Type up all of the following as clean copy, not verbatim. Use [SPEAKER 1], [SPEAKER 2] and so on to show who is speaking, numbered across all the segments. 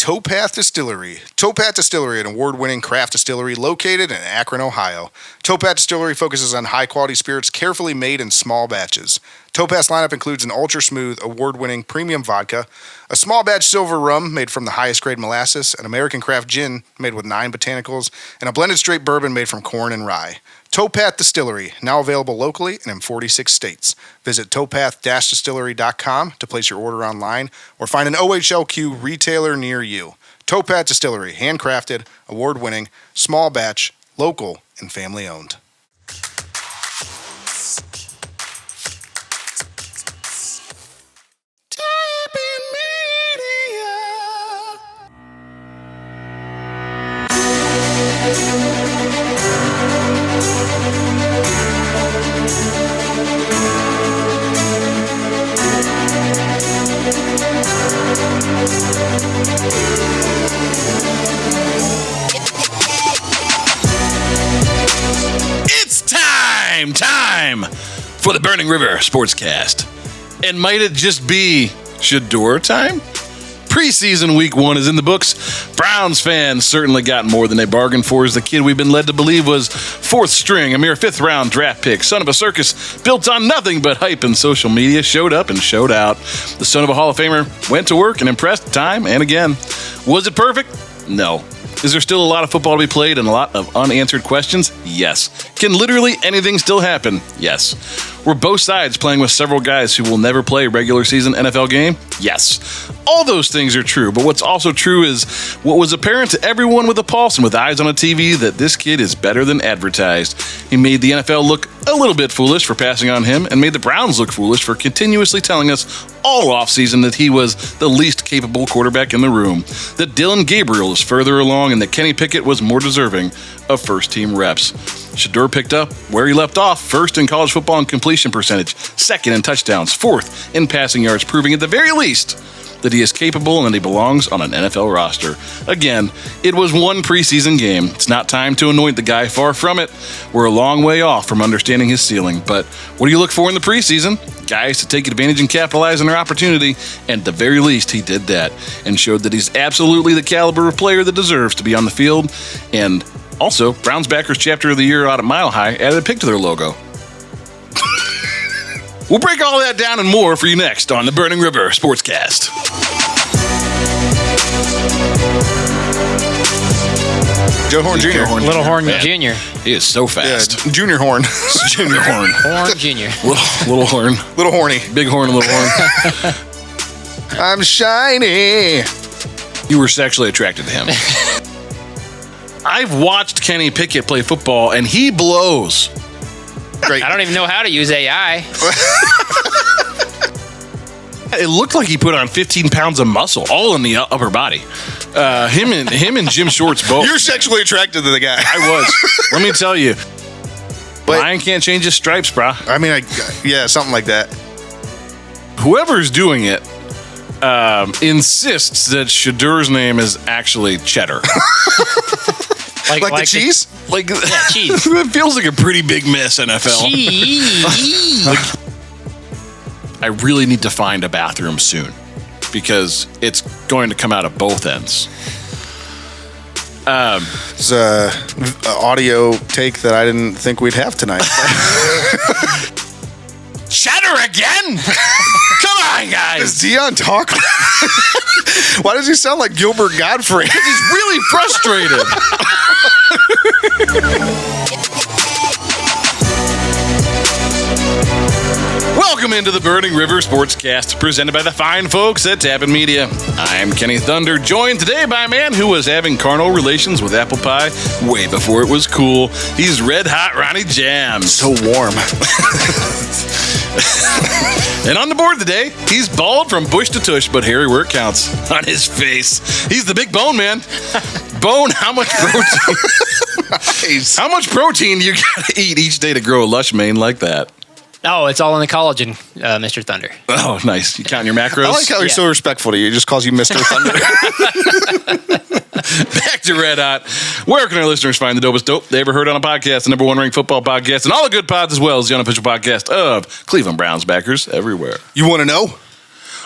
[SPEAKER 1] Towpath Distillery. Towpath Distillery, an award-winning craft distillery located in Akron, Ohio. Towpath Distillery focuses on high-quality spirits carefully made in small batches. Towpath's lineup includes an ultra-smooth, award-winning premium vodka, a small batch silver rum made from the highest-grade molasses, an American craft gin made with 9 botanicals, and a blended straight bourbon made from corn and rye. Towpath Distillery, now available locally and in 46 states. Visit towpath-distillery.com to place your order online or find an OHLQ retailer near you. Towpath Distillery, handcrafted, award-winning, small batch, local, and family-owned.
[SPEAKER 2] It's time for the Burning River Sportscast. And might it just be Shedeur time? Preseason week 1 is in the books. Browns fans certainly got more than they bargained for as the kid we've been led to believe was 4th string, a mere 5th round draft pick, son of a circus built on nothing but hype and social media, showed up and showed out. The son of a Hall of Famer went to work and impressed time and again. Was it perfect? No. Is there still a lot of football to be played and a lot of unanswered questions? Yes. Can literally anything still happen? Yes. Were both sides playing with several guys who will never play a regular season NFL game? Yes. All those things are true, but what's also true is what was apparent to everyone with a pulse and with eyes on a TV, that this kid is better than advertised. He made the NFL look a little bit foolish for passing on him and made the Browns look foolish for continuously telling us all offseason that he was the least capable quarterback in the room, that Dylan Gabriel is further along, and that Kenny Pickett was more deserving of first-team reps. Shedeur picked up where he left off, 1st in college football in completion percentage, 2nd in touchdowns, 4th in passing yards, proving at the very least that he is capable and that he belongs on an NFL roster. Again, it was one preseason game. It's not time to anoint the guy, far from it. We're a long way off from understanding his ceiling, but what do you look for in the preseason? Guys to take advantage and capitalize on their opportunity, and at the very least, he did that and showed that he's absolutely the caliber of player that deserves to be on the field. And also, Browns Backers Chapter of the Year out at Mile High added a pick to their logo. We'll break all that down and more for you next on the Burning River Sportscast.
[SPEAKER 1] Joe Horn Jr.
[SPEAKER 3] Little Horn Jr.
[SPEAKER 2] He is so fast.
[SPEAKER 1] Yeah, Junior Horn.
[SPEAKER 2] Junior Horn.
[SPEAKER 3] Horn Jr.
[SPEAKER 2] Little Horn.
[SPEAKER 1] Little horny.
[SPEAKER 2] Big Horn, Little Horn.
[SPEAKER 1] I'm shiny.
[SPEAKER 2] You were sexually attracted to him. I've watched Kenny Pickett play football, and he blows.
[SPEAKER 1] Great.
[SPEAKER 3] I don't even know how to use AI.
[SPEAKER 2] It looked like he put on 15 pounds of muscle, all in the upper body. Him and Jim Shorts both.
[SPEAKER 1] You're sexually attracted to the guy.
[SPEAKER 2] I was. Let me tell you.
[SPEAKER 1] But,
[SPEAKER 2] Lion can't change his stripes, brah.
[SPEAKER 1] I mean, yeah, something like that.
[SPEAKER 2] Whoever's doing it insists that Shedeur's name is actually Cheddar.
[SPEAKER 1] Like the cheese?
[SPEAKER 3] Cheese.
[SPEAKER 2] It feels like a pretty big miss, NFL.
[SPEAKER 3] Cheese.
[SPEAKER 2] I really need to find a bathroom soon because it's going to come out of both ends.
[SPEAKER 1] It's an audio take that I didn't think we'd have tonight.
[SPEAKER 2] Cheddar again? Come on, guys.
[SPEAKER 1] Does Dion talk? Why does he sound like Gilbert Godfrey?
[SPEAKER 2] He's really frustrated. Welcome into the Burning River Sportscast, presented by the fine folks at Tappan Media. I'm Kenny Thunder, joined today by a man who was having carnal relations with apple pie way before it was cool. He's Red Hot Ronnie Jams.
[SPEAKER 1] So warm.
[SPEAKER 2] And on the board today, he's bald from bush to tush, but hairy where it counts. On his face, he's the big bone man. Bone, how much protein?
[SPEAKER 1] Nice.
[SPEAKER 2] How much protein do you gotta eat each day to grow a lush mane like that?
[SPEAKER 3] Oh, it's all in the collagen, Mr. Thunder.
[SPEAKER 2] Oh, nice. You counting your macros?
[SPEAKER 1] I like how he's so respectful to you. He just calls you Mr. Thunder.
[SPEAKER 2] Back to Red Hot. Where can our listeners find the dopest dope they ever heard on a podcast, the number one ranked football podcast, and all the good pods, as well as the unofficial podcast of Cleveland Browns backers everywhere?
[SPEAKER 1] You want to know?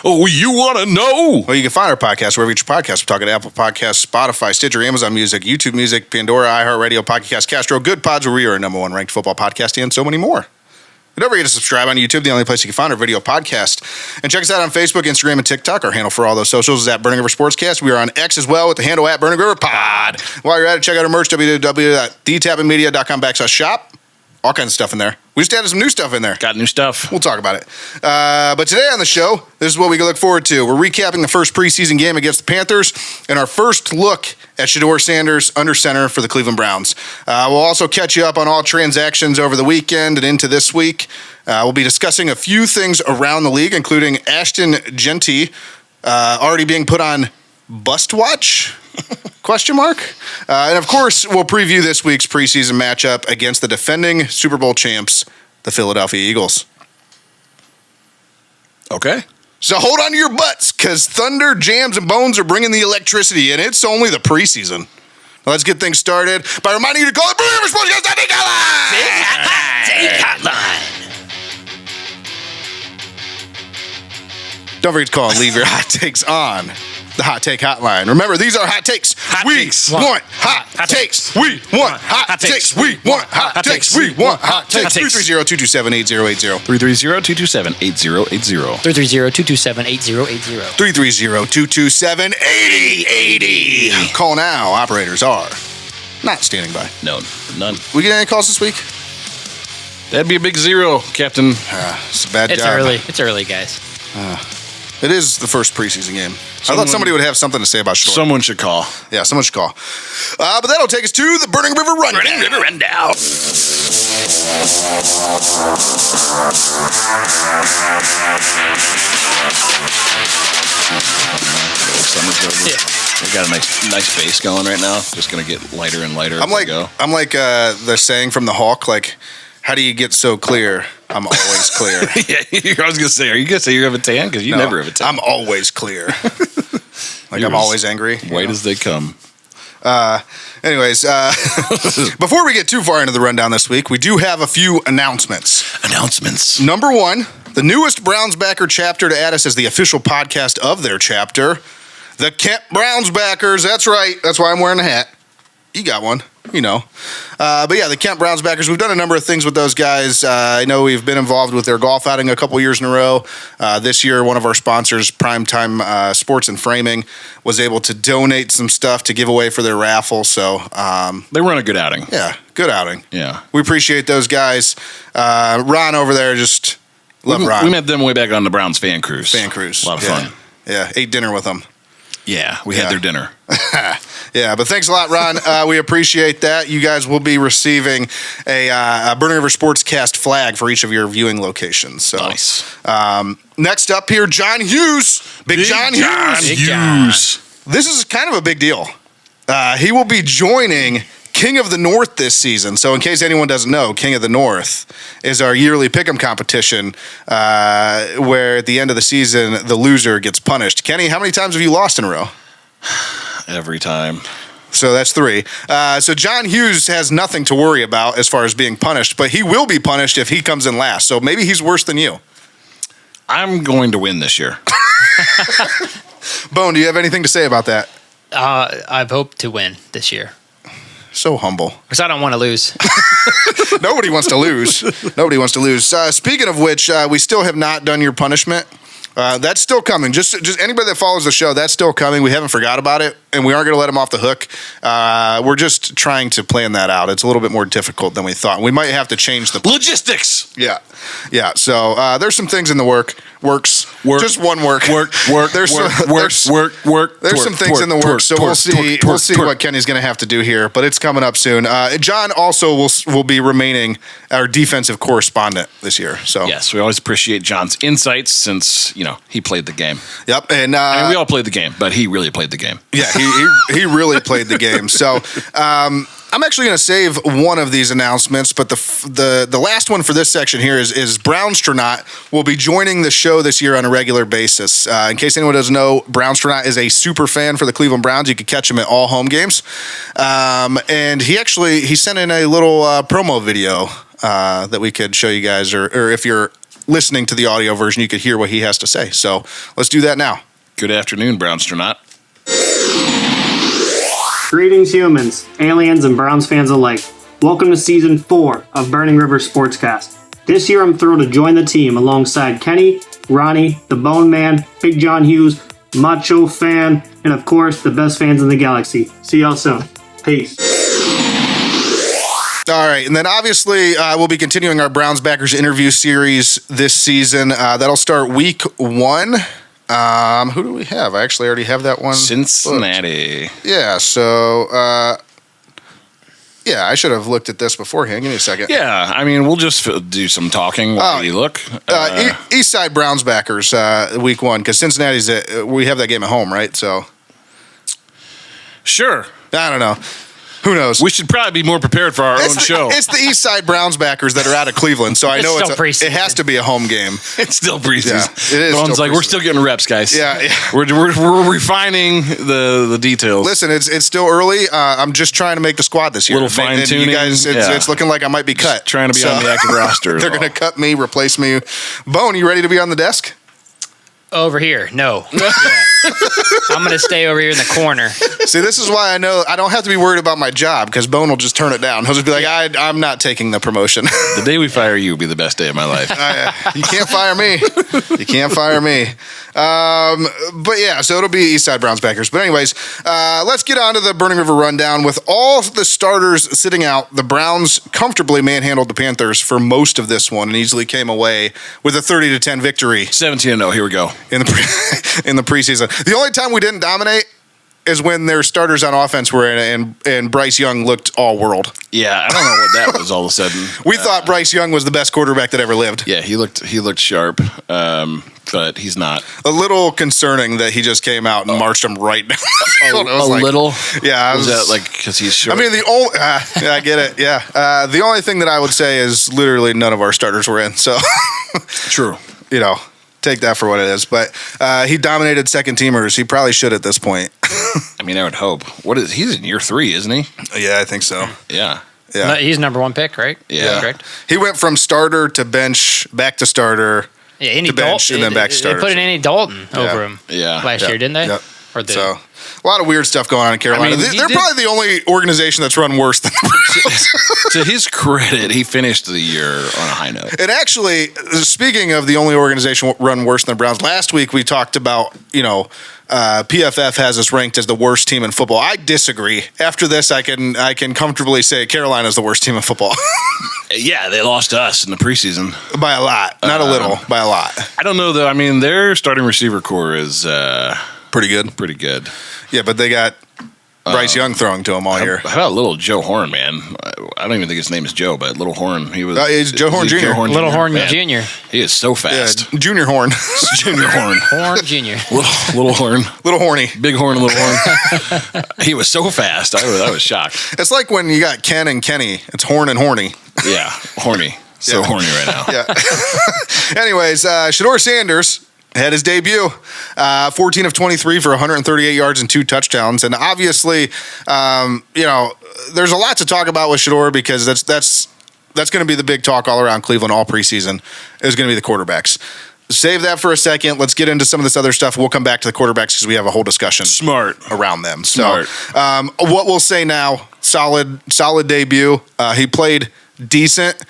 [SPEAKER 2] Oh, you want to know?
[SPEAKER 1] Well, you can find our podcast wherever you get your podcasts. We're talking Apple Podcasts, Spotify, Stitcher, Amazon Music, YouTube Music, Pandora, iHeartRadio, Pocket Cast, Castro, Good Pods, where we are number one ranked football podcast, and so many more. And don't forget to subscribe on YouTube, the only place you can find our video podcast. And check us out on Facebook, Instagram, and TikTok. Our handle for all those socials is at Burning River Sportscast. We are on X as well with the handle at Burning River Pod. While you're at it, check out our merch, www.dtappingmedia.com/shop. All kinds of stuff in there. We just added some new stuff in there.
[SPEAKER 2] Got new stuff.
[SPEAKER 1] We'll talk about it. But today on the show, this is what we can look forward to. We're recapping the first preseason game against the Panthers and our first look at Shedeur Sanders under center for the Cleveland Browns. We'll also catch you up on all transactions over the weekend and into this week. We'll be discussing a few things around the league, including Ashton Genty already being put on bust watch? Question mark? And of course, we'll preview this week's preseason matchup against the defending Super Bowl champs, the Philadelphia Eagles.
[SPEAKER 2] Okay.
[SPEAKER 1] So hold on to your butts, because Thunder, Jams, and Bones are bringing the electricity, and it's only the preseason. Now let's get things started by reminding you to call the Burning River Sportscast Hotline. Don't forget to call and leave your hot takes on the Hot Take Hotline. Remember, these are hot takes. We want hot takes. We want hot takes. We want hot takes. We want hot takes. 330-227-8080.
[SPEAKER 2] 330-227-8080.
[SPEAKER 3] 330-227-8080.
[SPEAKER 1] 330-227-8080. Call now. Operators are not standing by.
[SPEAKER 2] No, none.
[SPEAKER 1] We get any calls this week?
[SPEAKER 2] That'd be a big zero, Captain.
[SPEAKER 1] It's a bad
[SPEAKER 3] It's
[SPEAKER 1] job.
[SPEAKER 3] early. It's early, guys.
[SPEAKER 1] It is the first preseason game. I thought somebody would have something to say about Shedeur.
[SPEAKER 2] Someone should call.
[SPEAKER 1] Yeah, someone should call. But that'll take us to the Burning River Rundown.
[SPEAKER 2] Burning River Rundown. Summer's over.
[SPEAKER 3] Yeah.
[SPEAKER 2] We got a nice bass going right now. Just gonna get lighter and lighter.
[SPEAKER 1] I'm like the saying from the Hulk, like, how do you get so clear? I'm always clear.
[SPEAKER 2] Yeah, I was gonna say, are you gonna say you have a tan? Because you never have a tan.
[SPEAKER 1] I'm always clear. Like,
[SPEAKER 2] You're
[SPEAKER 1] I'm always angry.
[SPEAKER 2] White as they come.
[SPEAKER 1] Anyways, before we get too far into the rundown this week, we do have a few announcements. Number one, the newest Browns Backer chapter to add us as the official podcast of their chapter, the Kent Browns Backers. That's right. That's why I'm wearing a hat. You got one, you know. But yeah, the Kent Browns Backers, we've done a number of things with those guys. I know we've been involved with their golf outing a couple years in a row. This year, one of our sponsors, Primetime Sports and Framing, was able to donate some stuff to give away for their raffle. So
[SPEAKER 2] They run a good outing.
[SPEAKER 1] yeah, good outing.
[SPEAKER 2] Yeah.
[SPEAKER 1] We appreciate those guys. Ron over there, just love Ron.
[SPEAKER 2] We met them way back on the Browns fan cruise.
[SPEAKER 1] Fan cruise.
[SPEAKER 2] A lot of
[SPEAKER 1] Yeah.
[SPEAKER 2] fun.
[SPEAKER 1] Yeah, ate dinner with them.
[SPEAKER 2] Yeah, we had their dinner.
[SPEAKER 1] Yeah, but thanks a lot, Ron. We appreciate that. You guys will be receiving a Burning River Sportscast flag for each of your viewing locations. So,
[SPEAKER 2] Nice.
[SPEAKER 1] Next up here, John Hughes. Big John Hughes.
[SPEAKER 3] Big John.
[SPEAKER 1] This is kind of a big deal. He will be joining King of the North this season. So in case anyone doesn't know, King of the North is our yearly pick'em competition where at the end of the season, the loser gets punished. Kenny, how many times have you lost in a row?
[SPEAKER 2] Every time.
[SPEAKER 1] So that's 3. So John Hughes has nothing to worry about as far as being punished, but he will be punished if he comes in last. So maybe he's worse than you.
[SPEAKER 2] I'm going to win this year.
[SPEAKER 1] Bone, do you have anything to say about that?
[SPEAKER 3] I've hoped to win this year
[SPEAKER 1] So humble.
[SPEAKER 3] because I don't want to lose.
[SPEAKER 1] Nobody wants to lose. Nobody wants to lose. Speaking of which, we still have not done your punishment. That's still coming. Just anybody that follows the show, that's still coming. We haven't forgot about it, and we aren't going to let them off the hook. We're just trying to plan that out. It's a little bit more difficult than we thought. We might have to change the
[SPEAKER 2] Logistics.
[SPEAKER 1] Yeah. So there's some things in the works.
[SPEAKER 2] Work.
[SPEAKER 1] Just one work.
[SPEAKER 2] Work.
[SPEAKER 1] There's
[SPEAKER 2] work.
[SPEAKER 1] some,
[SPEAKER 2] Work.
[SPEAKER 1] there's,
[SPEAKER 2] Work. Work.
[SPEAKER 1] There's
[SPEAKER 2] twerk,
[SPEAKER 1] some things
[SPEAKER 2] twerk,
[SPEAKER 1] in the works, so
[SPEAKER 2] twerk,
[SPEAKER 1] we'll see.
[SPEAKER 2] twerk,
[SPEAKER 1] We'll see
[SPEAKER 2] twerk.
[SPEAKER 1] what Kenny's going to have to do here, but it's coming up soon. John also will be remaining our defensive correspondent this year. So
[SPEAKER 2] Yes, we always appreciate John's insights since he played the game.
[SPEAKER 1] Yep, and
[SPEAKER 2] I mean, we all played the game, but he really played the game.
[SPEAKER 1] yeah, he really played the game. So I'm actually going to save one of these announcements, but the last one for this section here is Brownstronaut will be joining the show this year on a regular basis. In case anyone doesn't know, Brownstronaut is a super fan for the Cleveland Browns. You can catch him at all home games. And he sent in a little promo video that we could show you guys, or if you're listening to the audio version, you could hear what he has to say. So let's do that now.
[SPEAKER 2] Good afternoon, Brownstronaut.
[SPEAKER 4] Greetings, humans, aliens, and Browns fans alike. Welcome to Season 4 of Burning River Sportscast. This year, I'm thrilled to join the team alongside Kenny, Ronnie, the Bone Man, Big John Hughes, Macho Fan, and of course, the best fans in the galaxy. See y'all soon. Peace.
[SPEAKER 1] All right, and then obviously we'll be continuing our Browns backers interview series this season. That'll start week 1. Who do we have? I actually already have that one.
[SPEAKER 2] Cincinnati.
[SPEAKER 1] Booked. Yeah, so I should have looked at this beforehand. Give me a second.
[SPEAKER 2] Yeah, I mean, we'll just do some talking while you look.
[SPEAKER 1] East Side Browns backers week 1, because Cincinnati's we have that game at home, right? So
[SPEAKER 2] sure.
[SPEAKER 1] I don't know. Who knows?
[SPEAKER 2] We should probably be more prepared for our own show.
[SPEAKER 1] It's the East Side Browns backers that are out of Cleveland, so I know it has to be a home game.
[SPEAKER 2] It's still preseason.
[SPEAKER 1] Yeah, it is.
[SPEAKER 2] Dawn's like, we're still getting reps, guys.
[SPEAKER 1] Yeah.
[SPEAKER 2] We're refining the details.
[SPEAKER 1] Listen, it's still early. I'm just trying to make the squad this year.
[SPEAKER 2] Little fine tuning.
[SPEAKER 1] You guys, it's looking like I might be cut.
[SPEAKER 2] Just trying to be on the active roster.
[SPEAKER 1] They're going to cut me, replace me. Bone, you ready to be on the desk?
[SPEAKER 3] Over here, no. Yeah. I'm going to stay over here in the corner.
[SPEAKER 1] See, this is why I know I don't have to be worried about my job, because Bone will just turn it down. He'll just be like, I'm not taking the promotion.
[SPEAKER 2] The day we fire you will be the best day of my life.
[SPEAKER 1] You can't fire me. You can't fire me. But yeah, so it'll be East Side Browns backers. But anyways, let's get on to the Burning River rundown. With all the starters sitting out, the Browns comfortably manhandled the Panthers for most of this one and easily came away with a 30-10 victory.
[SPEAKER 2] 17-0, here we go.
[SPEAKER 1] In the preseason. The only time we didn't dominate is when their starters on offense were in and Bryce Young looked all world.
[SPEAKER 2] Yeah, I don't know what that was all of a sudden.
[SPEAKER 1] We thought Bryce Young was the best quarterback that ever lived.
[SPEAKER 2] Yeah, he looked sharp, but he's not.
[SPEAKER 1] A little concerning that he just came out and marched him right down the field.
[SPEAKER 2] Little?
[SPEAKER 1] Yeah.
[SPEAKER 2] Was that like because he's short?
[SPEAKER 1] I mean, yeah, I get it. Yeah. The only thing that I would say is literally none of our starters were in. So
[SPEAKER 2] True.
[SPEAKER 1] Take that for what it is. But he dominated second teamers. He probably should at this point.
[SPEAKER 2] I mean, I would hope. He's in year 3, isn't he?
[SPEAKER 1] Yeah, I think so.
[SPEAKER 2] Yeah.
[SPEAKER 3] Yeah. He's number 1 pick, right?
[SPEAKER 2] Yeah.
[SPEAKER 3] Correct.
[SPEAKER 1] He went from starter to bench, back to starter, to bench, and then back to starter.
[SPEAKER 3] They put in Andy Dalton over him last year, didn't they?
[SPEAKER 1] Yep.
[SPEAKER 3] So
[SPEAKER 1] a lot of weird stuff going on in Carolina.
[SPEAKER 2] I mean,
[SPEAKER 1] they're probably the only organization that's run worse than the Browns.
[SPEAKER 2] To his credit, he finished the year on a high note.
[SPEAKER 1] And actually, speaking of the only organization run worse than the Browns, last week we talked about, PFF has us ranked as the worst team in football. I disagree. After this, I can comfortably say Carolina's the worst team in football.
[SPEAKER 2] Yeah, they lost to us in the preseason.
[SPEAKER 1] By a lot. Not a little, by a lot.
[SPEAKER 2] I don't know, though. I mean, their starting receiver core is
[SPEAKER 1] pretty good.
[SPEAKER 2] Pretty good.
[SPEAKER 1] Yeah, but they got Bryce Young throwing to him all year.
[SPEAKER 2] How about little Joe Horn, man? I don't even think his name is Joe, but Little Horn. He was.
[SPEAKER 1] It's Joe Horn Jr.
[SPEAKER 3] Little Horn Jr.
[SPEAKER 2] He is so fast.
[SPEAKER 1] Yeah, Junior Horn.
[SPEAKER 2] Junior Horn.
[SPEAKER 3] Horn Jr.
[SPEAKER 2] Little Horn.
[SPEAKER 1] Little horny.
[SPEAKER 2] Big Horn, Little Horn. He was so fast. I was shocked.
[SPEAKER 1] It's like when you got Ken and Kenny. It's Horn and Horny.
[SPEAKER 2] Yeah, horny. So horny right now.
[SPEAKER 1] Yeah. Anyways, Shedeur Sanders had his debut, 14 of 23 for 138 yards and 2 touchdowns. And obviously, there's a lot to talk about with Shedeur because that's going to be the big talk all around Cleveland all preseason is going to be the quarterbacks. Save that for a second. Let's get into some of this other stuff. We'll come back to the quarterbacks because we have a whole discussion around them.
[SPEAKER 2] Smart.
[SPEAKER 1] So what we'll say now, solid debut. He played decent.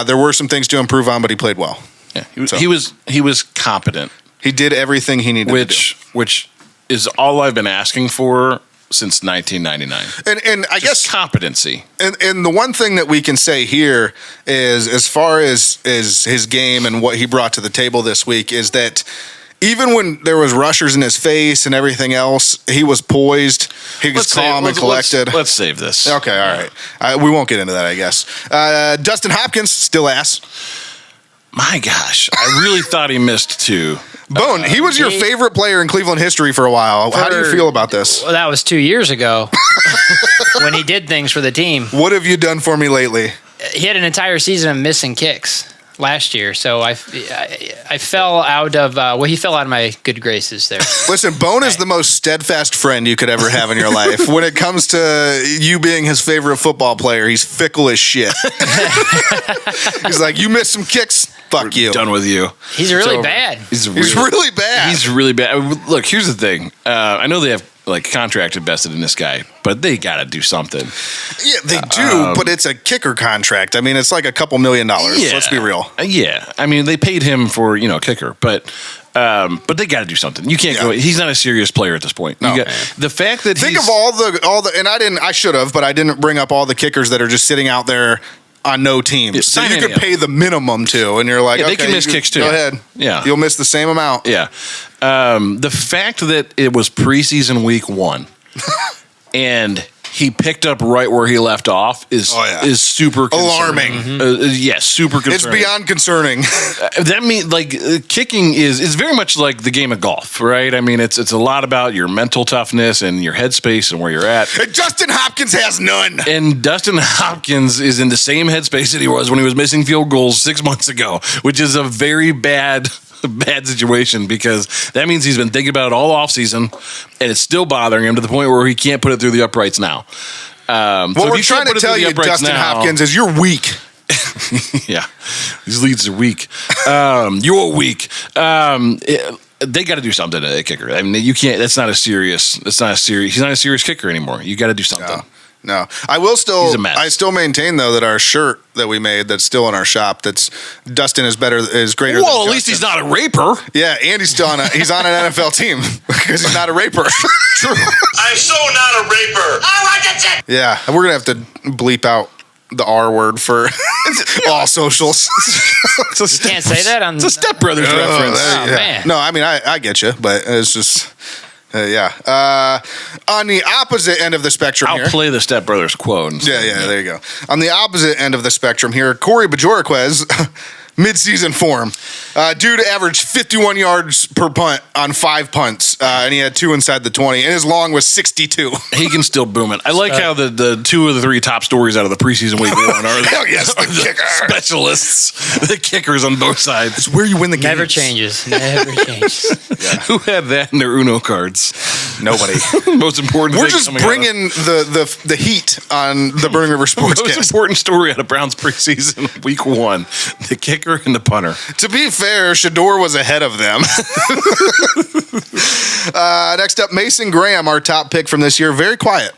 [SPEAKER 1] There were some things to improve on, but he played well.
[SPEAKER 2] Yeah, he was competent.
[SPEAKER 1] He did everything he needed to do.
[SPEAKER 2] Which is all I've been asking for since 1999.
[SPEAKER 1] And I guess
[SPEAKER 2] competency.
[SPEAKER 1] And the one thing that we can say here is, as far as his game and what he brought to the table this week, is that even when there was rushers in his face and everything else, he was poised. He was calm and collected.
[SPEAKER 2] Let's save this.
[SPEAKER 1] Okay, all right. We won't get into that, I guess. Dustin Hopkins, still ass.
[SPEAKER 2] My gosh, I really thought he missed 2.
[SPEAKER 1] Bone, he was your favorite player in Cleveland history for a while. How do you feel about this?
[SPEAKER 3] Well, that was 2 years ago when he did things for the team.
[SPEAKER 1] What have you done for me lately?
[SPEAKER 3] He had an entire season of missing kicks. last year, so I fell out of he fell out of my good graces there.
[SPEAKER 1] Listen, Bone is the most steadfast friend you could ever have in your life. When it comes to you being his favorite football player, he's fickle as shit. He's like, you missed some kicks, fuck you.
[SPEAKER 2] Done with you.
[SPEAKER 3] He's really bad.
[SPEAKER 1] He's really bad.
[SPEAKER 2] He's really bad. Look, here's the thing. I know they have contract invested in this guy, but they got to do something.
[SPEAKER 1] Yeah, they do, but it's a kicker contract. I mean, it's like a couple $1 million.
[SPEAKER 2] Yeah.
[SPEAKER 1] Let's be real.
[SPEAKER 2] Yeah. I mean, they paid him for, kicker, but they got to do something. You can't go. He's not a serious player at this point.
[SPEAKER 1] No.
[SPEAKER 2] The fact that
[SPEAKER 1] Think of all the, and I should have, but I didn't bring up all the kickers that are just sitting out there on no teams.
[SPEAKER 2] Yeah,
[SPEAKER 1] so you could pay the minimum to, and you're like,
[SPEAKER 2] they
[SPEAKER 1] okay,
[SPEAKER 2] can miss kicks too.
[SPEAKER 1] Go ahead.
[SPEAKER 2] Yeah.
[SPEAKER 1] You'll miss the same amount.
[SPEAKER 2] Yeah. The fact that it was preseason week 1 and he picked up right where he left off is super concerning.
[SPEAKER 1] Alarming.
[SPEAKER 2] Super concerning.
[SPEAKER 1] It's beyond concerning.
[SPEAKER 2] That means kicking is very much like the game of golf, right? I mean, it's a lot about your mental toughness and your headspace and where you're at.
[SPEAKER 1] And Justin Hopkins has none.
[SPEAKER 2] And Dustin Hopkins is in the same headspace that he was when he was missing field goals 6 months ago, which is a very bad situation because that means he's been thinking about it all offseason and it's still bothering him to the point where he can't put it through the uprights now.
[SPEAKER 1] What we're trying to tell you, Dustin Hopkins, is you're weak.
[SPEAKER 2] Yeah, these leads are weak. You're weak. They got to do something to a kicker. I mean, you can't. That's not a serious. He's not a serious kicker anymore. You got to do something.
[SPEAKER 1] No, I will still.
[SPEAKER 2] He's a mess.
[SPEAKER 1] I still maintain though that our shirt that we made that's still in our shop. That's Dustin is greater. Than
[SPEAKER 2] Well, at
[SPEAKER 1] Justin.
[SPEAKER 2] least he's not a raper.
[SPEAKER 1] Yeah, and he's still on an NFL team because he's not a raper.
[SPEAKER 2] True.
[SPEAKER 5] I'm so not a raper. All right, that's it.
[SPEAKER 1] Yeah, we're gonna have to bleep out the R word for all socials.
[SPEAKER 3] You can't say that on.
[SPEAKER 2] It's a Step Brothers reference.
[SPEAKER 3] Man.
[SPEAKER 1] No, I mean I get you, but it's just. On the opposite end of the spectrum
[SPEAKER 2] I'll
[SPEAKER 1] here.
[SPEAKER 2] play the Step Brothers quote.
[SPEAKER 1] Yeah, there you go. On the opposite end of the spectrum here, Corey Bajorquez, mid-season form. Dude averaged 51 yards per punt on 5 punts, and he had 2 inside the 20, and his long was 62.
[SPEAKER 2] He can still boom it. I like how the 2 of the 3 top stories out of the preseason week 1 are
[SPEAKER 1] Hell yes, the kicker.
[SPEAKER 2] specialists, the kickers on both sides.
[SPEAKER 1] It's where you win the game.
[SPEAKER 3] Never changes.
[SPEAKER 2] Who had that in their Uno cards?
[SPEAKER 1] Nobody.
[SPEAKER 2] Most important.
[SPEAKER 1] We're
[SPEAKER 2] thing
[SPEAKER 1] just
[SPEAKER 2] coming out of-
[SPEAKER 1] bringing the heat on the Burning River
[SPEAKER 2] Most
[SPEAKER 1] Sportscast.
[SPEAKER 2] important story out of Browns preseason week 1: the kicker and the punter.
[SPEAKER 1] To be fair, Shedeur was ahead of them. Next up, Mason Graham, our top pick from this year. Very quiet.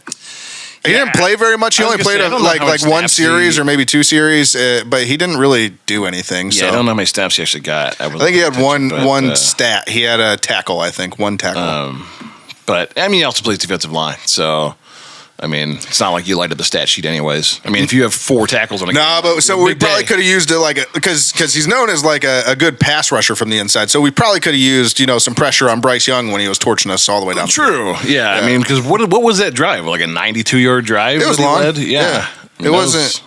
[SPEAKER 1] He didn't play very much. He
[SPEAKER 2] I was
[SPEAKER 1] only
[SPEAKER 2] gonna
[SPEAKER 1] played
[SPEAKER 2] say, I don't know how
[SPEAKER 1] like
[SPEAKER 2] much
[SPEAKER 1] one
[SPEAKER 2] snaps
[SPEAKER 1] series
[SPEAKER 2] he-
[SPEAKER 1] or maybe 2 series, but he didn't really do anything.
[SPEAKER 2] Yeah,
[SPEAKER 1] So
[SPEAKER 2] I don't know how many snaps he actually got.
[SPEAKER 1] I think he had one stat. He had a tackle, I think. One tackle.
[SPEAKER 2] But I mean, he also plays defensive line, so I mean, it's not like you lighted the stat sheet, anyways. I mean, if you have 4 tackles on a
[SPEAKER 1] No,
[SPEAKER 2] game,
[SPEAKER 1] but so we
[SPEAKER 2] big
[SPEAKER 1] probably
[SPEAKER 2] day.
[SPEAKER 1] could have used it because he's known as like a good pass rusher from the inside. So we probably could have used some pressure on Bryce Young when he was torching us all the way down.
[SPEAKER 2] True. Yeah, I mean, because what was that drive? Like a 92-yard drive?
[SPEAKER 1] It was
[SPEAKER 2] that he
[SPEAKER 1] long.
[SPEAKER 2] led? Yeah.
[SPEAKER 1] It wasn't.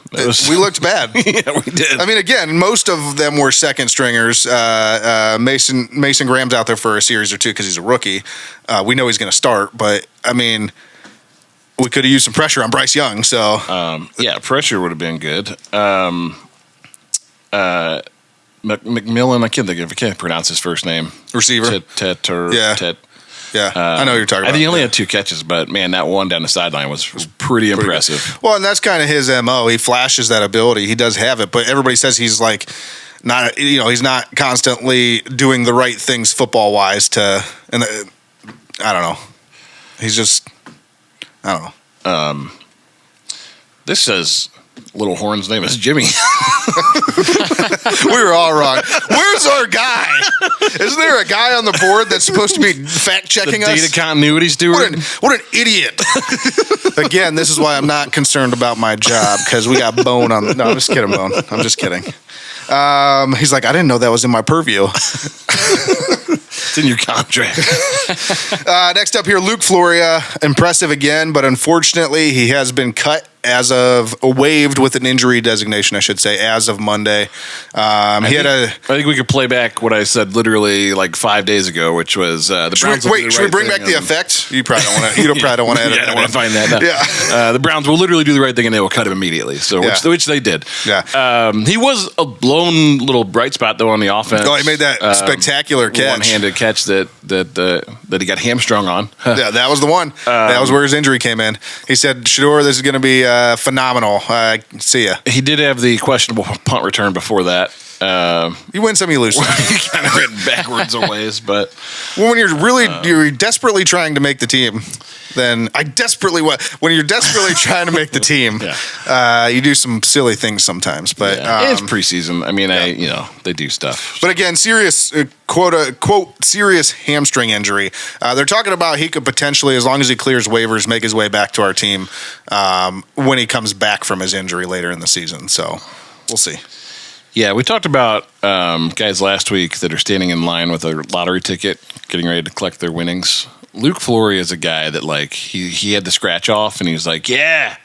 [SPEAKER 1] We looked bad.
[SPEAKER 2] Yeah, we did.
[SPEAKER 1] I mean, again, most of them were second stringers. Mason Graham's out there for a series or 2 because he's a rookie. We know he's going to start, but I mean, we could have used some pressure on Bryce Young. So
[SPEAKER 2] yeah, pressure would have been good. McMillan, I can't pronounce his first name.
[SPEAKER 1] receiver. Yeah, I know who you're talking
[SPEAKER 2] I
[SPEAKER 1] about.
[SPEAKER 2] think he only had 2 catches, but man, that one down the sideline was pretty impressive.
[SPEAKER 1] Well, and that's kind of his MO. He flashes that ability. He does have it, but everybody says he's like not. He's not constantly doing the right things football wise. I don't know. He's just. I don't know.
[SPEAKER 2] This says Little Horn's name is Jimmy.
[SPEAKER 1] We were all wrong. Where's our guy? Isn't there a guy on the board that's supposed to be fact
[SPEAKER 2] The
[SPEAKER 1] checking
[SPEAKER 2] data
[SPEAKER 1] us?
[SPEAKER 2] continuity steward.
[SPEAKER 1] What an idiot! Again, this is why I'm not concerned about my job because we got Bone on. No, I'm just kidding, Bone. I'm just kidding. He's like, I didn't know that was in my purview.
[SPEAKER 2] It's in your contract.
[SPEAKER 1] Next up here, Luke Floria. Impressive again, but unfortunately, he has been cut waived with an injury designation, I should say, as of Monday. I
[SPEAKER 2] think we could play back what I said literally like 5 days ago, which was the Browns.
[SPEAKER 1] Should we bring back the effect? You probably don't want to. You probably don't want to edit.
[SPEAKER 2] Yeah, I don't want to find that. No.
[SPEAKER 1] Yeah.
[SPEAKER 2] The Browns will literally do the right thing and they will cut him immediately. So which they did.
[SPEAKER 1] Yeah.
[SPEAKER 2] He was a lone little bright spot though on the offense.
[SPEAKER 1] Oh, he made that spectacular catch,
[SPEAKER 2] one-handed catch that he got hamstrung on.
[SPEAKER 1] Yeah, that was the one. That was where his injury came in. He said, "Shedeur, this is going to be phenomenal. See ya."
[SPEAKER 2] He did have the questionable punt return before that.
[SPEAKER 1] You win some, you lose some.
[SPEAKER 2] He kind of ran backwards a ways, but
[SPEAKER 1] when you're desperately trying to make the team, then when you're desperately trying to make the team, you do some silly things sometimes. But
[SPEAKER 2] it's preseason. I mean, they do stuff.
[SPEAKER 1] But again, serious quote serious hamstring injury. They're talking about he could potentially, as long as he clears waivers, make his way back to our team when he comes back from his injury later in the season. So we'll see.
[SPEAKER 2] Yeah, we talked about guys last week that are standing in line with a lottery ticket, getting ready to collect their winnings. Luke Flory is a guy that like he had the scratch off, and he was like, "Yeah,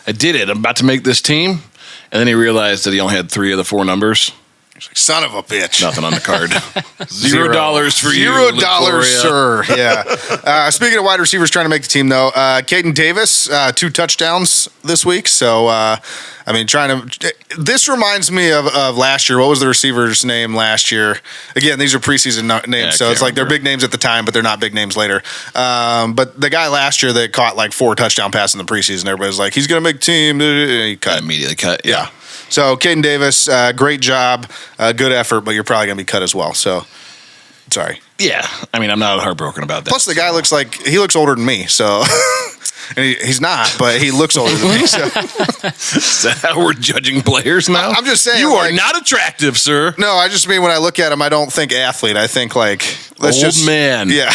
[SPEAKER 2] I did it. I'm about to make this team," and then he realized that he only had 3 of the 4 numbers.
[SPEAKER 1] He's like, son of a bitch.
[SPEAKER 2] Nothing on the card. $0 for you.
[SPEAKER 1] $0, sir. Yeah. Speaking of wide receivers trying to make the team, though, Caden Davis, 2 touchdowns this week. So, this reminds me of last year. What was the receiver's name last year? Again, these are preseason names, so it's like they're big names at the time, but they're not big names later. But the guy last year that caught like 4 touchdown passes in the preseason, everybody's like, he's going to make the team. He cut.
[SPEAKER 2] Immediately cut.
[SPEAKER 1] Yeah. So, Caden Davis, great job, good effort, but you're probably going to be cut as well. So, sorry.
[SPEAKER 2] Yeah. I mean, I'm not heartbroken about that.
[SPEAKER 1] Plus, the guy looks older than me, so. And he's not, but he looks older than me. So.
[SPEAKER 2] Is that how we're judging players now?
[SPEAKER 1] I'm just saying.
[SPEAKER 2] You are not attractive, sir.
[SPEAKER 1] No, I just mean when I look at him, I don't think athlete. I think like
[SPEAKER 2] old man.
[SPEAKER 1] Yeah.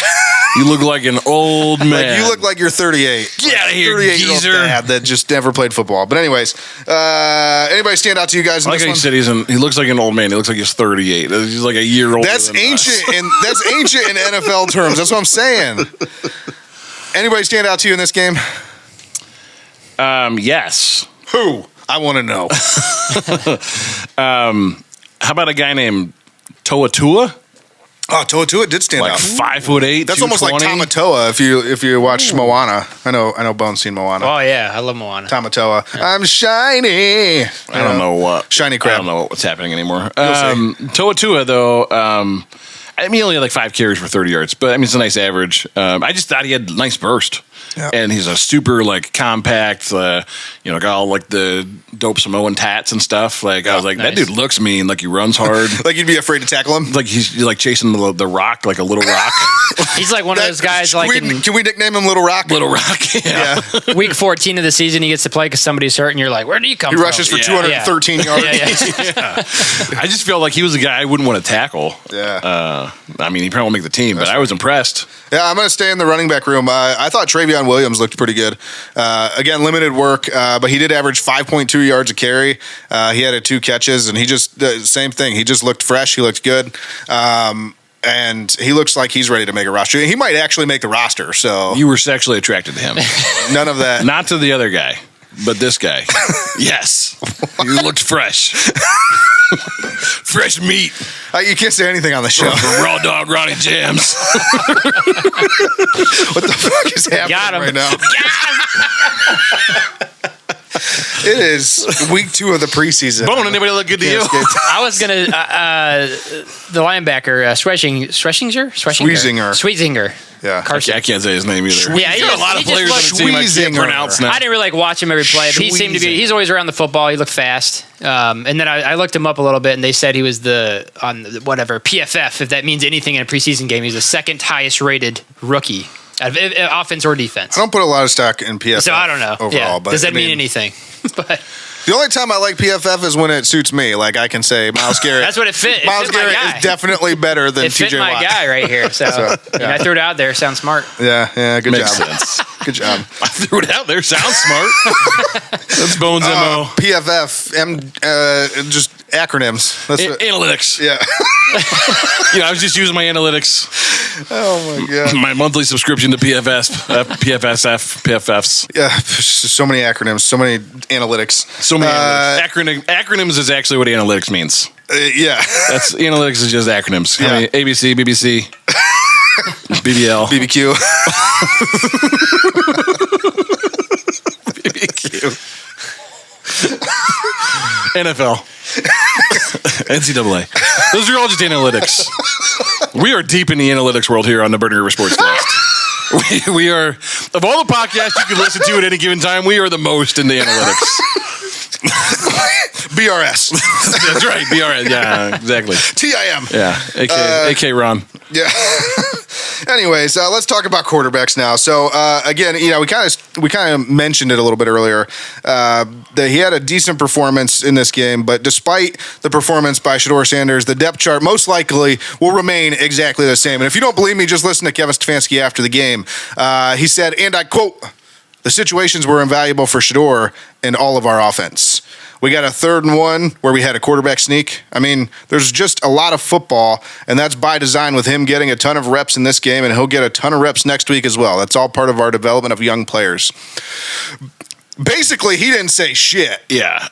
[SPEAKER 2] You look like an old man.
[SPEAKER 1] Like you look like you're 38.
[SPEAKER 2] Get out of here,
[SPEAKER 1] 38-year-old dad that just never played football. But anyways, anybody stand out to you guys in
[SPEAKER 2] like
[SPEAKER 1] this
[SPEAKER 2] how
[SPEAKER 1] one?
[SPEAKER 2] you said he looks like an old man. He looks like he's 38. He's like a year older.
[SPEAKER 1] That's ancient in NFL terms. That's what I'm saying. Anybody stand out to you in this game?
[SPEAKER 2] Yes.
[SPEAKER 1] Who? I want to know.
[SPEAKER 2] How about a guy named Toa Tua?
[SPEAKER 1] Oh, Toa Tua did stand out.
[SPEAKER 2] 5'8".
[SPEAKER 1] That's almost like Tamatoa if you watched Moana. I know Bone's seen Moana.
[SPEAKER 3] Oh yeah, I love Moana.
[SPEAKER 1] Tamatoa. Yeah. I'm shiny.
[SPEAKER 2] I don't know what
[SPEAKER 1] shiny crab.
[SPEAKER 2] I don't know what's happening anymore. Toa Tua though. I mean, he only had like 5 carries for 30 yards, but I mean, it's a nice average. I just thought he had nice burst. Yep. And he's a super like compact, got all like the dope Samoan tats and stuff. Like I was like, nice. That dude looks mean. Like he runs hard.
[SPEAKER 1] Like you'd be afraid to tackle him.
[SPEAKER 2] Like he's like chasing the rock, like a little rock.
[SPEAKER 3] He's like one of those guys.
[SPEAKER 1] Can we nickname him Little Rock?
[SPEAKER 2] Little Rock. Yeah.
[SPEAKER 3] Week 14 of the season, he gets to play because somebody's hurt, and you're like, where do you come from?
[SPEAKER 1] He rushes for 213 yards.
[SPEAKER 2] I just felt like he was a guy I wouldn't want to tackle.
[SPEAKER 1] Yeah.
[SPEAKER 2] I mean, he probably won't make the team, but I was impressed.
[SPEAKER 1] Yeah, I'm going to stay in the running back room. I thought Travion Williams looked pretty good. Again, limited work, but he did average 5.2 yards a carry. He had 2 catches, and he just same thing. He just looked fresh. He looked good. And he looks like he's ready to make a roster. He might actually make the roster. So
[SPEAKER 2] you were sexually attracted to him.
[SPEAKER 1] None of that.
[SPEAKER 2] Not to the other guy, but this guy. Yes. You looked fresh. Fresh meat.
[SPEAKER 1] You can't say anything on the show.
[SPEAKER 2] Raw dog Ronnie Jams.
[SPEAKER 1] What the fuck is happening right now? It is week 2 of the preseason.
[SPEAKER 2] Bone, anybody look good to you?
[SPEAKER 3] I was going to, the linebacker, Schwezinger.
[SPEAKER 1] Yeah.
[SPEAKER 2] I can't say his name either.
[SPEAKER 3] Yeah,
[SPEAKER 2] he's got a lot of players on the team I can't pronounce now.
[SPEAKER 3] I didn't really like watch him every play, but he's always around the football. He looked fast. And then I looked him up a little bit, and they said he was on PFF, if that means anything in a preseason game. He's the 2nd highest rated rookie. Offense or defense.
[SPEAKER 1] I don't put a lot of stock in PFF.
[SPEAKER 3] So I don't know.
[SPEAKER 1] Overall, but
[SPEAKER 3] does that mean anything? But
[SPEAKER 1] the only time I like PFF is when it suits me. Like I can say Myles Garrett.
[SPEAKER 3] That's what it fit.
[SPEAKER 1] Myles Garrett is definitely better than TJ Watt.
[SPEAKER 3] It fit my guy right here. So I threw it out there. Sounds smart.
[SPEAKER 1] Yeah. Good
[SPEAKER 2] Makes
[SPEAKER 1] job.
[SPEAKER 2] Sense.
[SPEAKER 1] Good job.
[SPEAKER 2] I threw it out there. Sounds smart. That's Bones MO.
[SPEAKER 1] PFF. Just acronyms.
[SPEAKER 2] Analytics.
[SPEAKER 1] Yeah.
[SPEAKER 2] I was just using my analytics.
[SPEAKER 1] Oh my god.
[SPEAKER 2] My monthly subscription to PFFs.
[SPEAKER 1] Yeah, so many acronyms, so many analytics.
[SPEAKER 2] So many analytics. Acronyms is actually what analytics means.
[SPEAKER 1] Yeah.
[SPEAKER 2] That's analytics is just acronyms.
[SPEAKER 1] Yeah.
[SPEAKER 2] I mean, ABC, BBC, BBL,
[SPEAKER 1] BBQ.
[SPEAKER 2] NFL, NCAA. Those are all just analytics. We are deep in the analytics world here on the Burning River Sportscast. We are, of all the podcasts you can listen to at any given time, we are the most into analytics.
[SPEAKER 1] BRS.
[SPEAKER 2] That's right, BRS. Yeah, exactly.
[SPEAKER 1] TIM.
[SPEAKER 2] Yeah, AK Ron.
[SPEAKER 1] Yeah. Anyways, let's talk about quarterbacks now. So again, we kind of mentioned it a little bit earlier that he had a decent performance in this game, but despite the performance by Shedeur Sanders, the depth chart most likely will remain exactly the same. And if you don't believe me, just listen to Kevin Stefanski after the game. He said, and I quote, "The situations were invaluable for Shedeur and all of our offense. We got a 3rd and 1 where we had a quarterback sneak. I mean, there's just a lot of football, and that's by design with him getting a ton of reps in this game, and he'll get a ton of reps next week as well. That's all part of our development of young players." Basically, he didn't say shit.
[SPEAKER 2] Yeah.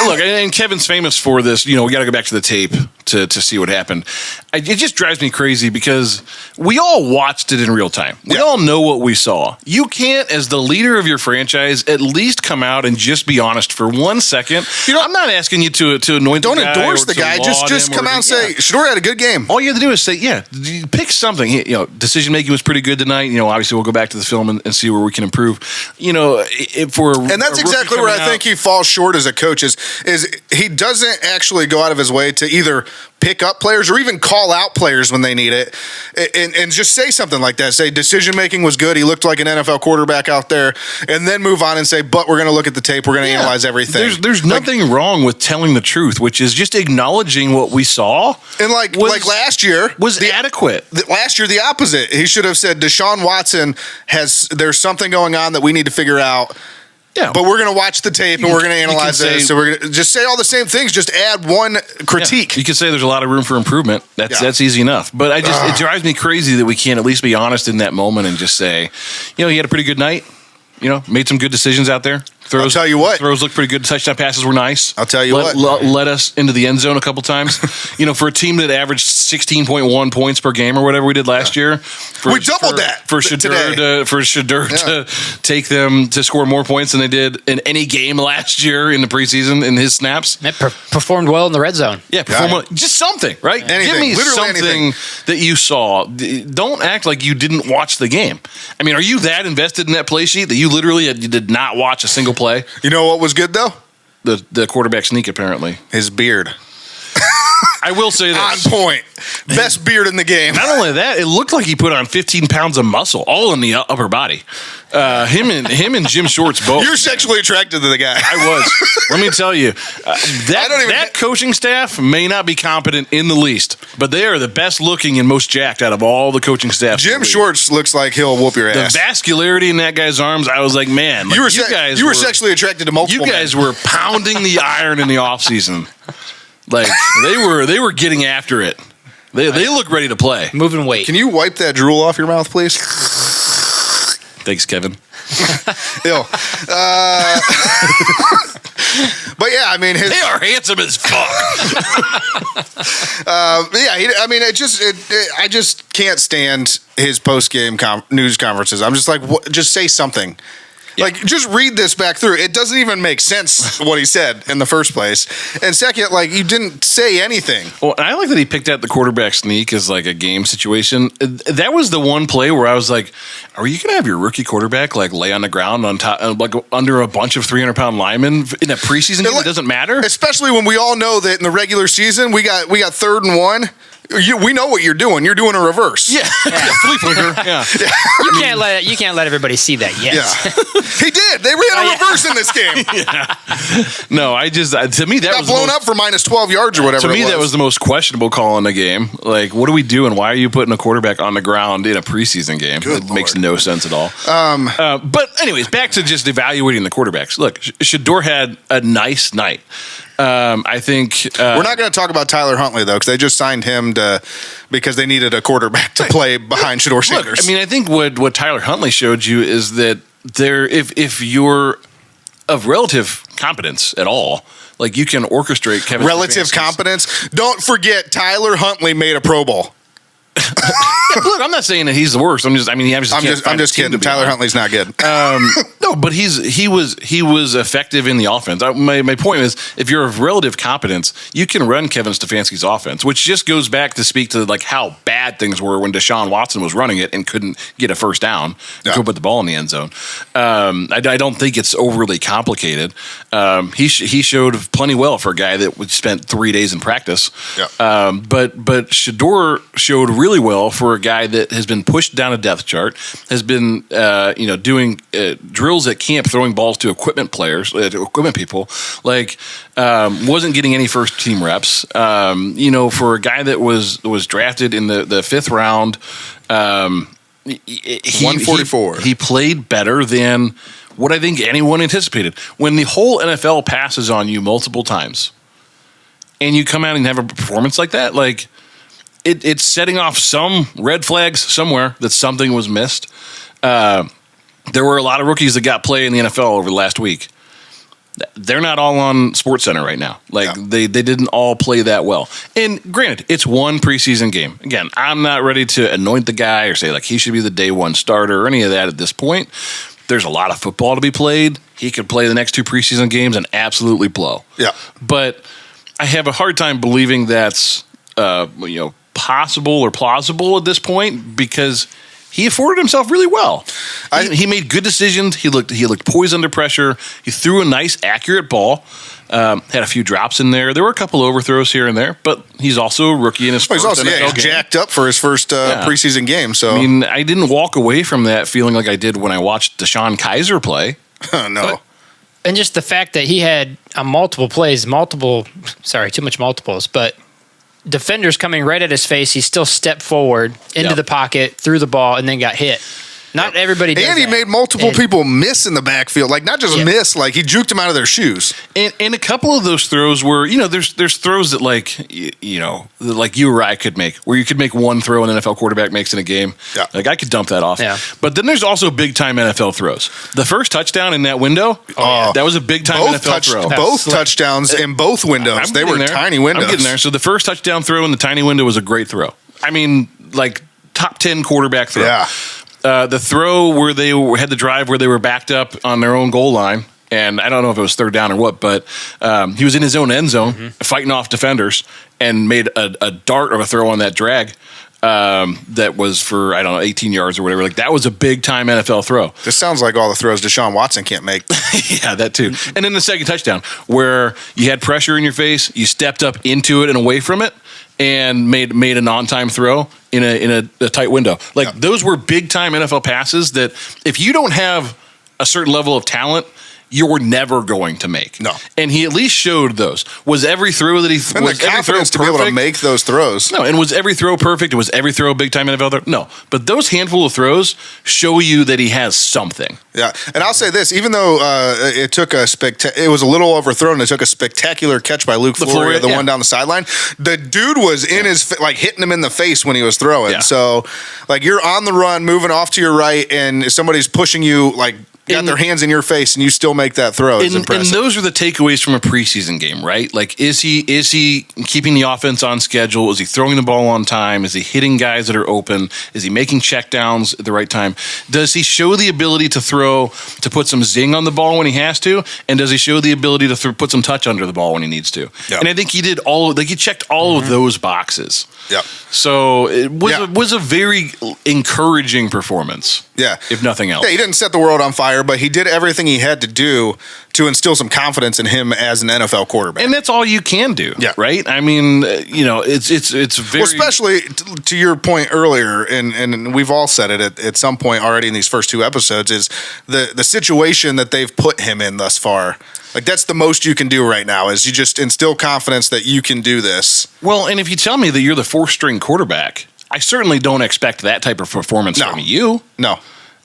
[SPEAKER 2] Look, and Kevin's famous for this. We got to go back to the tape to see what happened. It just drives me crazy because we all watched it in real time. We all know what we saw. You can't, as the leader of your franchise, at least come out and just be honest for 1 second. I'm not asking you to anoint the guy.
[SPEAKER 1] Don't endorse the guy. Just come out and say, Shedeur had a good game.
[SPEAKER 2] All you have to do is say, pick something. Decision making was pretty good tonight. Obviously we'll go back to the film and see where we can improve.
[SPEAKER 1] And that's exactly where I think he falls short as a coach is he doesn't actually go out of his way to either pick up players or even call out players when they need it and just say something like that. Say decision making was good. He looked like an NFL quarterback out there, and then move on and say, but we're going to look at the tape. We're going to analyze everything.
[SPEAKER 2] There's nothing wrong with telling the truth, which is just acknowledging what we saw.
[SPEAKER 1] And like last year
[SPEAKER 2] was adequate.
[SPEAKER 1] Last year, the opposite. He should have said Deshaun Watson there's something going on that we need to figure out.
[SPEAKER 2] Yeah.
[SPEAKER 1] But we're going to watch the tape and we're going to analyze it. So we're going to just say all the same things. Just add one critique.
[SPEAKER 2] Yeah. You can say there's a lot of room for improvement. That's easy enough. But it drives me crazy that we can't at least be honest in that moment and just say, he had a pretty good night. Made some good decisions out there.
[SPEAKER 1] I'll tell you what.
[SPEAKER 2] Throws looked pretty good. Touchdown passes were nice.
[SPEAKER 1] I'll tell you what.
[SPEAKER 2] Led us into the end zone a couple times. For a team that averaged 16.1 points per game or whatever we did last year.
[SPEAKER 1] We doubled that
[SPEAKER 2] for Shedeur to take them to score more points than they did in any game last year in the preseason in his snaps.
[SPEAKER 3] It performed well in the red zone.
[SPEAKER 2] Yeah, performed well. Just something, right?
[SPEAKER 1] Anything.
[SPEAKER 2] Give me
[SPEAKER 1] Literally
[SPEAKER 2] something
[SPEAKER 1] anything
[SPEAKER 2] that you saw. Don't act like you didn't watch the game. I mean, are you that invested in that play sheet that you literally did not watch a single play?
[SPEAKER 1] You know what was good, though?
[SPEAKER 2] The quarterback sneak, apparently.
[SPEAKER 1] His beard.
[SPEAKER 2] I will say this.
[SPEAKER 1] On point. Best beard in the game.
[SPEAKER 2] Not only that, it looked like he put on 15 pounds of muscle, all in the upper body. Him and Jim Shorts both.
[SPEAKER 1] You're sexually attracted to the guy.
[SPEAKER 2] I was. Let me tell you, that coaching staff may not be competent in the least, but they are the best looking and most jacked out of all the coaching staff.
[SPEAKER 1] Jim Shorts looks like he'll whoop your ass.
[SPEAKER 2] The vascularity in that guy's arms, I was like, man,
[SPEAKER 1] you were sexually attracted to multiple
[SPEAKER 2] You guys were pounding the iron in the offseason. Like they were getting after it. They look ready to play.
[SPEAKER 3] Moving weight.
[SPEAKER 1] Can you wipe that drool off your mouth, please?
[SPEAKER 2] Thanks, Kevin.
[SPEAKER 1] Ew. But yeah, I mean,
[SPEAKER 2] they are handsome as fuck.
[SPEAKER 1] I just can't stand his post game news conferences. I'm just like, just say something. Yeah. Like, just read this back through. It doesn't even make sense what he said in the first place. And second, you didn't say anything.
[SPEAKER 2] Well, I like that he picked out the quarterback sneak as like a game situation. That was the one play where I was like, are you going to have your rookie quarterback lay on the ground on top, under a bunch of 300-pound linemen in a preseason game? It doesn't matter.
[SPEAKER 1] Especially when we all know that in the regular season, we got 3rd and 1. We know what you're doing. You're doing a reverse.
[SPEAKER 2] Yeah. Flea flicker. Yeah.
[SPEAKER 3] You can't let everybody see that yet.
[SPEAKER 1] Yeah. He did. They ran a reverse in this game.
[SPEAKER 2] Yeah. No, to me that
[SPEAKER 1] got
[SPEAKER 2] was
[SPEAKER 1] blown up for minus 12 yards or whatever.
[SPEAKER 2] To me, that was the most questionable call in the game. Like, what are we doing? Why are you putting a quarterback on the ground in a preseason game? It makes no sense at all. But anyways, back to just evaluating the quarterbacks. Look, Shedeur had a nice night. I think
[SPEAKER 1] we're not going to talk about Tyler Huntley though, because they just signed him because they needed a quarterback to play behind Shedeur Sanders.
[SPEAKER 2] I mean, I think what Tyler Huntley showed you is that if you're of relative competence at all, like you can orchestrate Kevin
[SPEAKER 1] relative competence. Don't forget, Tyler Huntley made a Pro Bowl.
[SPEAKER 2] Look, I'm not saying that he's the worst. I'm just kidding.
[SPEAKER 1] Tyler Huntley's not good.
[SPEAKER 2] No, but he was effective in the offense. My point is, if you're of relative competence, you can run Kevin Stefanski's offense, which just goes back to speak to like how bad things were when Deshaun Watson was running it and couldn't get a first down and go put the ball in the end zone. I don't think it's overly complicated. He showed plenty well for a guy that spent 3 days in practice.
[SPEAKER 1] Yeah.
[SPEAKER 2] But Shedeur showed really well for a guy that has been pushed down a depth chart, has been doing drills at camp, throwing balls to equipment people, wasn't getting any first team reps. For a guy that was drafted in the fifth round,
[SPEAKER 1] 144.
[SPEAKER 2] He played better than what I think anyone anticipated. When the whole NFL passes on you multiple times, and you come out and have a performance like that, like. It's setting off some red flags somewhere that something was missed. There were a lot of rookies that got play in the NFL over the last week. They're not all on SportsCenter right now. They didn't all play that well. And granted, it's one preseason game. Again, I'm not ready to anoint the guy or say like he should be the day one starter or any of that at this point. There's a lot of football to be played. He could play the next 2 preseason games and absolutely blow.
[SPEAKER 1] Yeah.
[SPEAKER 2] But I have a hard time believing that's possible or plausible at this point because he afforded himself really well. He made good decisions. He looked poised under pressure. He threw a nice, accurate ball. Had a few drops in there. There were a couple overthrows here and there, but he's also a rookie in his first NFL game.
[SPEAKER 1] He's jacked up for his first preseason game. So
[SPEAKER 2] I mean, I didn't walk away from that feeling like I did when I watched Deshaun Kaiser play.
[SPEAKER 1] No.
[SPEAKER 3] And just the fact that he had multiple plays, too much multiples, but defenders coming right at his face, he still stepped forward into the pocket, threw the ball, and then got hit. Not everybody does
[SPEAKER 1] And he made multiple people miss in the backfield. Like, not just miss, like he juked them out of their shoes.
[SPEAKER 2] And a couple of those throws were, there's throws that like you or I could make, where you could make one throw an NFL quarterback makes in a game.
[SPEAKER 1] Yeah.
[SPEAKER 2] Like I could dump that off.
[SPEAKER 3] Yeah.
[SPEAKER 2] But then there's also big time NFL throws. The first touchdown in that window, that was a big time NFL throw.
[SPEAKER 1] Both touchdowms in both windows. They were tiny windows.
[SPEAKER 2] I'm getting there. So the first touchdown throw in the tiny window was a great throw. I mean, like top 10 quarterback throw.
[SPEAKER 1] Yeah.
[SPEAKER 2] The throw where they had the drive where they were backed up on their own goal line, and I don't know if it was third down or what, but he was in his own end zone fighting off defenders and made a dart of a throw on that drag that was for, 18 yards or whatever. Like that was a big time NFL throw.
[SPEAKER 1] This sounds like all the throws Deshaun Watson can't make.
[SPEAKER 2] Yeah, that too. And then the second touchdown where you had pressure in your face, you stepped up into it and away from it, and made a non-time throw in a tight window. Like those were big time NFL passes that if you don't have a certain level of talent, you're never going to make.
[SPEAKER 1] No.
[SPEAKER 2] And he at least showed those. Was every throw that he
[SPEAKER 1] and
[SPEAKER 2] was
[SPEAKER 1] the confidence to be able to make those throws.
[SPEAKER 2] No, and was every throw perfect? Was every throw a big time NFL throw? No. But those handful of throws show you that he has something.
[SPEAKER 1] Yeah. And I'll say this, even though it took it was a little overthrown, it took a spectacular catch by Luke Floria, the one down the sideline. The dude was in his hitting him in the face when he was throwing. Yeah. So like you're on the run, moving off to your right, and somebody's pushing you got their hands in your face and you still make that throw. It's impressive.
[SPEAKER 2] And those are the takeaways from a preseason game, right? Like, is he keeping the offense on schedule? Is he throwing the ball on time? Is he hitting guys that are open? Is he making checkdowns at the right time? Does he show the ability to put some zing on the ball when he has to? And does he show the ability to put some touch under the ball when he needs to? Yep. And I think he did he checked all of those boxes.
[SPEAKER 1] Yeah.
[SPEAKER 2] So it was a very encouraging performance.
[SPEAKER 1] Yeah.
[SPEAKER 2] If nothing else.
[SPEAKER 1] Yeah, he didn't set the world on fire, but he did everything he had to do to instill some confidence in him as an NFL quarterback.
[SPEAKER 2] And that's all you can do, right? I mean, it's very...
[SPEAKER 1] Well, especially to your point earlier, and we've all said it at some point already in these first 2 episodes, is the situation that they've put him in thus far. Like, that's the most you can do right now, is you just instill confidence that you can do this.
[SPEAKER 2] Well, and if you tell me that you're the 4th string quarterback, I certainly don't expect that type of performance from you.
[SPEAKER 1] No.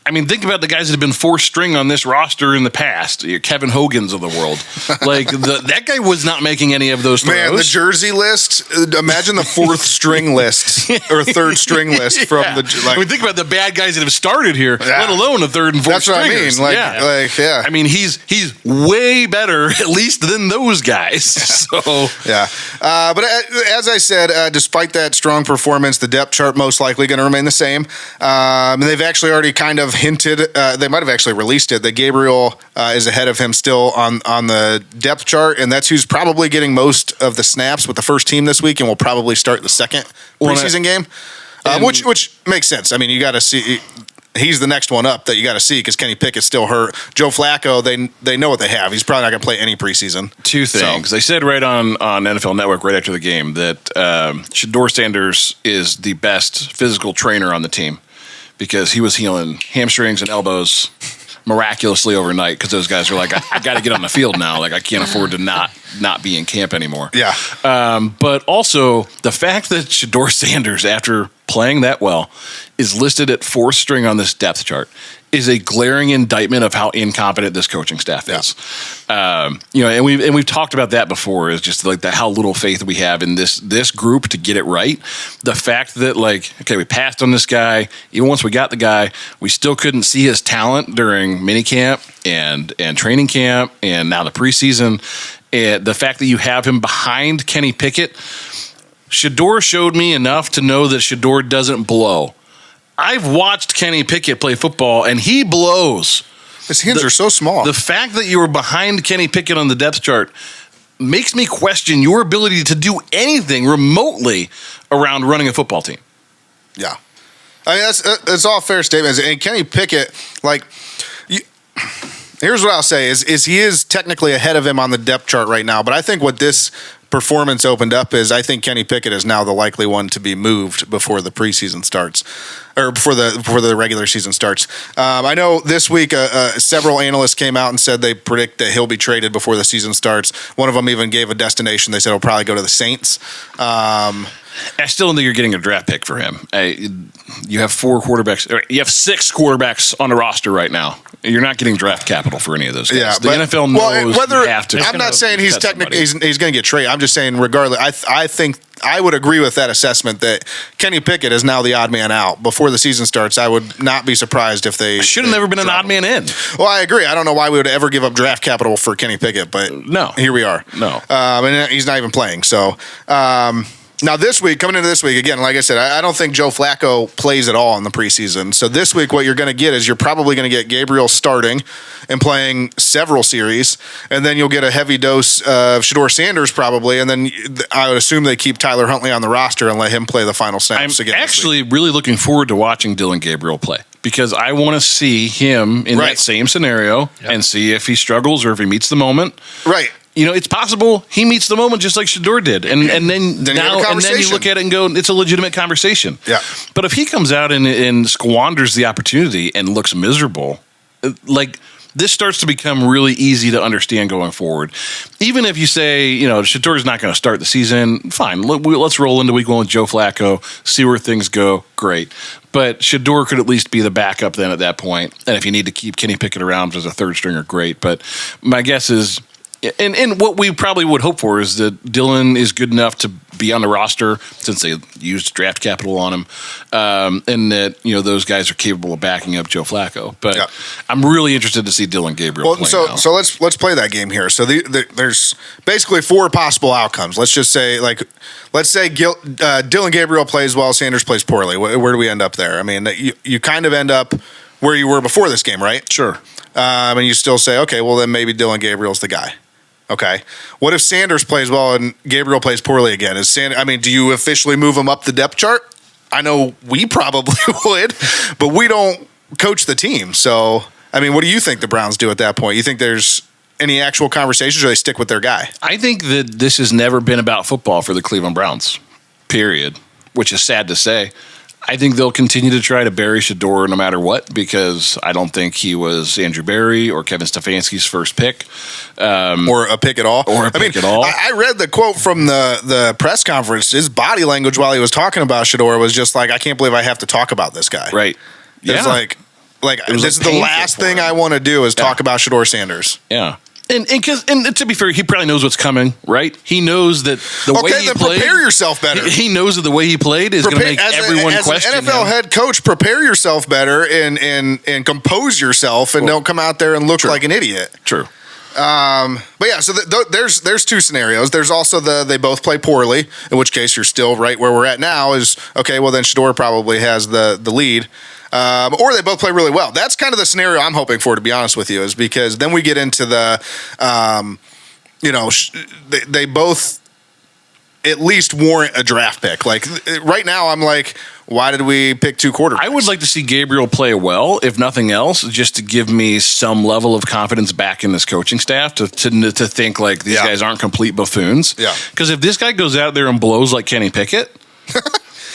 [SPEAKER 2] I mean, think about the guys that have been fourth string on this roster in the past. Your Kevin Hogan's of the world. Like, that guy was not making any of those throws.
[SPEAKER 1] Man, the jersey list, imagine the fourth string list or third string list from the... Like,
[SPEAKER 2] I mean, think about the bad guys that have started here, let alone the third and fourth
[SPEAKER 1] that's what
[SPEAKER 2] stringers.
[SPEAKER 1] I mean.
[SPEAKER 2] I mean, he's way better, at least, than those guys. So
[SPEAKER 1] yeah. But as I said, despite that strong performance, the depth chart most likely going to remain the same. And they've actually already kind of hinted, they might have actually released it, that Gabriel is ahead of him still on the depth chart, and that's who's probably getting most of the snaps with the first team this week and will probably start the second preseason game, which makes sense. I mean, you got to see... He's the next one up that you got to see because Kenny Pickett's still hurt. Joe Flacco, they know what they have. He's probably not going to play any preseason.
[SPEAKER 2] Two things. They said right on NFL Network right after the game that Shedeur Sanders is the best physical trainer on the team because he was healing hamstrings and elbows miraculously overnight because those guys are like, I got to get on the field now. Like, I can't afford to not be in camp anymore.
[SPEAKER 1] Yeah.
[SPEAKER 2] But also the fact that Shedeur Sanders, after playing that well, is listed at fourth string on this depth chart is a glaring indictment of how incompetent this coaching staff is. And we've talked about that before, is just like how little faith we have in this group to get it right. The fact that, like, okay, we passed on this guy. Even once we got the guy, we still couldn't see his talent during minicamp and training camp and now the preseason. And the fact that you have him behind Kenny Pickett, Shedeur showed me enough to know that Shedeur doesn't blow. I've watched Kenny Pickett play football, and he blows.
[SPEAKER 1] His hands are so small.
[SPEAKER 2] The fact that you were behind Kenny Pickett on the depth chart makes me question your ability to do anything remotely around running a football team.
[SPEAKER 1] Yeah. I mean, that's all fair statements. And Kenny Pickett, like, here's what I'll say is he is technically ahead of him on the depth chart right now, but I think what this performance opened up is I think Kenny Pickett is now the likely one to be moved before the preseason starts, or before the regular season starts. I know this week several analysts came out and said they predict that he'll be traded before the season starts. One of them even gave a destination. They said he'll probably go to the Saints.
[SPEAKER 2] I still don't think you're getting a draft pick for him. You have 4 quarterbacks. Or you have 6 quarterbacks on the roster right now. You're not getting draft capital for any of those guys.
[SPEAKER 1] Yeah,
[SPEAKER 2] the NFL knows you have to.
[SPEAKER 1] I'm not saying he's technically he's going to get traded. I'm just saying regardless. I think I would agree with that assessment that Kenny Pickett is now the odd man out. Before the season starts, I would not be surprised if they
[SPEAKER 2] should have never been an odd man in.
[SPEAKER 1] Well, I agree. I don't know why we would ever give up draft capital for Kenny Pickett, but
[SPEAKER 2] no,
[SPEAKER 1] here we are.
[SPEAKER 2] No,
[SPEAKER 1] and he's not even playing. So. Now, coming into this week, again, like I said, I don't think Joe Flacco plays at all in the preseason. So this week, what you're going to get is you're probably going to get Gabriel starting and playing several series, and then you'll get a heavy dose of Shedeur Sanders probably, and then I would assume they keep Tyler Huntley on the roster and let him play the final snaps again.
[SPEAKER 2] I'm actually really looking forward to watching Dylan Gabriel play because I want to see him in that same scenario and see if he struggles or if he meets the moment.
[SPEAKER 1] Right.
[SPEAKER 2] You know, it's possible he meets the moment just like Shedeur did, and then you look at it and go, it's a legitimate conversation.
[SPEAKER 1] Yeah.
[SPEAKER 2] But if he comes out and squanders the opportunity and looks miserable, like this starts to become really easy to understand going forward. Even if you say, Shedeur's not going to start the season, fine. Let's roll into week 1 with Joe Flacco, see where things go. Great. But Shedeur could at least be the backup then at that point. And if you need to keep Kenny Pickett around as a third stringer, great. But my guess is. And what we probably would hope for is that Dylan is good enough to be on the roster since they used draft capital on him, and that those guys are capable of backing up Joe Flacco. But I'm really interested to see Dylan Gabriel play now.
[SPEAKER 1] So let's play that game here. So there's basically 4 possible outcomes. Let's just say Dylan Gabriel plays well, Sanders plays poorly. Where do we end up there? I mean, you kind of end up where you were before this game, right?
[SPEAKER 2] Sure.
[SPEAKER 1] And you still say, okay, well then maybe Dylan Gabriel's the guy. Okay. What if Sanders plays well and Gabriel plays poorly again? Do you officially move him up the depth chart? I know we probably would, but we don't coach the team. So, what do you think the Browns do at that point? You think there's any actual conversations or they stick with their guy?
[SPEAKER 2] I think that this has never been about football for the Cleveland Browns, period, which is sad to say. I think they'll continue to try to bury Shedeur no matter what because I don't think he was Andrew Berry or Kevin Stefanski's first pick.
[SPEAKER 1] Or a pick at all. I read the quote from the press conference. His body language while he was talking about Shedeur was just like, I can't believe I have to talk about this guy.
[SPEAKER 2] Right.
[SPEAKER 1] It's like, this is the last thing I want to do is talk about Shedeur Sanders.
[SPEAKER 2] Yeah. And to be fair, he probably knows what's coming, right? He knows that the way he played.
[SPEAKER 1] Prepare yourself better.
[SPEAKER 2] He knows that the way he played is going to make everyone question
[SPEAKER 1] as an NFL head coach, prepare yourself better and compose yourself and don't come out there and look like an idiot.
[SPEAKER 2] True.
[SPEAKER 1] But yeah, so there's two scenarios. There's also they both play poorly, in which case you're still right where we're at now. Is okay. Well, then Shedeur probably has the lead. Or they both play really well. That's kind of the scenario I'm hoping for, to be honest with you, is because then we get into the, they both at least warrant a draft pick. Like right now, I'm like, why did we pick two quarterbacks?
[SPEAKER 2] I would like to see Gabriel play well, if nothing else, just to give me some level of confidence back in this coaching staff to think like these guys aren't complete buffoons.
[SPEAKER 1] Yeah.
[SPEAKER 2] Because if this guy goes out there and blows like Kenny Pickett.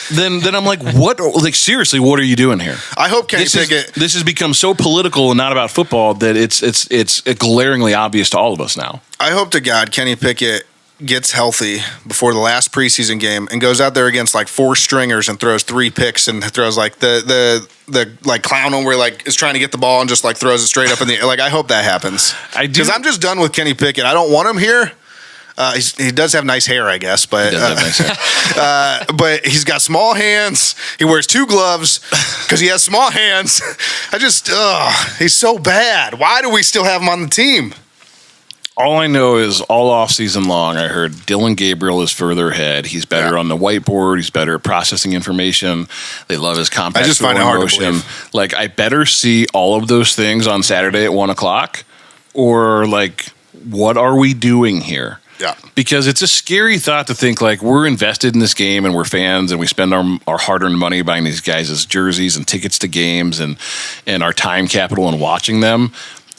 [SPEAKER 2] Then I'm like, what? Like, seriously, what are you doing here?
[SPEAKER 1] I hope Kenny Pickett.
[SPEAKER 2] This has become so political and not about football that it's glaringly obvious to all of us now.
[SPEAKER 1] I hope to God Kenny Pickett gets healthy before the last preseason game and goes out there against like four stringers and throws 3 picks and throws like the like clown one where like is trying to get the ball and just like throws it straight up in the air. Like I hope that happens.
[SPEAKER 2] I do,
[SPEAKER 1] because I'm just done with Kenny Pickett. I don't want him here. He does have nice hair, I guess, but but he's got small hands. He wears 2 gloves because he has small hands. He's so bad. Why do we still have him on the team?
[SPEAKER 2] All I know is all off season long, I heard Dylan Gabriel is further ahead. He's better on the whiteboard. He's better at processing information. They love his compact.
[SPEAKER 1] I just find it hard to believe.
[SPEAKER 2] Like, I better see all of those things on Saturday at 1:00, or like, what are we doing here?
[SPEAKER 1] Yeah.
[SPEAKER 2] Because it's a scary thought to think like we're invested in this game and we're fans and we spend our hard-earned money buying these guys' jerseys and tickets to games and our time capital in watching them,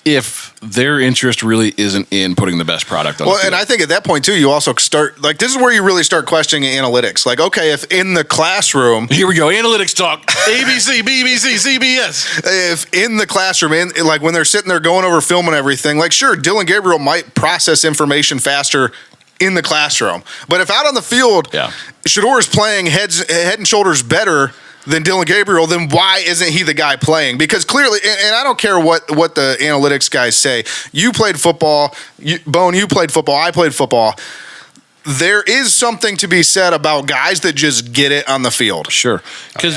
[SPEAKER 2] if their interest really isn't in putting the best product on the field.
[SPEAKER 1] And I think at that point too, you also start like this is where you really start questioning analytics. Like, okay, if in the classroom,
[SPEAKER 2] here we go, analytics talk, ABC, BBC, CBS.
[SPEAKER 1] If in the classroom, like when they're sitting there going over film and everything, like sure, Dylan Gabriel might process information faster in the classroom, but if out on the field, Shedeur is playing head and shoulders better than Dylan Gabriel, then why isn't he the guy playing? Because clearly, and I don't care what the analytics guys say. You played football. Bone, you played football. I played football. There is something to be said about guys that just get it on the field.
[SPEAKER 2] Sure.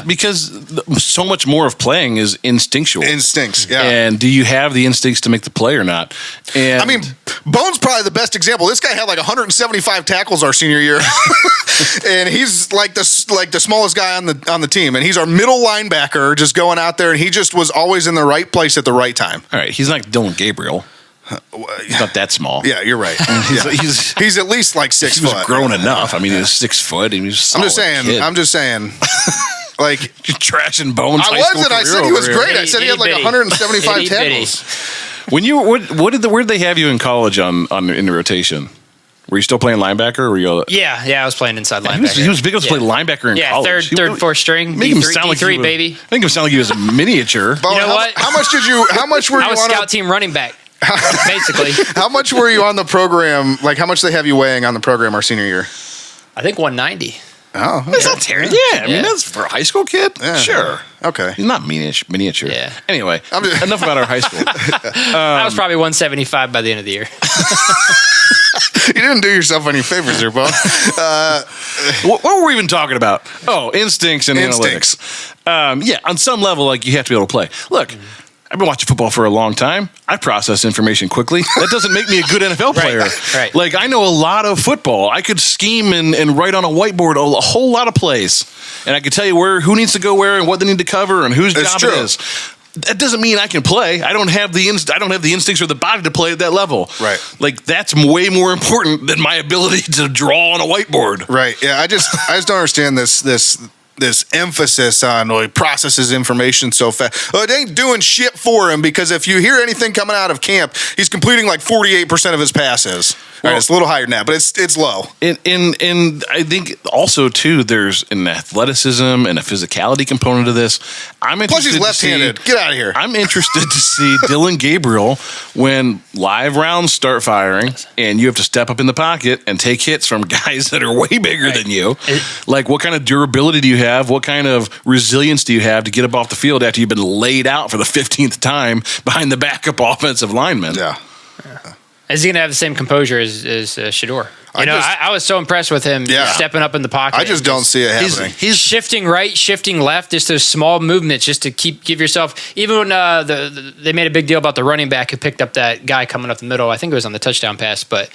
[SPEAKER 2] Because so much more of playing is instinctual.
[SPEAKER 1] Instincts, yeah.
[SPEAKER 2] And do you have the instincts to make the play or not? And
[SPEAKER 1] I mean, Bone's probably the best example. This guy had like 175 tackles our senior year. And he's like the smallest guy on the team. And he's our middle linebacker just going out there, and he just was always in the right place at the right time.
[SPEAKER 2] All right, he's not Dylan Gabriel. He's not that small.
[SPEAKER 1] Yeah, you're right. He's at least like 6 foot.
[SPEAKER 2] He was grown enough. I mean, he was 6 foot. He was
[SPEAKER 1] I'm just saying. Like
[SPEAKER 2] you're trashing Bones.
[SPEAKER 1] I wasn't. I said he was great. I said he had like 175 tackles.
[SPEAKER 2] When you where did they have you in college in the rotation? Were you still playing linebacker? Or were you?
[SPEAKER 3] Yeah, I was playing inside linebacker.
[SPEAKER 2] He was big enough to play linebacker in college.
[SPEAKER 3] Third, fourth string.
[SPEAKER 2] Make him sound like
[SPEAKER 3] D3, baby.
[SPEAKER 2] Make him sound like he was a miniature.
[SPEAKER 1] Bo,
[SPEAKER 3] you know what?
[SPEAKER 1] How much were you?
[SPEAKER 3] I was scout team running back. Basically.
[SPEAKER 1] How much were you on the program? Like, how much they have you weighing on the program our senior year?
[SPEAKER 3] I think 190.
[SPEAKER 1] Oh, okay.
[SPEAKER 2] That's not terrible. Yeah, I mean, that's for a high school kid. Yeah. Sure.
[SPEAKER 1] Okay.
[SPEAKER 2] He's not miniature.
[SPEAKER 3] Yeah.
[SPEAKER 2] Anyway, enough about our high school.
[SPEAKER 3] I was probably 175 by the end of the year.
[SPEAKER 1] You didn't do yourself any favors there, Bo.
[SPEAKER 2] What were we even talking about? Oh, instincts and analytics. Yeah, on some level, like you have to be able to play. Look, I've been watching football for a long time. I process information quickly. That doesn't make me a good NFL player.
[SPEAKER 3] Right.
[SPEAKER 2] Like, I know a lot of football. I could scheme and write on a whiteboard a whole lot of plays. And I could tell you who needs to go where and what they need to cover and whose job it is. That doesn't mean I can play. I don't have the instincts or the body to play at that level.
[SPEAKER 1] Right.
[SPEAKER 2] Like, that's way more important than my ability to draw on a whiteboard.
[SPEAKER 1] Right. Yeah. I just don't understand this emphasis on he processes information so fast. Well, it ain't doing shit for him, because if you hear anything coming out of camp, he's completing like 48% of his passes. All right, it's a little higher than that, but it's low.
[SPEAKER 2] And I think also too, there's an athleticism and a physicality component to this. I'm interested.
[SPEAKER 1] Plus, he's left-handed. Get out of here.
[SPEAKER 2] I'm interested to see Dylan Gabriel when live rounds start firing, and you have to step up in the pocket and take hits from guys that are way bigger than you. Like, what kind of durability do you have? What kind of resilience do you have to get up off the field after you've been laid out for the 15th time behind the backup offensive lineman?
[SPEAKER 1] Yeah.
[SPEAKER 3] Is he going to have the same composure as Shedeur? I was so impressed with him stepping up in the pocket.
[SPEAKER 1] I just don't see it happening.
[SPEAKER 3] He's shifting right, shifting left, just those small movements just to give yourself. Even when they made a big deal about the running back who picked up that guy coming up the middle. I think it was on the touchdown pass, but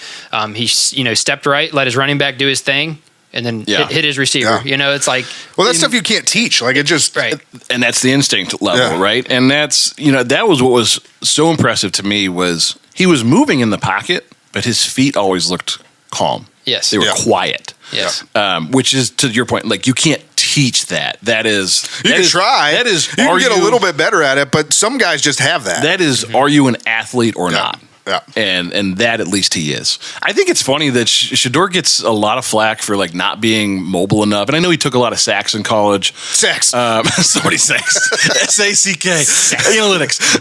[SPEAKER 3] he stepped right, let his running back do his thing, and then hit his receiver.
[SPEAKER 1] Yeah.
[SPEAKER 3] It's like,
[SPEAKER 1] well, that's stuff you can't teach. Like, it just
[SPEAKER 3] right.
[SPEAKER 2] And that's the instinct level, right? And that's that was what was so impressive to me was he was moving in the pocket, but his feet always looked calm.
[SPEAKER 3] Yes.
[SPEAKER 2] They were quiet.
[SPEAKER 3] Yes.
[SPEAKER 2] Which is, to your point, like, you can't teach that. You
[SPEAKER 1] can try.
[SPEAKER 2] That is,
[SPEAKER 1] you can get a little bit better at it, but some guys just have that.
[SPEAKER 2] That is, are you an athlete or not?
[SPEAKER 1] Yeah.
[SPEAKER 2] And that at least he is. I think it's funny that Shedeur gets a lot of flack for like not being mobile enough. And I know he took a lot of sacks in college.
[SPEAKER 1] Sacks.
[SPEAKER 2] Somebody sacks. S-A-C-K. Analytics.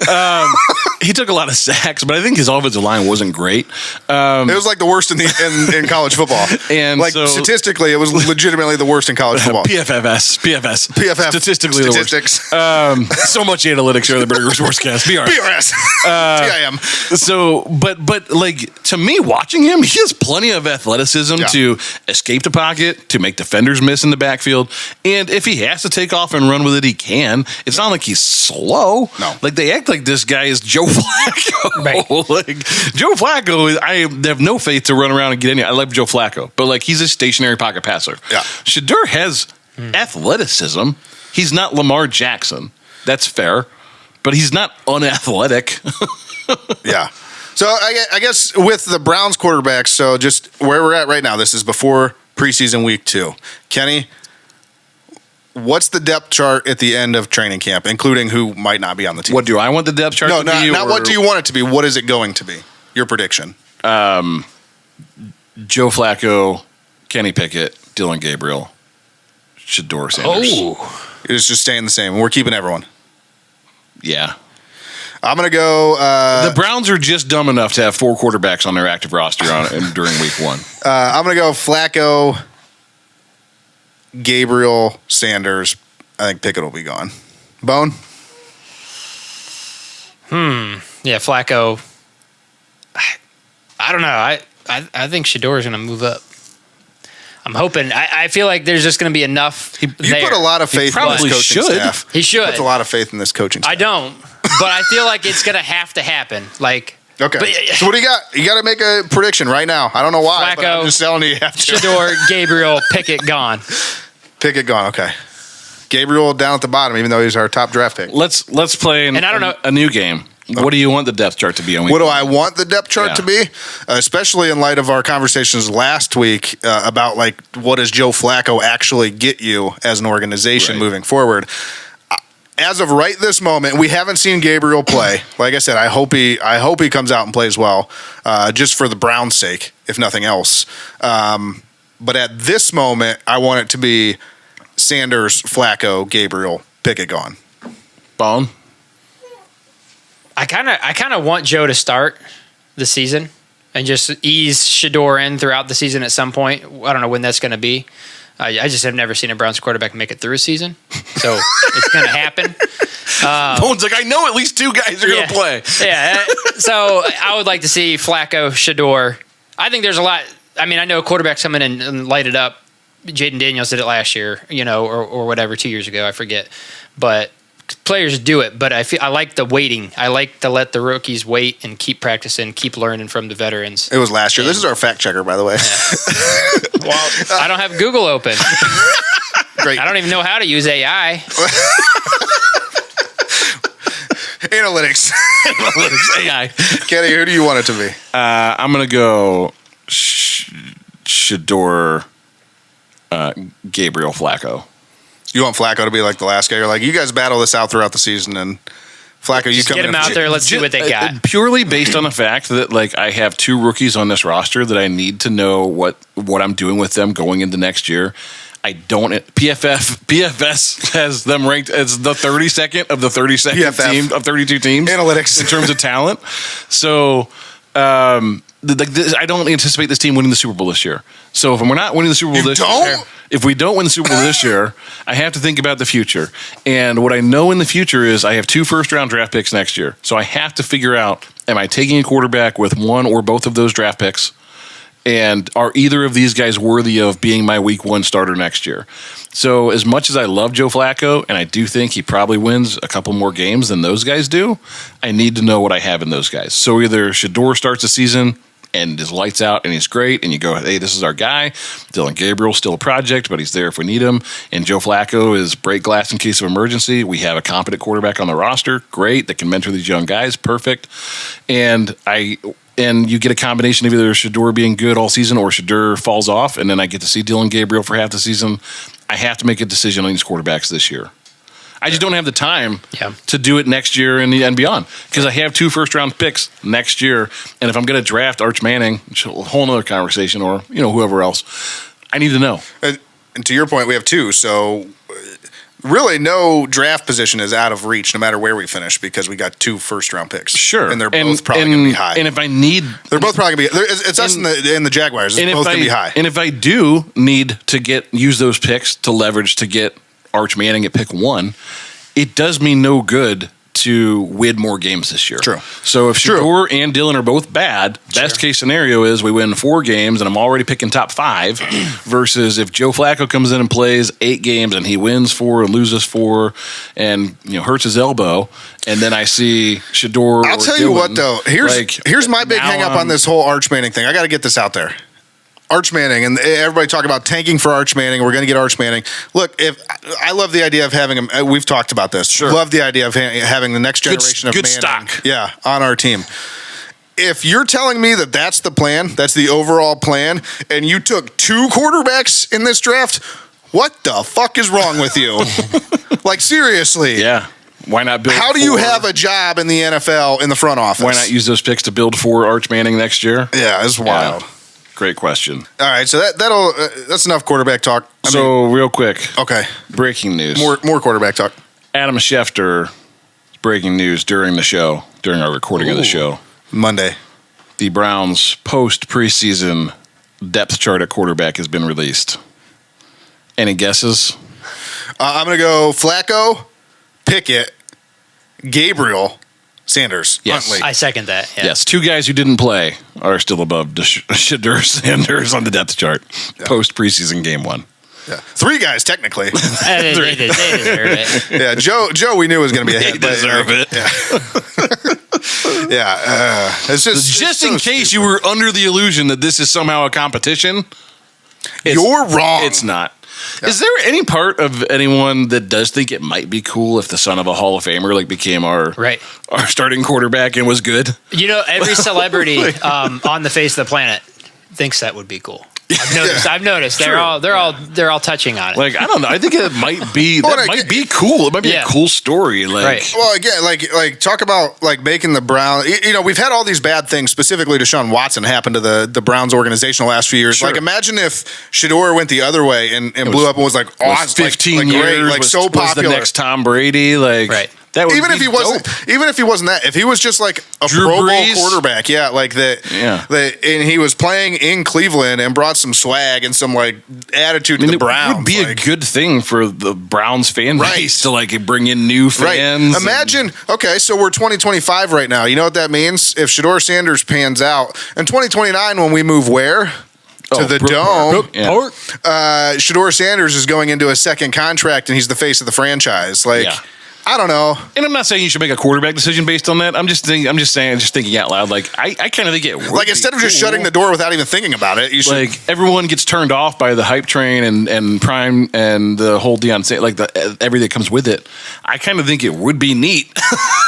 [SPEAKER 2] He took a lot of sacks, but I think his offensive line wasn't great.
[SPEAKER 1] It was like the worst in college football.
[SPEAKER 2] And
[SPEAKER 1] like,
[SPEAKER 2] so,
[SPEAKER 1] statistically, it was legitimately the worst in college football.
[SPEAKER 2] PFF. Statistically
[SPEAKER 1] Statistics.
[SPEAKER 2] the worst. So much analytics here on the Burning River Sportscast.
[SPEAKER 1] BRS. TIM.
[SPEAKER 2] So, but like, to me, watching him, he has plenty of athleticism to escape the pocket, to make defenders miss in the backfield. And if he has to take off and run with it, he can. It's not like he's slow.
[SPEAKER 1] No.
[SPEAKER 2] Like, they act like this guy is Joe Flacco.
[SPEAKER 3] Right.
[SPEAKER 2] Like, Joe Flacco, I have no faith to run around and get in here. I like Joe Flacco, but like, he's a stationary pocket passer.
[SPEAKER 1] Yeah.
[SPEAKER 2] Shedeur has athleticism. He's not Lamar Jackson. That's fair. But he's not unathletic.
[SPEAKER 1] Yeah. So I guess with the Browns quarterbacks, so just where we're at right now, this is before preseason week 2. Kenny, what's the depth chart at the end of training camp, including who might not be on the team?
[SPEAKER 2] What do I want the depth chart to be?
[SPEAKER 1] Not what do you want it to be. What is it going to be? Your prediction.
[SPEAKER 2] Joe Flacco, Kenny Pickett, Dylan Gabriel, Shedeur Sanders.
[SPEAKER 3] Oh.
[SPEAKER 1] It's just staying the same. We're keeping everyone.
[SPEAKER 2] Yeah.
[SPEAKER 1] I'm going to go...
[SPEAKER 2] the Browns are just dumb enough to have 4 quarterbacks on their active roster during week 1.
[SPEAKER 1] I'm going to go Flacco, Gabriel, Sanders. I think Pickett will be gone. Bone?
[SPEAKER 3] Yeah, Flacco. I don't know. I think Shedeur is going to move up. I'm hoping. I feel like there's just going to be enough.
[SPEAKER 1] You put a lot of faith in this coaching staff.
[SPEAKER 3] He should.
[SPEAKER 1] Puts a lot of faith in this coaching staff.
[SPEAKER 3] I don't, but I feel like it's going to have to happen. Like,
[SPEAKER 1] okay. So what do you got? You got to make a prediction right now. I don't know why,
[SPEAKER 3] Flacco,
[SPEAKER 1] but I'm just telling you have to.
[SPEAKER 3] Shedeur, Gabriel, Pickett gone.
[SPEAKER 1] Pickett gone. Okay. Gabriel down at the bottom, even though he's our top draft pick.
[SPEAKER 2] Let's play
[SPEAKER 3] And I don't know.
[SPEAKER 2] a new game. What do you want the depth chart to be on week 1?
[SPEAKER 1] What do I want the depth chart to be? Especially in light of our conversations last week about, like, what does Joe Flacco actually get you as an organization moving forward? As of right this moment, we haven't seen Gabriel play. Like I said, I hope he comes out and plays well, just for the Browns' sake, if nothing else. But at this moment, I want it to be Sanders, Flacco, Gabriel, Pickett gone.
[SPEAKER 2] Bone?
[SPEAKER 3] I kind of want Joe to start the season and just ease Shedeur in throughout the season at some point. I don't know when that's going to be. I just have never seen a Browns quarterback make it through a season, so it's going to happen.
[SPEAKER 2] Bone's like, I know at least 2 guys are going to play.
[SPEAKER 3] Yeah, so I would like to see Flacco, Shedeur. I think there's a lot. I mean, I know quarterbacks come in and light it up. Jaden Daniels did it last year, or whatever, 2 years ago. I forget, but players do it. But I like the waiting. I like to let the rookies wait and keep practicing, keep learning from the veterans.
[SPEAKER 1] It was last year. This is our fact checker, by the way.
[SPEAKER 3] Yeah. Well, I don't have Google open.
[SPEAKER 1] Great.
[SPEAKER 3] I don't even know how to use AI.
[SPEAKER 1] Analytics.
[SPEAKER 2] AI.
[SPEAKER 1] Kenny, who do you want it to be?
[SPEAKER 2] I'm going to go Shedeur, Gabriel, Flacco.
[SPEAKER 1] You want Flacco to be like the last guy? You're like, you guys battle this out throughout the season, and Flacco, you come
[SPEAKER 3] get
[SPEAKER 1] in
[SPEAKER 3] them out there. Let's see what they got.
[SPEAKER 2] Purely based on the fact that like I have 2 rookies on this roster that I need to know what I'm doing with them going into next year. I don't. PFS has them ranked as the 32nd of the 32nd team of 32 teams.
[SPEAKER 1] Analytics
[SPEAKER 2] in terms of talent. So I don't anticipate this team winning the Super Bowl this year. So if we're not winning the Super Bowl this year, if we don't win the Super Bowl this year, I have to think about the future. And what I know in the future is I have 2 first-round draft picks next year. So I have to figure out, am I taking a quarterback with one or both of those draft picks? And are either of these guys worthy of being my week 1 starter next year? So as much as I love Joe Flacco, and I do think he probably wins a couple more games than those guys do, I need to know what I have in those guys. So either Shedeur starts the season and is lights out and he's great, and you go, hey, this is our guy. Dylan Gabriel's still a project, but he's there if we need him. And Joe Flacco is break glass in case of emergency. We have a competent quarterback on the roster, great, that can mentor these young guys, perfect. And you get a combination of either Shedeur being good all season or Shedeur falls off, and then I get to see Dylan Gabriel for half the season. I have to make a decision on these quarterbacks this year. I just don't have the time to do it next year and beyond because I have 2 first-round picks next year, and if I'm going to draft Arch Manning, which is a whole other conversation, or whoever else, I need to know.
[SPEAKER 1] And to your point, we have 2, so really no draft position is out of reach no matter where we finish because we got 2 first-round picks.
[SPEAKER 2] Sure.
[SPEAKER 1] And they're both probably going to be high.
[SPEAKER 2] And if I need...
[SPEAKER 1] They're both probably going to be... It's us and the Jaguars. It's both going to be high.
[SPEAKER 2] And if I do need to use those picks to leverage to get Arch Manning at pick 1, it does me no good to win more games this year.
[SPEAKER 1] True.
[SPEAKER 2] So if Shedeur and Dylan are both bad, best case scenario is we win 4 games and I'm already picking top 5 versus if Joe Flacco comes in and plays 8 games and he wins 4 and loses 4 and hurts his elbow, and then I see Shedeur.
[SPEAKER 1] I'll tell you what though, here's my big hang up on this whole Arch Manning thing. I got to get this out there. Arch Manning, and everybody talking about tanking for Arch Manning. We're going to get Arch Manning. Look, if I love the idea of having him, we've talked about this.
[SPEAKER 2] Sure.
[SPEAKER 1] Love the idea of having the next generation of
[SPEAKER 2] good
[SPEAKER 1] Manning,
[SPEAKER 2] stock,
[SPEAKER 1] on our team. If you're telling me that that's the plan, that's the overall plan, and you took 2 quarterbacks in this draft, what the fuck is wrong with you? Like seriously?
[SPEAKER 2] Yeah. Why not build?
[SPEAKER 1] How do you have a job in the NFL in the front office?
[SPEAKER 2] Why not use those picks to build for Arch Manning next year?
[SPEAKER 1] Yeah, it's wild.
[SPEAKER 2] Yeah. Great question.
[SPEAKER 1] All right, so that's enough quarterback talk.
[SPEAKER 2] Real quick.
[SPEAKER 1] Okay.
[SPEAKER 2] Breaking news.
[SPEAKER 1] More quarterback talk.
[SPEAKER 2] Adam Schefter, breaking news during our recording of the show.
[SPEAKER 1] Monday.
[SPEAKER 2] The Browns post-preseason depth chart at quarterback has been released. Any guesses?
[SPEAKER 1] I'm going to go Flacco, Pickett, Gabriel, Sanders,
[SPEAKER 2] yes.
[SPEAKER 1] Huntley.
[SPEAKER 3] I second that. Yeah.
[SPEAKER 2] Yes, 2 guys who didn't play are still above Shedeur Sanders on the depth chart post preseason game 1.
[SPEAKER 1] Yeah. 3 guys technically.
[SPEAKER 3] They deserve it.
[SPEAKER 1] Yeah, Joe we knew was going to be ahead.
[SPEAKER 2] They deserve it.
[SPEAKER 1] Yeah. It's just
[SPEAKER 2] in case you were under the illusion that this is somehow a competition.
[SPEAKER 1] You're wrong.
[SPEAKER 2] It's not. Yeah. Is there any part of anyone that does think it might be cool if the son of a Hall of Famer became our starting quarterback and was good?
[SPEAKER 3] Every celebrity on the face of the planet thinks that would be cool. I've noticed. They're all touching on it.
[SPEAKER 2] I don't know. I think it might be might be cool. It might be a cool story.
[SPEAKER 3] Right.
[SPEAKER 1] Well, again, talk about making the Browns. We've had all these bad things, specifically Deshaun Watson, happen to the Browns organization the last few years.
[SPEAKER 2] Sure.
[SPEAKER 1] Imagine if Shedeur went the other way and blew up and was awesome,
[SPEAKER 2] 15 years,
[SPEAKER 1] great, so popular,
[SPEAKER 2] was the next Tom Brady,
[SPEAKER 3] right.
[SPEAKER 2] That would
[SPEAKER 1] even if he wasn't that, if he was just a
[SPEAKER 2] Drew
[SPEAKER 1] Pro Bowl
[SPEAKER 2] Brees?
[SPEAKER 1] quarterback, and he was playing in Cleveland and brought some swag and some attitude to the Browns,
[SPEAKER 2] it would be a good thing for the Browns fan base to bring in new fans.
[SPEAKER 1] Right. Imagine, so we're 2025 right now. You know what that means? If Shedeur Sanders pans out in 2029, when we move where? To the Dome. Shedeur Sanders is going into a second contract, and he's the face of the franchise. I don't know.
[SPEAKER 2] And I'm not saying you should make a quarterback decision based on that. I'm just thinking out loud. I kind of think it would
[SPEAKER 1] instead of just shutting the door without even thinking about it, you should.
[SPEAKER 2] Everyone gets turned off by the hype train and Prime and the whole Deion, everything that comes with it. I kind of think it would be neat.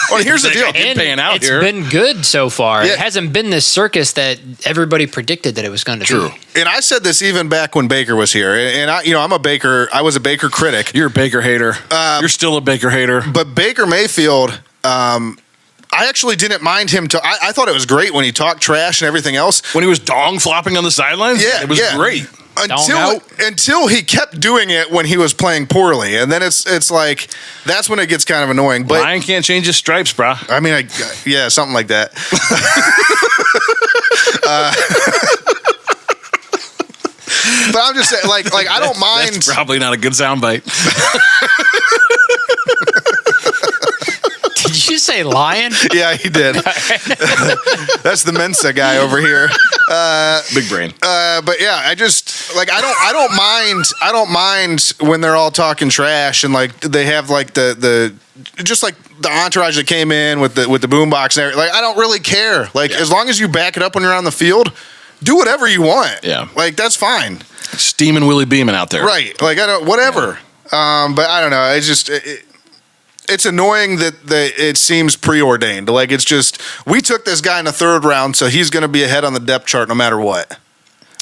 [SPEAKER 1] Well, here's the deal.
[SPEAKER 3] It's been good so far. Yeah. It hasn't been this circus that everybody predicted that it was going to be.
[SPEAKER 1] And I said this even back when Baker was here. And I was a Baker critic.
[SPEAKER 2] You're a Baker hater. You're still a Baker hater.
[SPEAKER 1] But Baker Mayfield I actually didn't mind him. I thought it was great when he talked trash and everything else.
[SPEAKER 2] When he was dong flopping on the sidelines?
[SPEAKER 1] Yeah,
[SPEAKER 2] it was great.
[SPEAKER 1] Until he kept doing it when he was playing poorly, and then it's like that's when it gets kind of annoying. But
[SPEAKER 2] Lion can't change his stripes, bro.
[SPEAKER 1] I mean, yeah, something like that. But I'm just saying, like I don't mind.
[SPEAKER 2] That's probably not a good soundbite.
[SPEAKER 3] Did you say lion?
[SPEAKER 1] Yeah, he did. That's the Mensa guy over here.
[SPEAKER 2] Big brain.
[SPEAKER 1] But yeah, I just like I don't mind when they're all talking trash and like they have like the just like the entourage that came in with the boombox and everything. Like I don't really care. Like as long as you back it up when you're on the field, do whatever you want.
[SPEAKER 2] Yeah,
[SPEAKER 1] like that's fine.
[SPEAKER 2] Steaming Willie Beeman out there,
[SPEAKER 1] right? Like I don't whatever. Yeah. But I don't know. It's just. It's annoying that it seems preordained. Like, it's just, we took this guy in the 3rd round, so he's going to be ahead on the depth chart no matter what.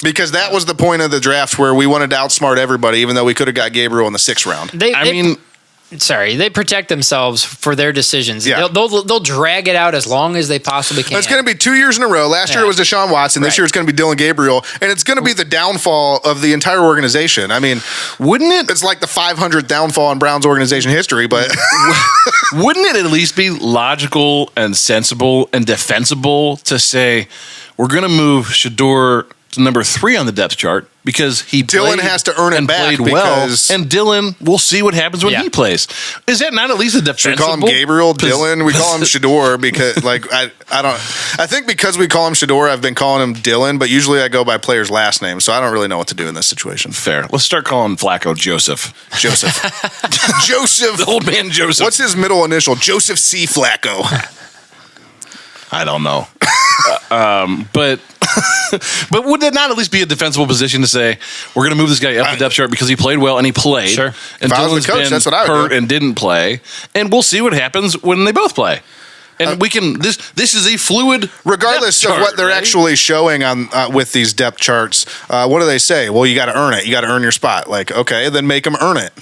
[SPEAKER 1] Because that was the point of the draft where we wanted to outsmart everybody, even though we could have got Gabriel in the 6th round.
[SPEAKER 3] They protect themselves for their decisions.
[SPEAKER 1] Yeah.
[SPEAKER 3] They'll drag it out as long as they possibly can.
[SPEAKER 1] It's going to be 2 years in a row. Last year it was Deshaun Watson. This year it's going to be Dylan Gabriel. And it's going to be the downfall of the entire organization. I mean, wouldn't it? It's like the 500th downfall in Browns organization history, but...
[SPEAKER 2] Wouldn't it at least be logical and sensible and defensible to say, we're going to move Shedeur to number 3 on the depth chart because Dylan
[SPEAKER 1] has to earn it back
[SPEAKER 2] because and Dylan, we'll see what happens when he plays. Is that not at least a defensible?
[SPEAKER 1] Should we call him Gabriel, Dylan? We call him Shedeur because like I think because we call him Shedeur, I've been calling him Dylan, but usually I go by player's last name, so I don't really know what to do in this situation.
[SPEAKER 2] Fair. Let's start calling Flacco Joseph.
[SPEAKER 1] Joseph,
[SPEAKER 2] the old man Joseph.
[SPEAKER 1] What's his middle initial? Joseph C. Flacco.
[SPEAKER 2] I don't know. But would that not at least be a defensible position to say we're going to move this guy up the depth chart because he played well and he played?
[SPEAKER 3] Sure.
[SPEAKER 2] And Dylan's been
[SPEAKER 1] that's what I would
[SPEAKER 2] hurt
[SPEAKER 1] do.
[SPEAKER 2] And didn't play, and we'll see what happens when they both play. And we can. This is a fluid,
[SPEAKER 1] regardless
[SPEAKER 2] depth chart,
[SPEAKER 1] of what they're actually showing on with these depth charts. What do they say? Well, you got to earn it. You got to earn your spot. Like, okay, then make them earn it.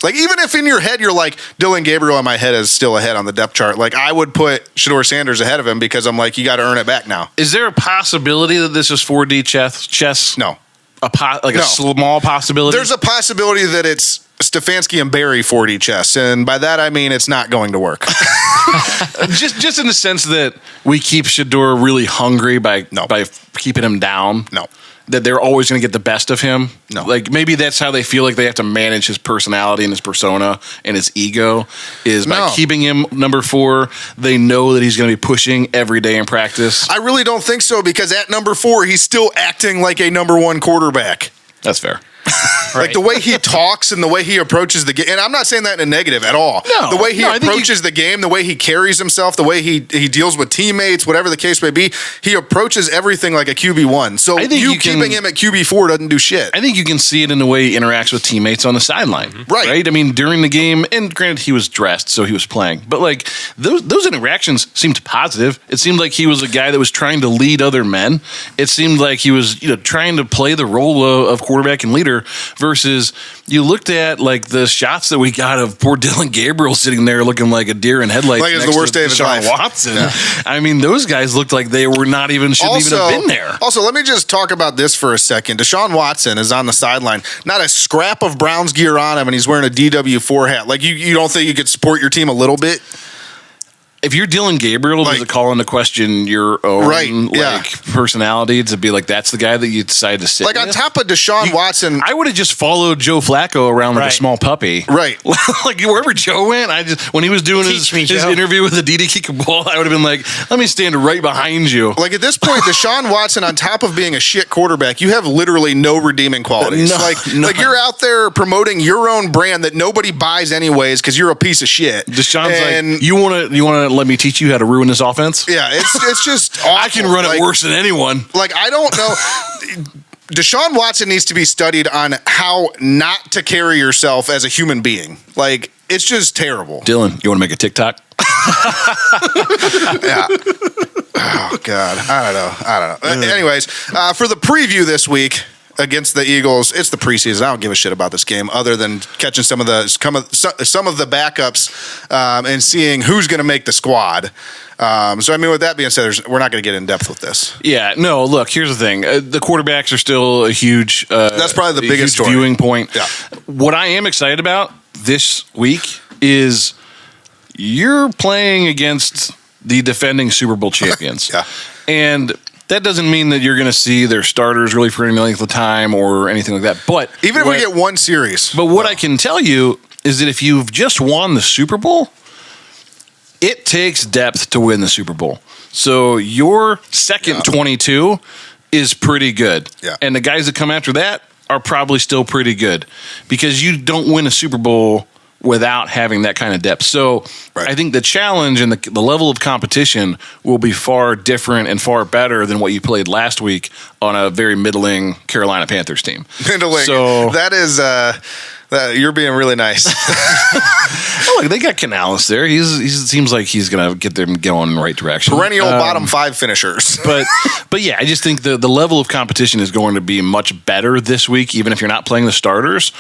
[SPEAKER 1] Like, even if in your head you're like, Dylan Gabriel in my head is still ahead on the depth chart, like, I would put Shedeur Sanders ahead of him because I'm like, you got to earn it back now.
[SPEAKER 2] Is there a possibility that this is 4D chess?
[SPEAKER 1] No.
[SPEAKER 2] A small possibility?
[SPEAKER 1] There's a possibility that it's Stefanski and Barry 4D chess, and by that I mean it's not going to work.
[SPEAKER 2] just in the sense that we keep Shedeur really hungry by keeping him down?
[SPEAKER 1] No.
[SPEAKER 2] That they're always going to get the best of him?
[SPEAKER 1] No.
[SPEAKER 2] Like, maybe that's how they feel like they have to manage his personality and his persona and his ego is by keeping him number 4. They know that he's going to be pushing every day in practice.
[SPEAKER 1] I really don't think so because at number 4, he's still acting like a number 1 quarterback.
[SPEAKER 2] That's fair.
[SPEAKER 1] Like the way he talks and the way he approaches the game, and I'm not saying that in a negative at all.
[SPEAKER 2] No,
[SPEAKER 1] the way he approaches the game, the way he carries himself, the way he deals with teammates, whatever the case may be, he approaches everything like a QB1. So keeping him at QB4 doesn't do shit.
[SPEAKER 2] I think you can see it in the way he interacts with teammates on the sideline.
[SPEAKER 1] Mm-hmm. Right.
[SPEAKER 2] I mean, during the game, and granted he was dressed, so he was playing, but like those interactions seemed positive. It seemed like he was a guy that was trying to lead other men. It seemed like he was trying to play the role of quarterback and leader. Versus you looked at like the shots that we got of poor Dylan Gabriel sitting there looking like a deer in headlights.
[SPEAKER 1] Like it's the worst day of his life.
[SPEAKER 2] Watson.
[SPEAKER 1] Yeah.
[SPEAKER 2] I mean, those guys looked like they were shouldn't even have been there.
[SPEAKER 1] Also, let me just talk about this for a second. Deshaun Watson is on the sideline, not a scrap of Browns gear on him, and he's wearing a DW4 hat. Like you don't think you could support your team a little bit?
[SPEAKER 2] If you're Dylan Gabriel, does it call into question your own personality to be like that's the guy that you decide to sit
[SPEAKER 1] like
[SPEAKER 2] with?
[SPEAKER 1] on top of Deshaun Watson?
[SPEAKER 2] I would have just followed Joe Flacco around like a small puppy.
[SPEAKER 1] Right.
[SPEAKER 2] Like wherever Joe went, when he was doing his interview with the Didi Kikaball, I would have been like, let me stand right behind you.
[SPEAKER 1] Like at this point, Deshaun Watson, on top of being a shit quarterback, you have literally no redeeming qualities. Like you're out there promoting your own brand that nobody buys anyways because you're a piece of shit.
[SPEAKER 2] Deshaun's like, you want to let me teach you how to ruin this offense?
[SPEAKER 1] Yeah, it's just awful.
[SPEAKER 2] I can run it worse than anyone.
[SPEAKER 1] Like, I don't know. Deshaun Watson needs to be studied on how not to carry yourself as a human being. Like, it's just terrible.
[SPEAKER 2] Dylan, you want to make a TikTok?
[SPEAKER 1] Yeah. Oh, God. I don't know. Anyways, for the preview this week, against the Eagles, it's the preseason. I don't give a shit about this game other than catching some of the backups and seeing who's going to make the squad. So, I mean, with that being said, we're not going to get in depth with this.
[SPEAKER 2] Yeah, no, look, here's the thing. The quarterbacks are still a huge
[SPEAKER 1] that's probably the biggest story.
[SPEAKER 2] Viewing point.
[SPEAKER 1] Yeah.
[SPEAKER 2] What I am excited about this week is you're playing against the defending Super Bowl champions.
[SPEAKER 1] Yeah.
[SPEAKER 2] And that doesn't mean that you're going to see their starters really for any length of time or anything like that. But
[SPEAKER 1] even if we get one series.
[SPEAKER 2] But what I can tell you is that if you've just won the Super Bowl, it takes depth to win the Super Bowl. So your second 22 is pretty good.
[SPEAKER 1] Yeah.
[SPEAKER 2] And the guys that come after that are probably still pretty good because you don't win a Super Bowl without having that kind of depth. So I think the challenge and the level of competition will be far different and far better than what you played last week on a very middling Carolina Panthers team.
[SPEAKER 1] Middling.
[SPEAKER 2] So
[SPEAKER 1] that is you're being really nice.
[SPEAKER 2] look, they got Canales there. He seems like he's going to get them going in the right direction.
[SPEAKER 1] Perennial bottom 5 finishers.
[SPEAKER 2] But yeah, I just think the level of competition is going to be much better this week, even if you're not playing the starters.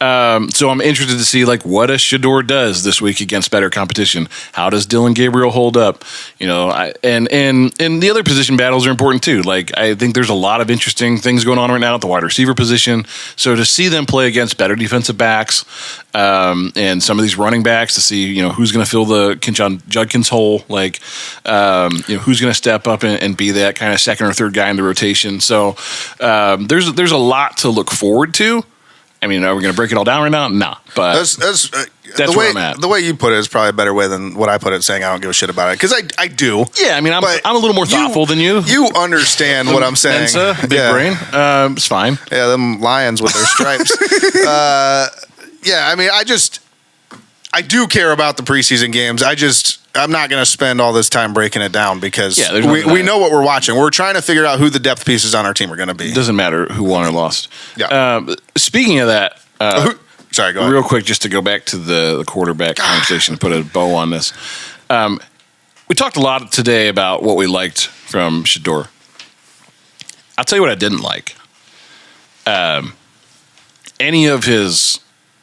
[SPEAKER 2] So I'm interested to see like what a Shedeur does this week against better competition. How does Dylan Gabriel hold up? You know, and the other position battles are important too. Like I think there's a lot of interesting things going on right now at the wide receiver position. So to see them play against better defensive backs and some of these running backs to see who's going to fill the Kinchon Judkins hole, like who's going to step up and be that kind of second or third guy in the rotation. So there's a lot to look forward to. I mean, are we going to break it all down right now? Nah, but that's where I'm at.
[SPEAKER 1] The way you put it is probably a better way than what I put it, saying I don't give a shit about it. Because I do.
[SPEAKER 2] Yeah, I mean, I'm a little more thoughtful than you.
[SPEAKER 1] You understand what I'm saying.
[SPEAKER 2] Mensa, big brain. It's fine.
[SPEAKER 1] Yeah, them Lions with their stripes. Yeah, I mean, I do care about the preseason games. I'm not going to spend all this time breaking it down because we know what we're watching. We're trying to figure out who the depth pieces on our team are going to be.
[SPEAKER 2] It doesn't matter who won or lost.
[SPEAKER 1] Yeah.
[SPEAKER 2] Speaking of that,
[SPEAKER 1] sorry, go ahead.
[SPEAKER 2] Real quick, just to go back to the quarterback conversation to put a bow on this. We talked a lot today about what we liked from Shedeur. I'll tell you what I didn't like. Any of his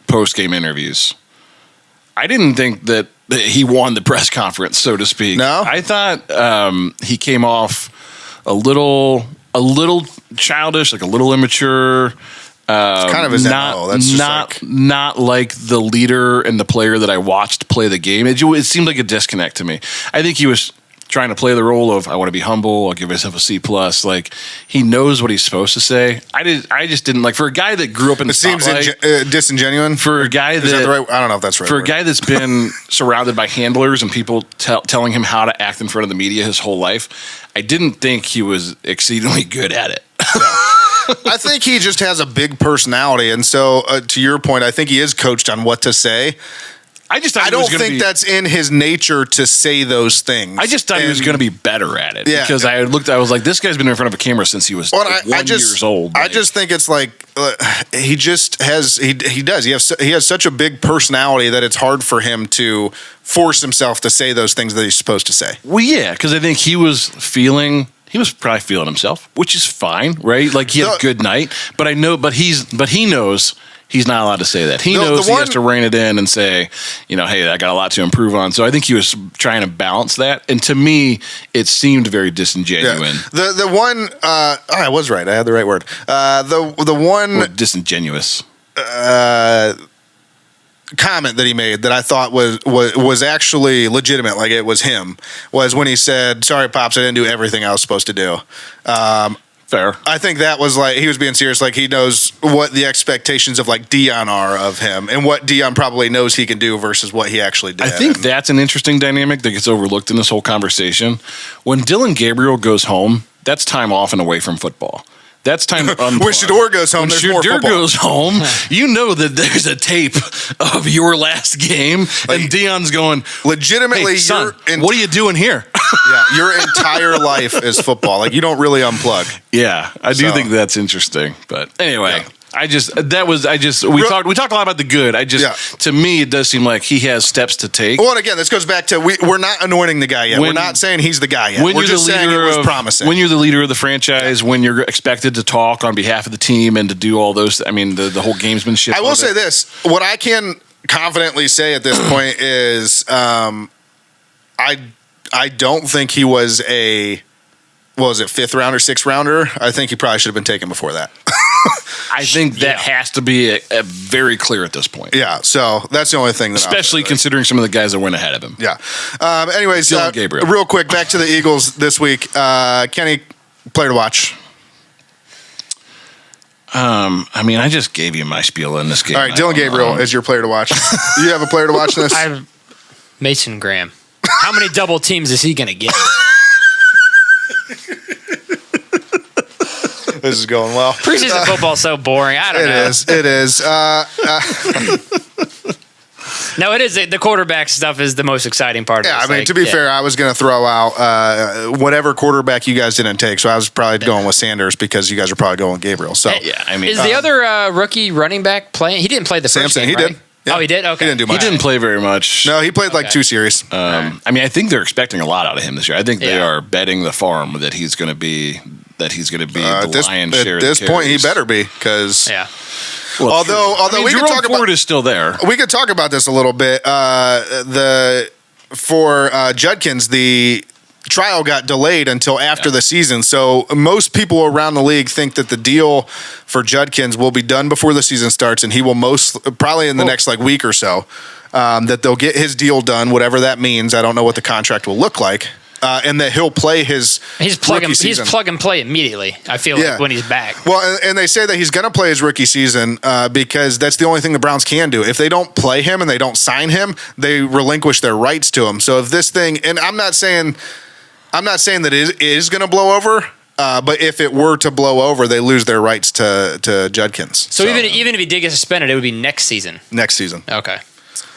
[SPEAKER 2] post-game interviews. I didn't think that he won the press conference, so to speak.
[SPEAKER 1] No?
[SPEAKER 2] I thought he came off a little childish, like a little immature.
[SPEAKER 1] It's kind of his MO. That's just
[SPEAKER 2] not like the leader and the player that I watched play the game. It seemed like a disconnect to me. I think he was trying to play the role of I want to be humble. I'll give myself a C+. Like he knows what he's supposed to say. I just didn't like for a guy that grew up in the spotlight.
[SPEAKER 1] It seems disingenuous.
[SPEAKER 2] For a guy
[SPEAKER 1] is that the right? I don't know if that's right.
[SPEAKER 2] For a guy that's been surrounded by handlers and people telling him how to act in front of the media his whole life, I didn't think he was exceedingly good at it.
[SPEAKER 1] I think he just has a big personality, and so to your point, I think he is coached on what to say. I don't think that's in his nature to say those things.
[SPEAKER 2] I just thought he was going to be better at it because I was like, this guy's been in front of a camera since he was 1 years old.
[SPEAKER 1] I just think it's like he just has he has such a big personality that it's hard for him to force himself to say those things that he's supposed to say.
[SPEAKER 2] Well, yeah, because I think he was probably feeling himself, which is fine, right? Like he had a good night, but he knows. He's not allowed to say that. He knows he has to rein it in and say, hey, I got a lot to improve on. So I think he was trying to balance that. And to me, it seemed very disingenuous.
[SPEAKER 1] Yeah. The one, I was right. I had the right word. The one
[SPEAKER 2] disingenuous
[SPEAKER 1] comment that he made that I thought was actually legitimate, like it was him, was when he said, "Sorry, Pops, I didn't do everything I was supposed to do."
[SPEAKER 2] Fair.
[SPEAKER 1] I think that was like he was being serious. Like he knows what the expectations of like Dion are of him, and what Dion probably knows he can do versus what he actually did.
[SPEAKER 2] I think that's an interesting dynamic that gets overlooked in this whole conversation. When Dylan Gabriel goes home, that's time off and away from football. That's time to unplug.
[SPEAKER 1] When Shedeur goes home, there's more football.
[SPEAKER 2] When Shedeur goes home, you know that there's a tape of your last game, and Dion's going,
[SPEAKER 1] legitimately,
[SPEAKER 2] hey, son, what are you doing here?
[SPEAKER 1] Yeah, your entire life is football. Like, you don't really unplug.
[SPEAKER 2] Yeah, I do think that's interesting. But anyway, We talked a lot about the good. To me, it does seem like he has steps to take.
[SPEAKER 1] Well, and again, this goes back to we're not anointing the guy yet. We're not saying he's the guy yet. We're just saying it was promising.
[SPEAKER 2] When you're the leader of the franchise, when you're expected to talk on behalf of the team and to do all those, I mean, the whole gamesmanship.
[SPEAKER 1] I will say this: what I can confidently say at this point is, I don't think he was a. What was it, 5th round or 6th rounder? I think he probably should have been taken before that.
[SPEAKER 2] I think that has to be a very clear at this point.
[SPEAKER 1] Yeah, so that's the only thing.
[SPEAKER 2] Especially considering some of the guys that went ahead of him.
[SPEAKER 1] Yeah. Anyways,
[SPEAKER 2] Gabriel.
[SPEAKER 1] Real quick, back to the Eagles this week. Kenny, player to watch.
[SPEAKER 2] I mean, I just gave you my spiel in this game.
[SPEAKER 1] All right, Dylan Gabriel is your player to watch. Do you have a player to watch this?
[SPEAKER 3] I have Mason Graham. How many double teams is he going to get?
[SPEAKER 1] This is going well.
[SPEAKER 3] Preseason football is so boring. I don't know.
[SPEAKER 1] It is.
[SPEAKER 3] No, it is. The quarterback stuff is the most exciting part of
[SPEAKER 1] Yeah,
[SPEAKER 3] this.
[SPEAKER 1] I mean, to be fair, I was going to throw out whatever quarterback you guys didn't take. So I was probably going with Sanders because you guys are probably going with Gabriel. So
[SPEAKER 2] I mean,
[SPEAKER 3] is the other rookie running back playing? He didn't play the first game,
[SPEAKER 1] he
[SPEAKER 3] right?
[SPEAKER 1] did. Yeah.
[SPEAKER 3] Oh, he did? Okay.
[SPEAKER 1] He didn't do much.
[SPEAKER 2] He didn't play very much.
[SPEAKER 1] No, he played like 2 series.
[SPEAKER 2] I mean, I think they're expecting a lot out of him this year. I think they are betting the farm that he's going to be the lion's share.
[SPEAKER 1] At this point, he better be because.
[SPEAKER 3] Yeah.
[SPEAKER 2] Well,
[SPEAKER 1] although we
[SPEAKER 2] Jerome
[SPEAKER 1] could talk
[SPEAKER 2] Ford
[SPEAKER 1] about
[SPEAKER 2] is still there.
[SPEAKER 1] We could talk about this a little bit. For Judkins, the trial got delayed until after the season. So most people around the league think that the deal for Judkins will be done before the season starts, and he will probably in the next week or so that they'll get his deal done, whatever that means. I don't know what the contract will look like. And that he'll play his plug
[SPEAKER 3] and play immediately. I feel like when he's back.
[SPEAKER 1] Well, and they say that he's going to play his rookie season because that's the only thing the Browns can do. If they don't play him and they don't sign him, they relinquish their rights to him. So if this thing, and I'm not saying that it is going to blow over. But if it were to blow over, they lose their rights to Judkins.
[SPEAKER 3] So even if he did get suspended, it would be next season.
[SPEAKER 1] Next season.
[SPEAKER 3] Okay.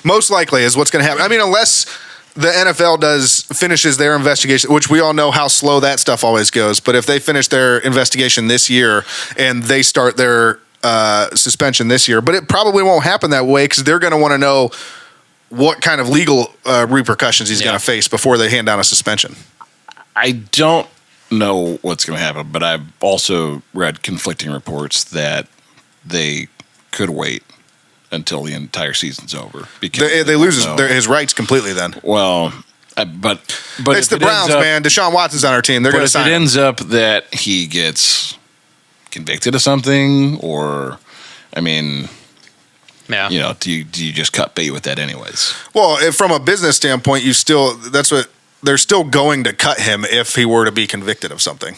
[SPEAKER 1] Most likely is what's going to happen. I mean, unless the NFL finishes their investigation, which we all know how slow that stuff always goes. But if they finish their investigation this year and they start their suspension this year, but it probably won't happen that way because they're going to want to know what kind of legal repercussions he's going to face before they hand down a suspension.
[SPEAKER 2] I don't know what's going to happen, but I've also read conflicting reports that they could wait until the entire season's over because
[SPEAKER 1] they lose his rights completely. Then,
[SPEAKER 2] well, but
[SPEAKER 1] it's the Browns, man. Deshaun Watson's on our team. They're going to sign him.
[SPEAKER 2] If it ends up that he gets convicted of something, or I mean, do you just cut bait with that anyways?
[SPEAKER 1] Well, from a business standpoint, they're still going to cut him if he were to be convicted of something.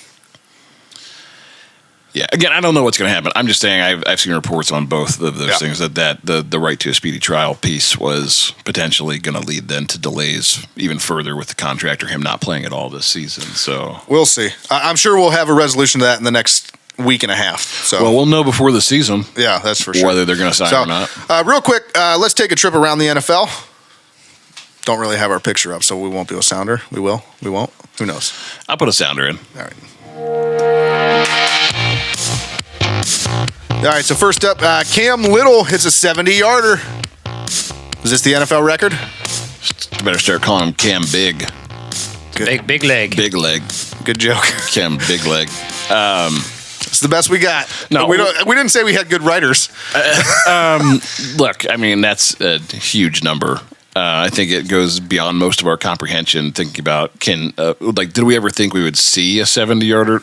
[SPEAKER 2] Yeah, again, I don't know what's going to happen. I'm just saying I've seen reports on both of those things that the right to a speedy trial piece was potentially going to lead then to delays even further with the contract or him not playing at all this season. So
[SPEAKER 1] we'll see. I'm sure we'll have a resolution to that in the next week and a half. So
[SPEAKER 2] we'll know before the season.
[SPEAKER 1] Yeah, that's for sure.
[SPEAKER 2] Whether they're going to sign or not.
[SPEAKER 1] Real quick, let's take a trip around the NFL. Don't really have our picture up, so we won't do a sounder. We will. We won't. Who knows?
[SPEAKER 2] I'll put a sounder in.
[SPEAKER 1] All right. All right, so first up, Cam Little hits a 70-yarder. Is this the NFL record?
[SPEAKER 2] You better start calling him Cam Big.
[SPEAKER 1] Good.
[SPEAKER 3] Big leg.
[SPEAKER 2] Big leg.
[SPEAKER 1] Good joke.
[SPEAKER 2] Cam Big Leg.
[SPEAKER 1] It's the best we got.
[SPEAKER 2] No,
[SPEAKER 1] we didn't say we had good writers.
[SPEAKER 2] Look, I mean, that's a huge number. I think it goes beyond most of our comprehension. Thinking about did we ever think we would see a 70-yarder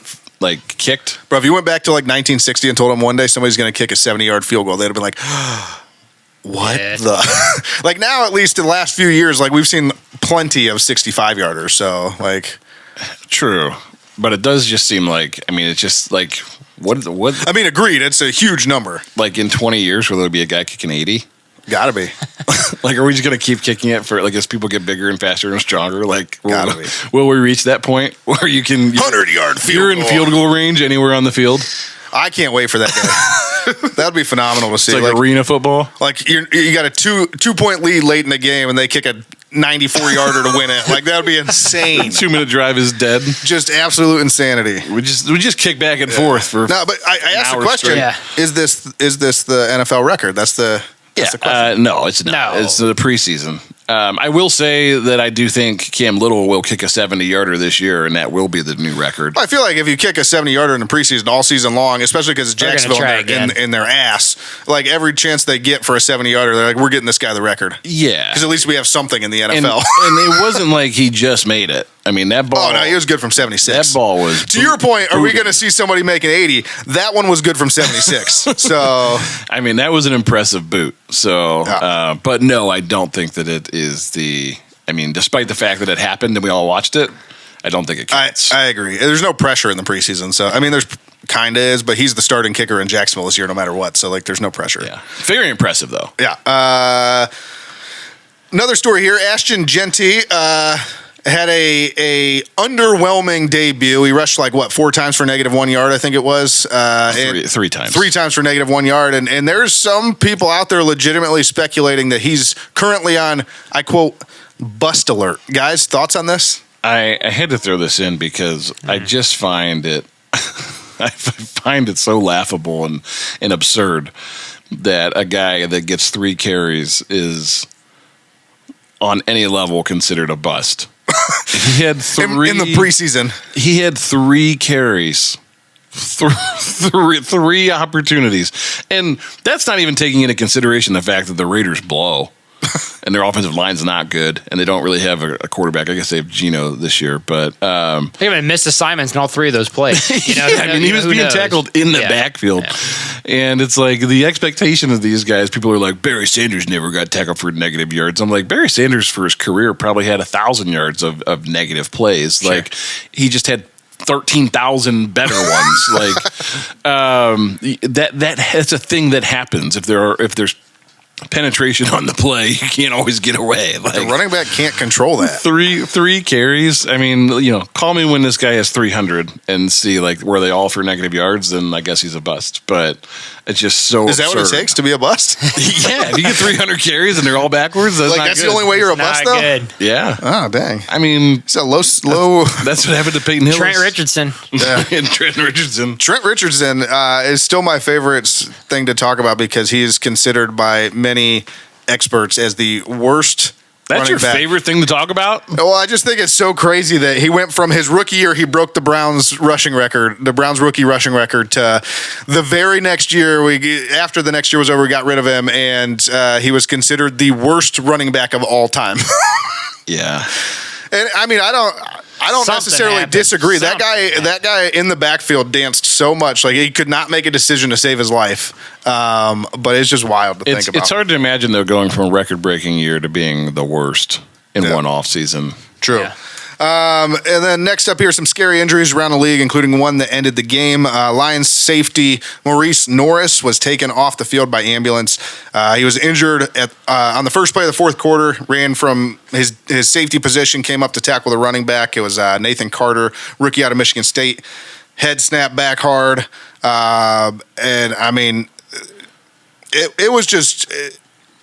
[SPEAKER 2] kicked?
[SPEAKER 1] Bro, if you went back to 1960 and told them one day somebody's going to kick a 70-yard field goal, they'd have been like, what the? Now, at least in the last few years, we've seen plenty of 65-yarders. So,
[SPEAKER 2] True. But it does just seem it's just what?
[SPEAKER 1] I mean, agreed. It's a huge number.
[SPEAKER 2] In 20 years, will there be a guy kicking 80?
[SPEAKER 1] Gotta be.
[SPEAKER 2] Are we just gonna keep kicking it for as people get bigger and faster and stronger?
[SPEAKER 1] Gotta be.
[SPEAKER 2] Will we reach that point where you can
[SPEAKER 1] 100-yard field
[SPEAKER 2] you're in field goal range anywhere on the field?
[SPEAKER 1] I can't wait for that day. That'd be phenomenal to see.
[SPEAKER 2] It's arena football.
[SPEAKER 1] You got a 2-point lead late in the game, and they kick a 94-yarder to win it. Like, that would be insane.
[SPEAKER 2] 2-minute drive is dead.
[SPEAKER 1] Just absolute insanity.
[SPEAKER 2] We just kick back and forth for.
[SPEAKER 1] No, but I asked the question: Is this the NFL record? That's the question.
[SPEAKER 2] No, it's not.
[SPEAKER 3] No.
[SPEAKER 2] It's the preseason. I will say that I do think Cam Little will kick a 70-yarder this year, and that will be the new record.
[SPEAKER 1] I feel like if you kick a 70-yarder in the preseason all season long, especially because it's Jacksonville in their ass, like every chance they get for a 70-yarder, they're like, we're getting this guy the record.
[SPEAKER 2] Yeah.
[SPEAKER 1] Because at least we have something in the NFL.
[SPEAKER 2] And it wasn't like he just made it. I mean, that ball.
[SPEAKER 1] Oh, no, he was good from 76.
[SPEAKER 2] That ball was.
[SPEAKER 1] To your point, are we going to see somebody make an 80? That one was good from 76. So.
[SPEAKER 2] I mean, that was an impressive boot. So, but no, I don't think that it is the. I mean, despite the fact that it happened and we all watched it, I don't think it counts.
[SPEAKER 1] I agree. There's no pressure in the preseason. So, I mean, there's kind of is, but he's the starting kicker in Jacksonville this year no matter what. So, like, there's no pressure.
[SPEAKER 2] Yeah. Very impressive, though.
[SPEAKER 1] Yeah. Another story here. Ashton Genty had a underwhelming debut. He rushed 4 times for -1 yard, I think it was.
[SPEAKER 2] Three times.
[SPEAKER 1] 3 times for -1 yard. And there's some people out there legitimately speculating that he's currently on, I quote, bust alert. Guys, thoughts on this?
[SPEAKER 2] I had to throw this in because I just find it I find it so laughable and absurd that a guy that gets 3 carries is on any level considered a bust. He had 3
[SPEAKER 1] in the preseason.
[SPEAKER 2] He had 3 carries. Three opportunities. And that's not even taking into consideration the fact that the Raiders blow. And their offensive line's not good, and they don't really have a quarterback. I guess they have Geno this year, but
[SPEAKER 3] they even missed assignments in all 3 of those plays.
[SPEAKER 2] I mean, he was being tackled in the backfield, and it's like the expectation of these guys. People are like, Barry Sanders never got tackled for negative yards. I'm like, Barry Sanders for his career probably had 1,000 yards of negative plays. Sure. Like he just had 13,000 better ones. That's a thing that happens if there's penetration on the play. You can't always get away.
[SPEAKER 1] The running back can't control that.
[SPEAKER 2] Three carries. I mean, call me when this guy has 300 and see were they all for negative yards, then I guess he's a bust. But it's just so
[SPEAKER 1] Is that
[SPEAKER 2] absurd.
[SPEAKER 1] what it takes to be a bust?
[SPEAKER 2] Yeah, if you get 300 carries and they're all backwards, that's
[SPEAKER 1] the only way you're a bust, though?
[SPEAKER 3] Good.
[SPEAKER 2] Yeah.
[SPEAKER 1] Oh, dang.
[SPEAKER 2] I mean,
[SPEAKER 1] it's a low.
[SPEAKER 2] That's what happened to Peyton Hillis.
[SPEAKER 3] Trent Richardson.
[SPEAKER 2] Yeah. And Trent Richardson
[SPEAKER 1] is still my favorite thing to talk about because he is considered by many experts as the worst.
[SPEAKER 2] That's your favorite thing to talk about?
[SPEAKER 1] Well, I just think it's so crazy that he went from his rookie year, he broke the Browns rushing record, the Browns rookie rushing record, to the very next year, after the next year was over, we got rid of him, and he was considered the worst running back of all time.
[SPEAKER 2] Yeah.
[SPEAKER 1] And I mean, I don't necessarily disagree. That guy in the backfield danced so much, he could not make a decision to save his life. But it's just wild to think about.
[SPEAKER 2] It's hard to imagine though going from a record-breaking year to being the worst in one off season.
[SPEAKER 1] True.
[SPEAKER 3] Yeah.
[SPEAKER 1] And then next up here, some scary injuries around the league, including one that ended the game. Lions safety Maurice Norris was taken off the field by ambulance. He was injured on the first play of the fourth quarter, ran from his safety position, came up to tackle the running back. It was Nathan Carter, rookie out of Michigan State. Head snapped back hard. And I mean, it was just,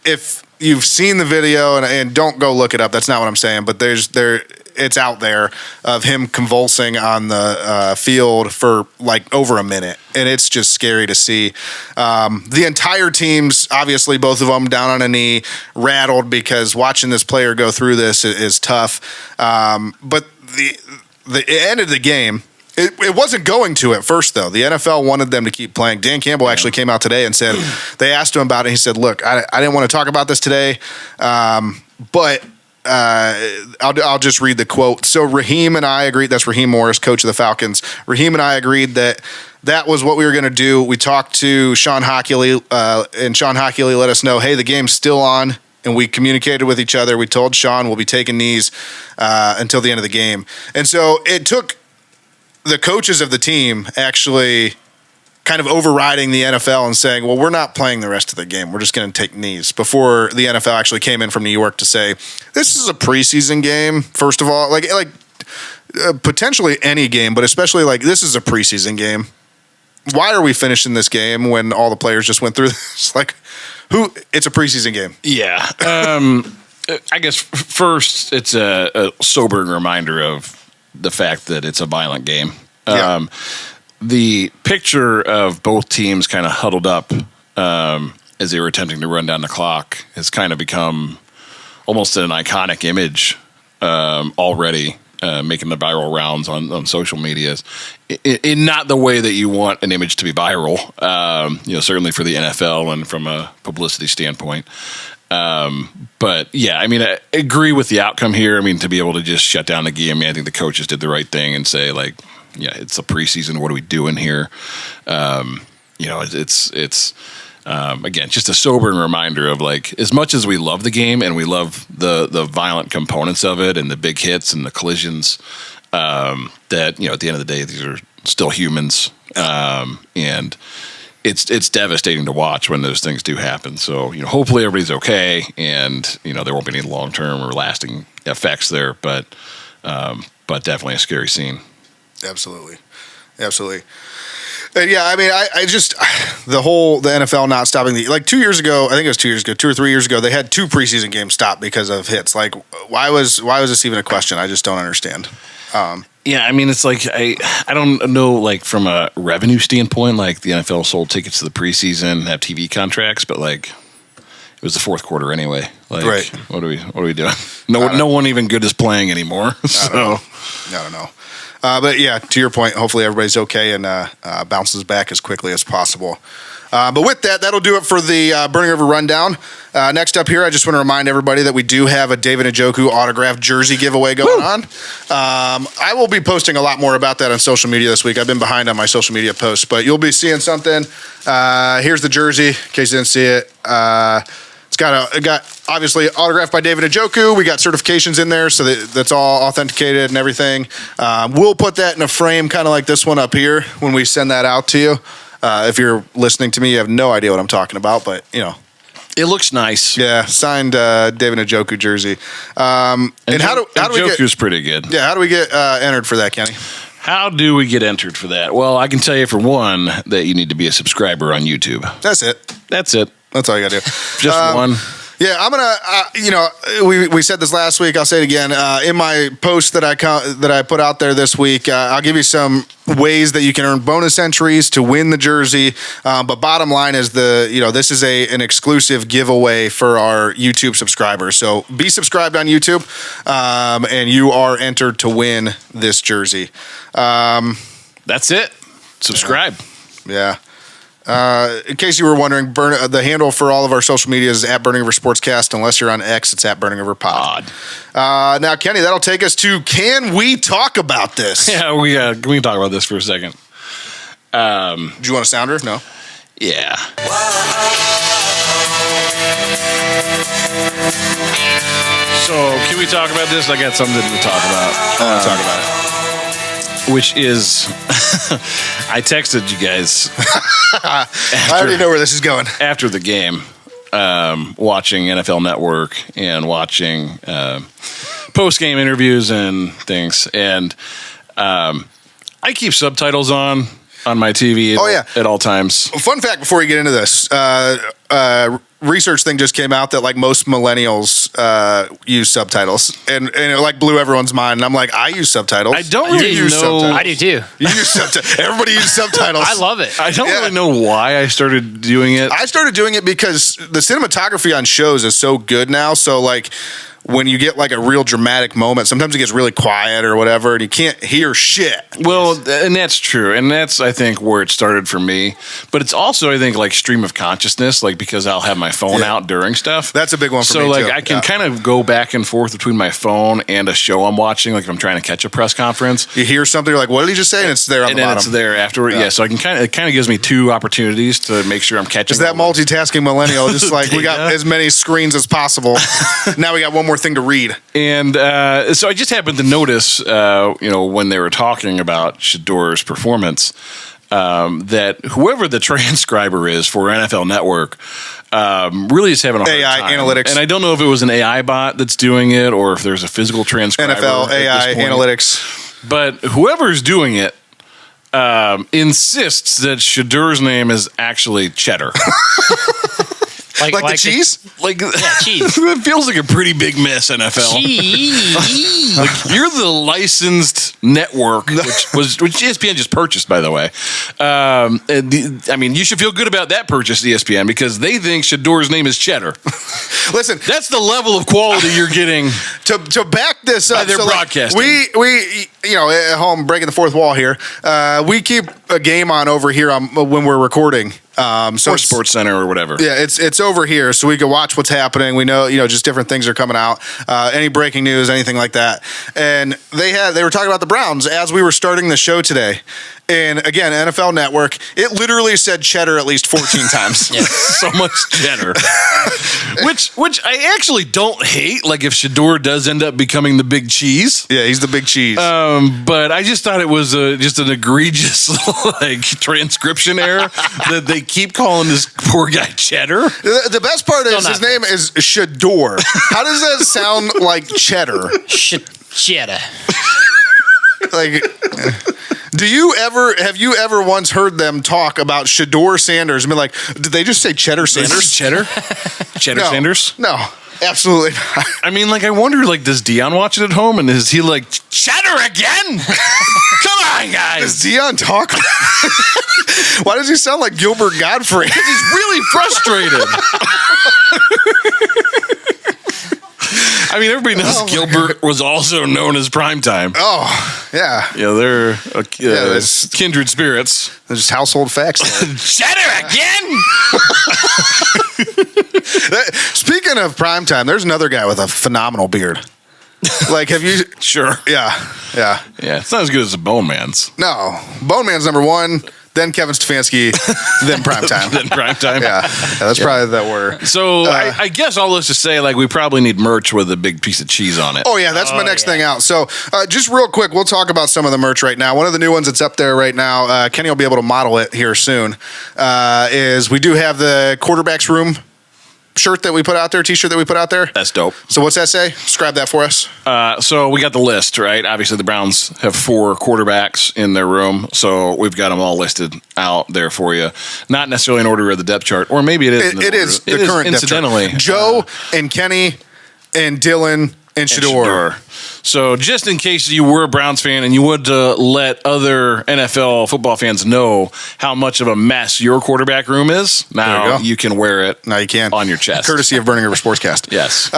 [SPEAKER 1] if you've seen the video, and don't go look it up, that's not what I'm saying, but it's out there of him convulsing on the field for over a minute, and it's just scary to see. The entire team's obviously, both of them down on a knee, rattled, because watching this player go through this is tough. But the end of the game, it wasn't going to at first, though. The NFL wanted them to keep playing. Dan Campbell actually came out today and said, they asked him about it. He said, look, I didn't want to talk about this today, but I'll just read the quote. So Raheem and I agreed, that's Raheem Morris, coach of the Falcons. Raheem and I agreed that was what we were going to do. We talked to Sean Hockley, and Sean Hockley let us know, hey, the game's still on. And we communicated with each other. We told Sean we'll be taking knees until the end of the game. And so it took the coaches of the team actually kind of overriding the NFL and saying, well, we're not playing the rest of the game. We're just going to take knees, before the NFL actually came in from New York to say, this is a preseason game, first of all. Potentially any game, but especially this is a preseason game. Why are we finishing this game when all the players just went through this? It's a preseason game.
[SPEAKER 2] Yeah. I guess first, it's a sobering reminder of the fact that it's a violent game.
[SPEAKER 1] Yeah.
[SPEAKER 2] The picture of both teams kind of huddled up as they were attempting to run down the clock has kind of become almost an iconic image already, making the viral rounds on social medias. In not the way that you want an image to be viral, certainly for the NFL and from a publicity standpoint. But yeah, I mean, I agree with the outcome here. I mean, to be able to just shut down the game, I think the coaches did the right thing and say, like, yeah, it's a preseason. What are we doing here? It's again, just a sobering reminder of, like, as much as we love the game and we love the violent components of it and the big hits and the collisions, that, at the end of the day, these are still humans. And it's devastating to watch when those things do happen. So, hopefully everybody's okay and, there won't be any long-term or lasting effects there, but definitely a scary scene.
[SPEAKER 1] Absolutely. And yeah, I mean, I just the NFL not stopping 2 years ago, I think it was 2 years ago, 2 or 3 years ago, they had 2 preseason games stopped because of hits. Like, why was this even a question? I just don't understand.
[SPEAKER 2] Yeah, I mean, it's like I don't know, like, from a revenue standpoint, like the NFL sold tickets to the preseason, have TV contracts, but like it was the fourth quarter anyway. Like,
[SPEAKER 1] right.
[SPEAKER 2] What are we doing? No one even good is playing anymore. I
[SPEAKER 1] don't know. But yeah, to your point, hopefully everybody's okay and bounces back as quickly as possible. But with that, that'll do it for the Burning River Rundown. Next up here, I just want to remind everybody that we do have a David Njoku autographed jersey giveaway going on. I will be posting a lot more about that on social media this week. I've been behind on my social media posts, but you'll be seeing something. Here's the jersey, in case you didn't see it. It got obviously autographed by David Njoku. We got certifications in there, so that's all authenticated and everything. We'll put that in a frame, kind of like this one up here, when we send that out to you. If you're listening to me, you have no idea what I'm talking about, but
[SPEAKER 2] it looks nice.
[SPEAKER 1] Yeah, signed David Njoku jersey. And how do we get?
[SPEAKER 2] Njoku's pretty good.
[SPEAKER 1] Yeah, how do we get entered for that, Kenny?
[SPEAKER 2] How do we get entered for that? Well, I can tell you for one that you need to be a subscriber on YouTube.
[SPEAKER 1] That's it. That's all you gotta do.
[SPEAKER 2] Just one.
[SPEAKER 1] Yeah, I'm gonna. We said this last week. I'll say it again. In my post that I put out there this week, I'll give you some ways that you can earn bonus entries to win the jersey. But bottom line is this is an exclusive giveaway for our YouTube subscribers. So be subscribed on YouTube, and you are entered to win this jersey.
[SPEAKER 2] That's it. Subscribe.
[SPEAKER 1] Yeah. In case you were wondering, the handle for all of our social media is at Burning River Sportscast. Unless you're on X, it's at Burning River Pod. Now, Kenny, that'll take us to Can We Talk About This?
[SPEAKER 2] Yeah, we can talk about this for a second.
[SPEAKER 1] Do you want a sounder? No?
[SPEAKER 2] Yeah. So, can we talk about this? I got something to talk about.
[SPEAKER 1] I want to talk about it.
[SPEAKER 2] Which is, I texted you guys.
[SPEAKER 1] I already know where this is going.
[SPEAKER 2] After the game, watching NFL Network and watching post-game interviews and things. And I keep subtitles on my TV at all times.
[SPEAKER 1] Fun fact before you get into this. Research thing just came out that like most millennials use subtitles, and it like blew everyone's mind. And I'm like, I use subtitles.
[SPEAKER 2] I don't really use
[SPEAKER 3] subtitles. I do too.
[SPEAKER 1] You use subtitles. Everybody uses subtitles.
[SPEAKER 3] I love it.
[SPEAKER 2] I don't really know why I started doing it.
[SPEAKER 1] I started doing it because the cinematography on shows is so good now. So like, when you get like a real dramatic moment, sometimes it gets really quiet or whatever, and you can't hear shit.
[SPEAKER 2] Well, and that's true. And that's, I think, where it started for me. But it's also, I think, like stream of consciousness, like because I'll have my phone out during stuff.
[SPEAKER 1] That's a big one for me,
[SPEAKER 2] so, like,
[SPEAKER 1] too.
[SPEAKER 2] I can kind of go back and forth between my phone and a show I'm watching, like if I'm trying to catch a press conference.
[SPEAKER 1] You hear something, you're like, what did he just say? And it's there on the bottom.
[SPEAKER 2] And then it's there afterward. Yeah, so I can it kind of gives me two opportunities to make sure I'm catching.
[SPEAKER 1] Is that multitasking millennial? Just like, we got as many screens as possible. Now we got one more thing to read.
[SPEAKER 2] And so I just happened to notice, when they were talking about Shedeur's performance, that whoever the transcriber is for NFL Network really is having a hard
[SPEAKER 1] AI
[SPEAKER 2] time.
[SPEAKER 1] analytics.
[SPEAKER 2] And I don't know if it was an AI bot that's doing it or if there's a physical transcriber.
[SPEAKER 1] NFL AI analytics.
[SPEAKER 2] But whoever's doing it insists that Shedeur's name is actually Cheddar.
[SPEAKER 1] Like the cheese?
[SPEAKER 3] Cheese.
[SPEAKER 2] It feels like a pretty big mess, NFL.
[SPEAKER 3] Cheese.
[SPEAKER 2] Like, you're the licensed network, which ESPN just purchased, by the way. I mean, you should feel good about that purchase, ESPN, because they think Shedeur's name is Cheddar.
[SPEAKER 1] Listen,
[SPEAKER 2] that's the level of quality you're getting
[SPEAKER 1] to back this up.
[SPEAKER 2] Their broadcasting.
[SPEAKER 1] We at home breaking the fourth wall here. We keep a game on over here when we're recording.
[SPEAKER 2] Or Sports Center or whatever.
[SPEAKER 1] Yeah, it's over here, so we can watch what's happening. We know, just different things are coming out, any breaking news, anything like that. And they were talking about the Browns as we were starting the show today. And again, NFL Network, it literally said Cheddar at least 14 times.
[SPEAKER 2] Yeah, so much Cheddar. which I actually don't hate. Like if Shedeur does end up becoming the big cheese.
[SPEAKER 1] Yeah, he's the big cheese.
[SPEAKER 2] But I just thought it was just an egregious transcription error that they keep calling this poor guy Cheddar.
[SPEAKER 1] The best part is his name is Shedeur. How does that sound like cheddar?
[SPEAKER 3] Cheddar.
[SPEAKER 1] Have you ever once heard them talk about Shedeur Sanders and be like, did they just say Cheddar Sanders?
[SPEAKER 2] Cheddar Sanders?
[SPEAKER 1] No, absolutely not.
[SPEAKER 2] I mean, I wonder, does Dion watch it at home and is he like, Cheddar again? Come on, guys.
[SPEAKER 1] Does Dion talk? Why does he sound like Gilbert Godfrey?
[SPEAKER 2] He's really frustrated. I mean, everybody knows Gilbert was also known as Primetime.
[SPEAKER 1] Oh, yeah.
[SPEAKER 2] Yeah, they're kindred spirits.
[SPEAKER 1] They're just household facts.
[SPEAKER 2] Cheddar again?
[SPEAKER 1] Speaking of Primetime, there's another guy with a phenomenal beard. Have you?
[SPEAKER 2] Sure.
[SPEAKER 1] Yeah.
[SPEAKER 2] It's not as good as the Bone Man's.
[SPEAKER 1] No. Bone Man's number one. Then Kevin Stefanski, then Primetime. Yeah, that's probably that word.
[SPEAKER 2] So I guess all this to say, we probably need merch with a big piece of cheese on it.
[SPEAKER 1] Oh, yeah, that's my next thing out. So just real quick, we'll talk about some of the merch right now. One of the new ones that's up there right now, Kenny will be able to model it here soon, is we do have the Quarterback's Room shirt that we put out there, t-shirt that we put out there.
[SPEAKER 2] That's dope.
[SPEAKER 1] So what's that say? Describe that for us.
[SPEAKER 2] So we got the list, right? Obviously the Browns have 4 quarterbacks in their room, so we've got them all listed out there for you. Not necessarily in order of the depth chart, or maybe it is.
[SPEAKER 1] It is the current depth chart.
[SPEAKER 2] Incidentally.
[SPEAKER 1] Joe and Kenny and Dylan and Shedeur.
[SPEAKER 2] So just in case you were a Browns fan and you would let other NFL football fans know how much of a mess your quarterback room is, now you can wear it
[SPEAKER 1] now you can.
[SPEAKER 2] On your chest.
[SPEAKER 1] Courtesy of Burning River Sportscast.
[SPEAKER 2] Yes.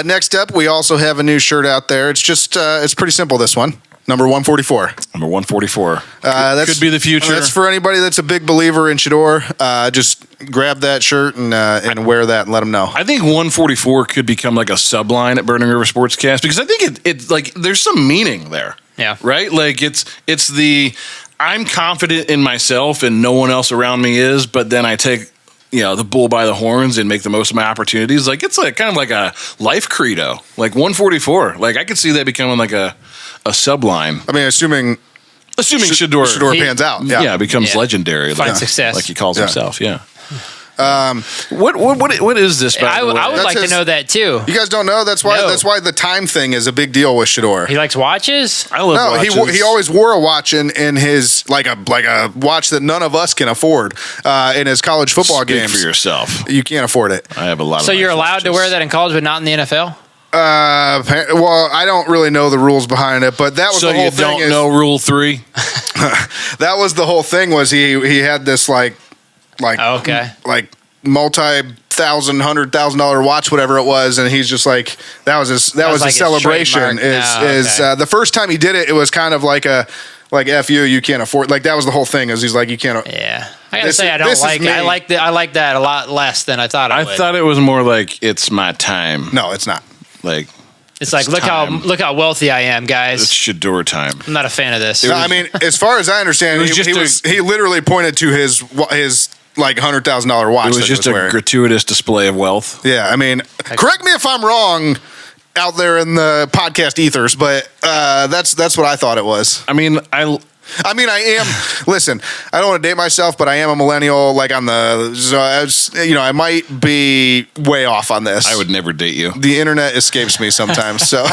[SPEAKER 1] Next up, we also have a new shirt out there. It's just, it's pretty simple, this one. Number 144.
[SPEAKER 2] Number 144.
[SPEAKER 1] That
[SPEAKER 2] could be the future.
[SPEAKER 1] That's for anybody that's a big believer in Shedeur. Just grab that shirt and wear that and let them know.
[SPEAKER 2] I think 144 could become a subline at Burning River Sportscast because I think it's there's some meaning there.
[SPEAKER 3] Yeah.
[SPEAKER 2] Right? It's the I'm confident in myself and no one else around me is, but then I take the bull by the horns and make the most of my opportunities. It's kind of like a life credo. 144. I could see that becoming a subline.
[SPEAKER 1] I mean, assuming Shedeur pans out.
[SPEAKER 2] Yeah, becomes legendary.
[SPEAKER 3] Find success.
[SPEAKER 2] Like he calls himself, yeah. What is this?
[SPEAKER 3] I would like to know that too.
[SPEAKER 1] You guys don't know? That's why the time thing is a big deal with Shedeur.
[SPEAKER 3] He likes watches.
[SPEAKER 2] I love watches.
[SPEAKER 1] He always wore a watch in his like a watch that none of us can afford in his college football games.
[SPEAKER 2] For yourself,
[SPEAKER 1] you can't afford it.
[SPEAKER 2] I have a lot.
[SPEAKER 3] So you're allowed to wear that in college, but not in the NFL.
[SPEAKER 1] Well, I don't really know the rules behind it, but that was the whole thing.
[SPEAKER 2] So you don't know Rule 3?
[SPEAKER 1] That was the whole thing. Was he had this like $100,000 watch, whatever it was, and he's just like that was his celebration. The first time he did it, it was kind of like a F you can't afford. That was the whole thing. Is he's like you can't.
[SPEAKER 3] Yeah, I gotta say I don't like it. I like that a lot less than I thought I would.
[SPEAKER 2] I thought it was more like it's my time.
[SPEAKER 1] No, it's not.
[SPEAKER 3] It's like look how wealthy I am, guys.
[SPEAKER 2] It's Shedeur time.
[SPEAKER 3] I'm not a fan of this.
[SPEAKER 1] No, I mean, as far as I understand, he literally pointed to his like $100,000 watch.
[SPEAKER 2] It was just a gratuitous display of wealth.
[SPEAKER 1] Yeah, I mean, correct me if I'm wrong out there in the podcast ethers, but that's what I thought it was.
[SPEAKER 2] I mean, I
[SPEAKER 1] am. Listen, I don't want to date myself, but I am a millennial. I might be way off on this.
[SPEAKER 2] I would never date you.
[SPEAKER 1] The internet escapes me sometimes. So,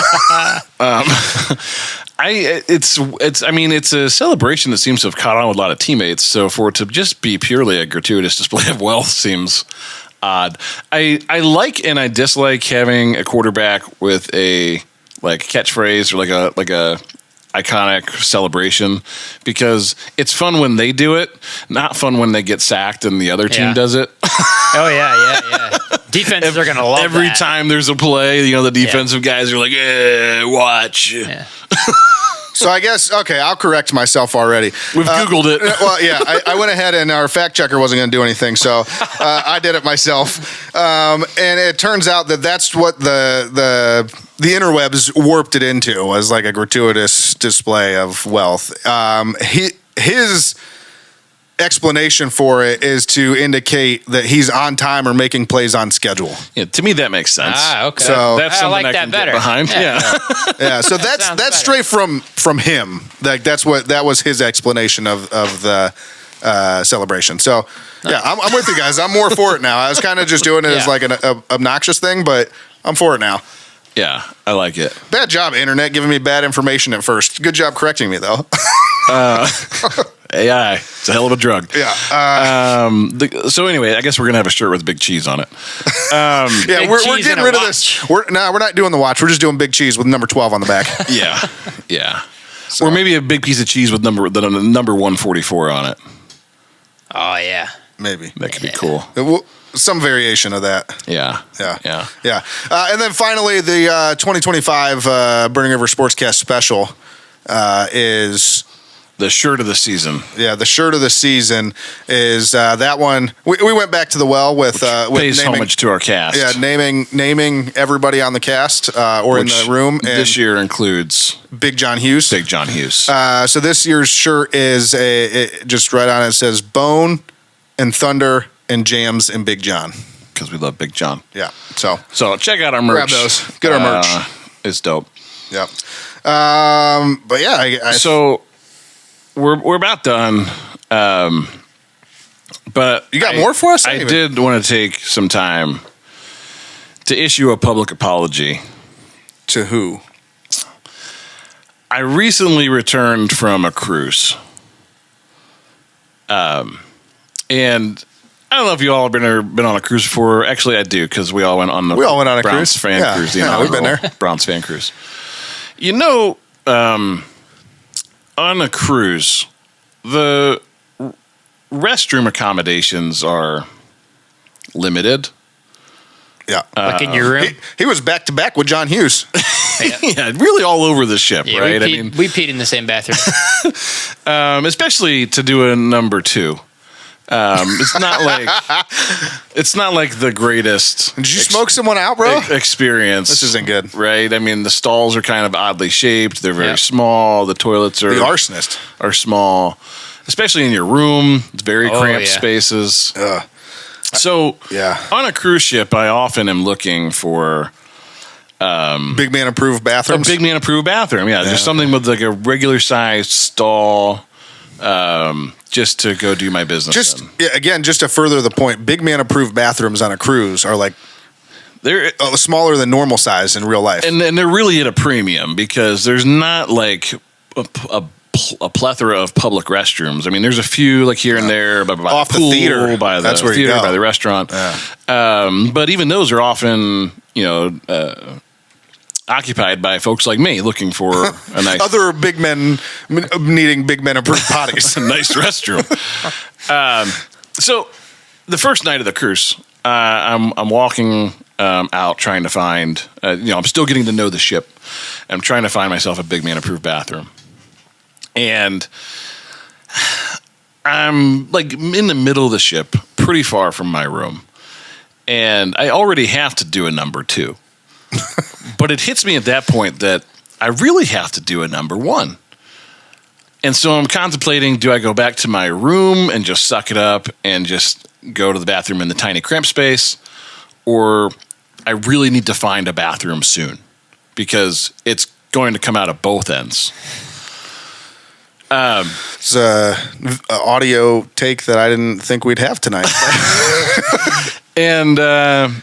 [SPEAKER 1] it's a celebration that seems to have caught on with a lot of teammates. So for it to just be purely a gratuitous display of wealth seems
[SPEAKER 2] odd. I like and I dislike having a quarterback with a catchphrase or like a iconic celebration, because it's fun when they do it, not fun when they get sacked and the other team does it.
[SPEAKER 3] Oh yeah. Defenses are gonna love
[SPEAKER 2] every
[SPEAKER 3] that.
[SPEAKER 2] time there's a play. The defensive guys are like, watch.
[SPEAKER 3] Yeah.
[SPEAKER 1] So I guess, okay, I'll correct myself already.
[SPEAKER 2] We've Googled it.
[SPEAKER 1] Well, yeah, I went ahead and our fact checker wasn't going to do anything, so I did it myself. And it turns out that that's what the interwebs warped it into, was like a gratuitous display of wealth. His explanation for it is to indicate that he's on time or making plays on schedule.
[SPEAKER 2] Yeah, to me that makes sense.
[SPEAKER 3] Okay.
[SPEAKER 1] So
[SPEAKER 2] that's
[SPEAKER 3] I
[SPEAKER 2] something
[SPEAKER 3] like
[SPEAKER 2] I
[SPEAKER 3] that
[SPEAKER 2] can
[SPEAKER 3] better.
[SPEAKER 2] get behind.
[SPEAKER 1] Yeah. So that's straight from him. Like that was his explanation of the celebration. So yeah, I'm with you guys. I'm more for it now. I was kind of just doing it as like an obnoxious thing, but I'm for it now.
[SPEAKER 2] Yeah, I like it.
[SPEAKER 1] Bad job, internet, giving me bad information at first. Good job correcting me though.
[SPEAKER 2] AI, it's a hell of a drug.
[SPEAKER 1] Yeah.
[SPEAKER 2] So anyway, I guess we're gonna have a shirt with big cheese on it.
[SPEAKER 1] Yeah,
[SPEAKER 3] Big
[SPEAKER 1] we're
[SPEAKER 3] cheese
[SPEAKER 1] getting
[SPEAKER 3] and a
[SPEAKER 1] rid of
[SPEAKER 3] watch.
[SPEAKER 1] this. We're not doing the watch. We're just doing big cheese with number 12 on the back.
[SPEAKER 2] Yeah. Or maybe a big piece of cheese with number 144 on it.
[SPEAKER 3] Oh yeah.
[SPEAKER 1] Maybe
[SPEAKER 2] That could be cool.
[SPEAKER 1] Some variation of that.
[SPEAKER 2] Yeah.
[SPEAKER 1] Yeah. And then finally, the 2025 Burning River Sportscast special is
[SPEAKER 2] The shirt of the season.
[SPEAKER 1] Yeah, the shirt of the season is that one. We went back to the well with
[SPEAKER 2] Pays
[SPEAKER 1] naming,
[SPEAKER 2] homage to our cast.
[SPEAKER 1] Yeah, naming everybody on the cast or
[SPEAKER 2] Which
[SPEAKER 1] in the room. And
[SPEAKER 2] this year includes
[SPEAKER 1] Big John Hughes.
[SPEAKER 2] Big John Hughes.
[SPEAKER 1] So this year's shirt is just right on it says Bone and Thunder and Jams and Big John.
[SPEAKER 2] Because we love Big John.
[SPEAKER 1] Yeah. So
[SPEAKER 2] check out our merch.
[SPEAKER 1] grab those. Get our merch.
[SPEAKER 2] It's dope.
[SPEAKER 1] Yep. But yeah,
[SPEAKER 2] So we're about done. But
[SPEAKER 1] You got more for us?
[SPEAKER 2] I did want to take some time to issue a public apology.
[SPEAKER 1] To who?
[SPEAKER 2] I recently returned from a cruise. And I don't know if you all have been on a cruise before. Actually, I do, because we all went on a
[SPEAKER 1] cruise.
[SPEAKER 2] Browns fan
[SPEAKER 1] Yeah.
[SPEAKER 2] cruise.
[SPEAKER 1] Yeah, we've been there.
[SPEAKER 2] Browns fan cruise. On a cruise, the restroom accommodations are limited.
[SPEAKER 1] Yeah.
[SPEAKER 3] Like in your room.
[SPEAKER 1] He was back to back with John Hughes.
[SPEAKER 2] Yeah, really all over the ship,
[SPEAKER 3] Yeah,
[SPEAKER 2] right?
[SPEAKER 3] we peed in the same bathroom.
[SPEAKER 2] Especially to do a number 2. It's not like the greatest.
[SPEAKER 1] Did you smoke someone out, bro?
[SPEAKER 2] Experience.
[SPEAKER 1] This isn't good.
[SPEAKER 2] Right? I mean, the stalls are kind of oddly shaped. They're very small. The toilets
[SPEAKER 1] The arsonist.
[SPEAKER 2] are small, especially in your room. It's very cramped
[SPEAKER 3] yeah.
[SPEAKER 2] spaces.
[SPEAKER 1] Ugh.
[SPEAKER 2] So,
[SPEAKER 1] Yeah.
[SPEAKER 2] on a cruise ship, I often am looking for
[SPEAKER 1] Big man approved
[SPEAKER 2] a
[SPEAKER 1] bathrooms.
[SPEAKER 2] big man approved bathroom. Yeah, just something with like a regular sized stall, just to go do my business.
[SPEAKER 1] Just to further the point, big man approved bathrooms on a cruise are like
[SPEAKER 2] They're
[SPEAKER 1] smaller than normal size in real life.
[SPEAKER 2] and they're really at a premium because there's not like a plethora of public restrooms. I mean, there's a few like here and there, by
[SPEAKER 1] Off the
[SPEAKER 2] pool,
[SPEAKER 1] theater.
[SPEAKER 2] by the
[SPEAKER 1] That's where you
[SPEAKER 2] theater,
[SPEAKER 1] go.
[SPEAKER 2] by the restaurant.
[SPEAKER 1] Yeah.
[SPEAKER 2] But even those are often, occupied by folks like me looking for a nice
[SPEAKER 1] Other big men needing big men approved potties.
[SPEAKER 2] a nice restroom. So the first night of the cruise, I'm walking out trying to find, I'm still getting to know the ship. I'm trying to find myself a big man approved bathroom. And I'm like in the middle of the ship, pretty far from my room. And I already have to do a number 2. But it hits me at that point that I really have to do a number 1. And so I'm contemplating, do I go back to my room and just suck it up and just go to the bathroom in the tiny cramped space? Or I really need to find a bathroom soon because it's going to come out of both ends.
[SPEAKER 1] It's an audio take that I didn't think we'd have tonight.
[SPEAKER 2] And I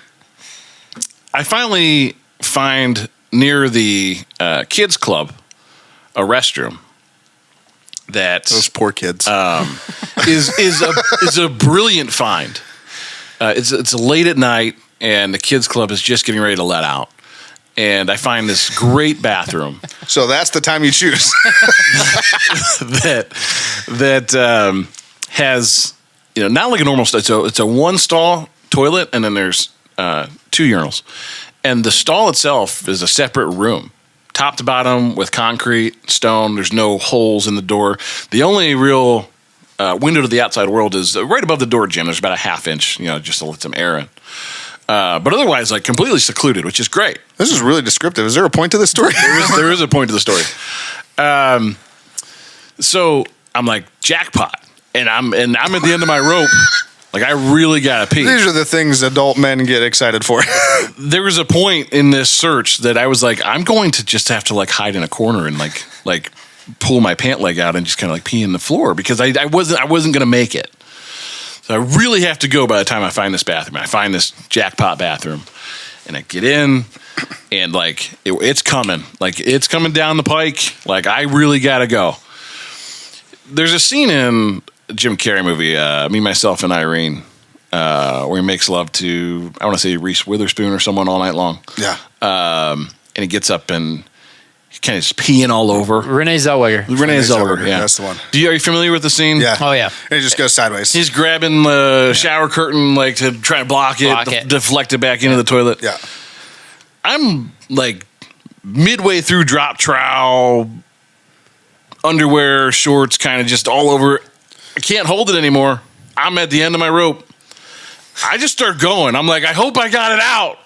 [SPEAKER 2] finally find near the kids club a restroom that
[SPEAKER 1] Those poor kids.
[SPEAKER 2] is a brilliant find. It's late at night, and the kids club is just getting ready to let out. And I find this great bathroom.
[SPEAKER 1] So that's the time you choose.
[SPEAKER 2] that has, not like a normal stall. It's a one stall toilet, and then there's 2 urinals. And the stall itself is a separate room, top to bottom with concrete, stone. There's no holes in the door. The only real window to the outside world is right above the door jam. There's about a half inch, just to let some air in. But otherwise, like completely secluded, which is great.
[SPEAKER 1] This is really descriptive. Is there a point to this story?
[SPEAKER 2] There is a point to the story. So I'm like, jackpot, and I'm at the end of my rope. Like, I really gotta pee.
[SPEAKER 1] These are the things adult men get excited for.
[SPEAKER 2] There was a point in this search that I was like, I'm going to just have to like hide in a corner and like pull my pant leg out and just kind of like pee in the floor because I wasn't gonna make it. So I really have to go by the time I find this bathroom. I find this jackpot bathroom, and I get in, and like it's coming. Like, it's coming down the pike. Like, I really gotta go. There's a scene in a Jim Carrey movie, Me, Myself, and Irene, where he makes love to, I want to say Reese Witherspoon or someone all night long.
[SPEAKER 1] Yeah.
[SPEAKER 2] And he gets up and he kind of just peeing all over.
[SPEAKER 3] Renee Zellweger,
[SPEAKER 2] yeah.
[SPEAKER 1] That's the one.
[SPEAKER 2] Are you familiar with the scene?
[SPEAKER 1] Yeah.
[SPEAKER 3] Oh, yeah.
[SPEAKER 1] And it just goes sideways.
[SPEAKER 2] He's grabbing the shower curtain like to try to block it, deflect it back into the toilet.
[SPEAKER 1] Yeah.
[SPEAKER 2] I'm like midway through drop trowel, underwear, shorts, kind of just all over. I can't hold it anymore. I'm at the end of my rope. I just start going. I'm like, I hope I got it out.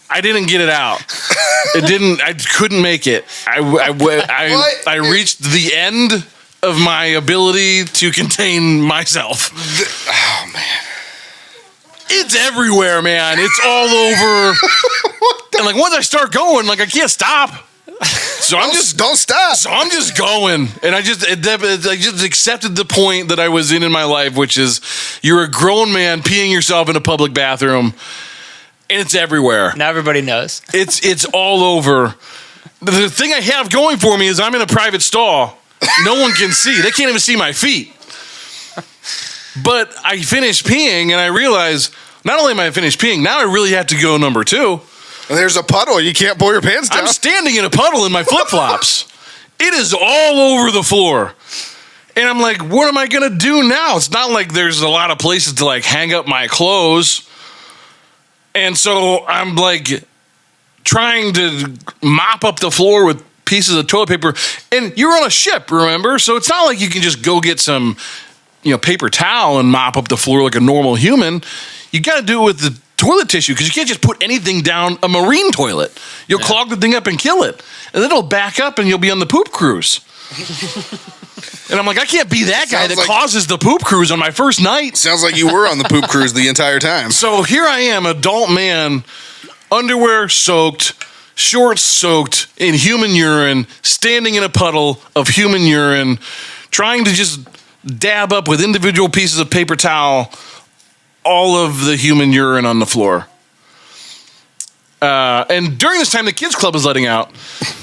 [SPEAKER 2] I didn't get it out. I couldn't make it. I reached the end of my ability to contain myself.
[SPEAKER 1] Oh, man.
[SPEAKER 2] It's everywhere, man. It's all over. And like, once I start going, like, I can't stop. So
[SPEAKER 1] Don't stop.
[SPEAKER 2] So I'm just going, and I just accepted the point that I was in my life, which is you're a grown man peeing yourself in a public bathroom, and it's everywhere.
[SPEAKER 3] Now everybody knows.
[SPEAKER 2] It's all over. The thing I have going for me is I'm in a private stall. No one can see. They can't even see my feet. But I finished peeing, and I realize not only am I finished peeing, now I really have to go number 2.
[SPEAKER 1] And there's a puddle. You can't pull your pants down.
[SPEAKER 2] I'm standing in a puddle in my flip-flops. It is all over the floor. And I'm like, what am I going to do now? It's not like there's a lot of places to like hang up my clothes. And so I'm like trying to mop up the floor with pieces of toilet paper. And you're on a ship, remember? So it's not like you can just go get some, paper towel and mop up the floor like a normal human. You got to do it with the toilet tissue because you can't just put anything down a marine toilet. You'll clog the thing up and kill it. And then it'll back up and you'll be on the poop cruise. And I'm like, I can't be that guy that causes the poop cruise on my first night.
[SPEAKER 1] Sounds like you were on the poop cruise the entire time.
[SPEAKER 2] So here I am, adult man, underwear soaked, shorts soaked in human urine, standing in a puddle of human urine, trying to just dab up with individual pieces of paper towel all of the human urine on the floor. And during this time, the kids club is letting out.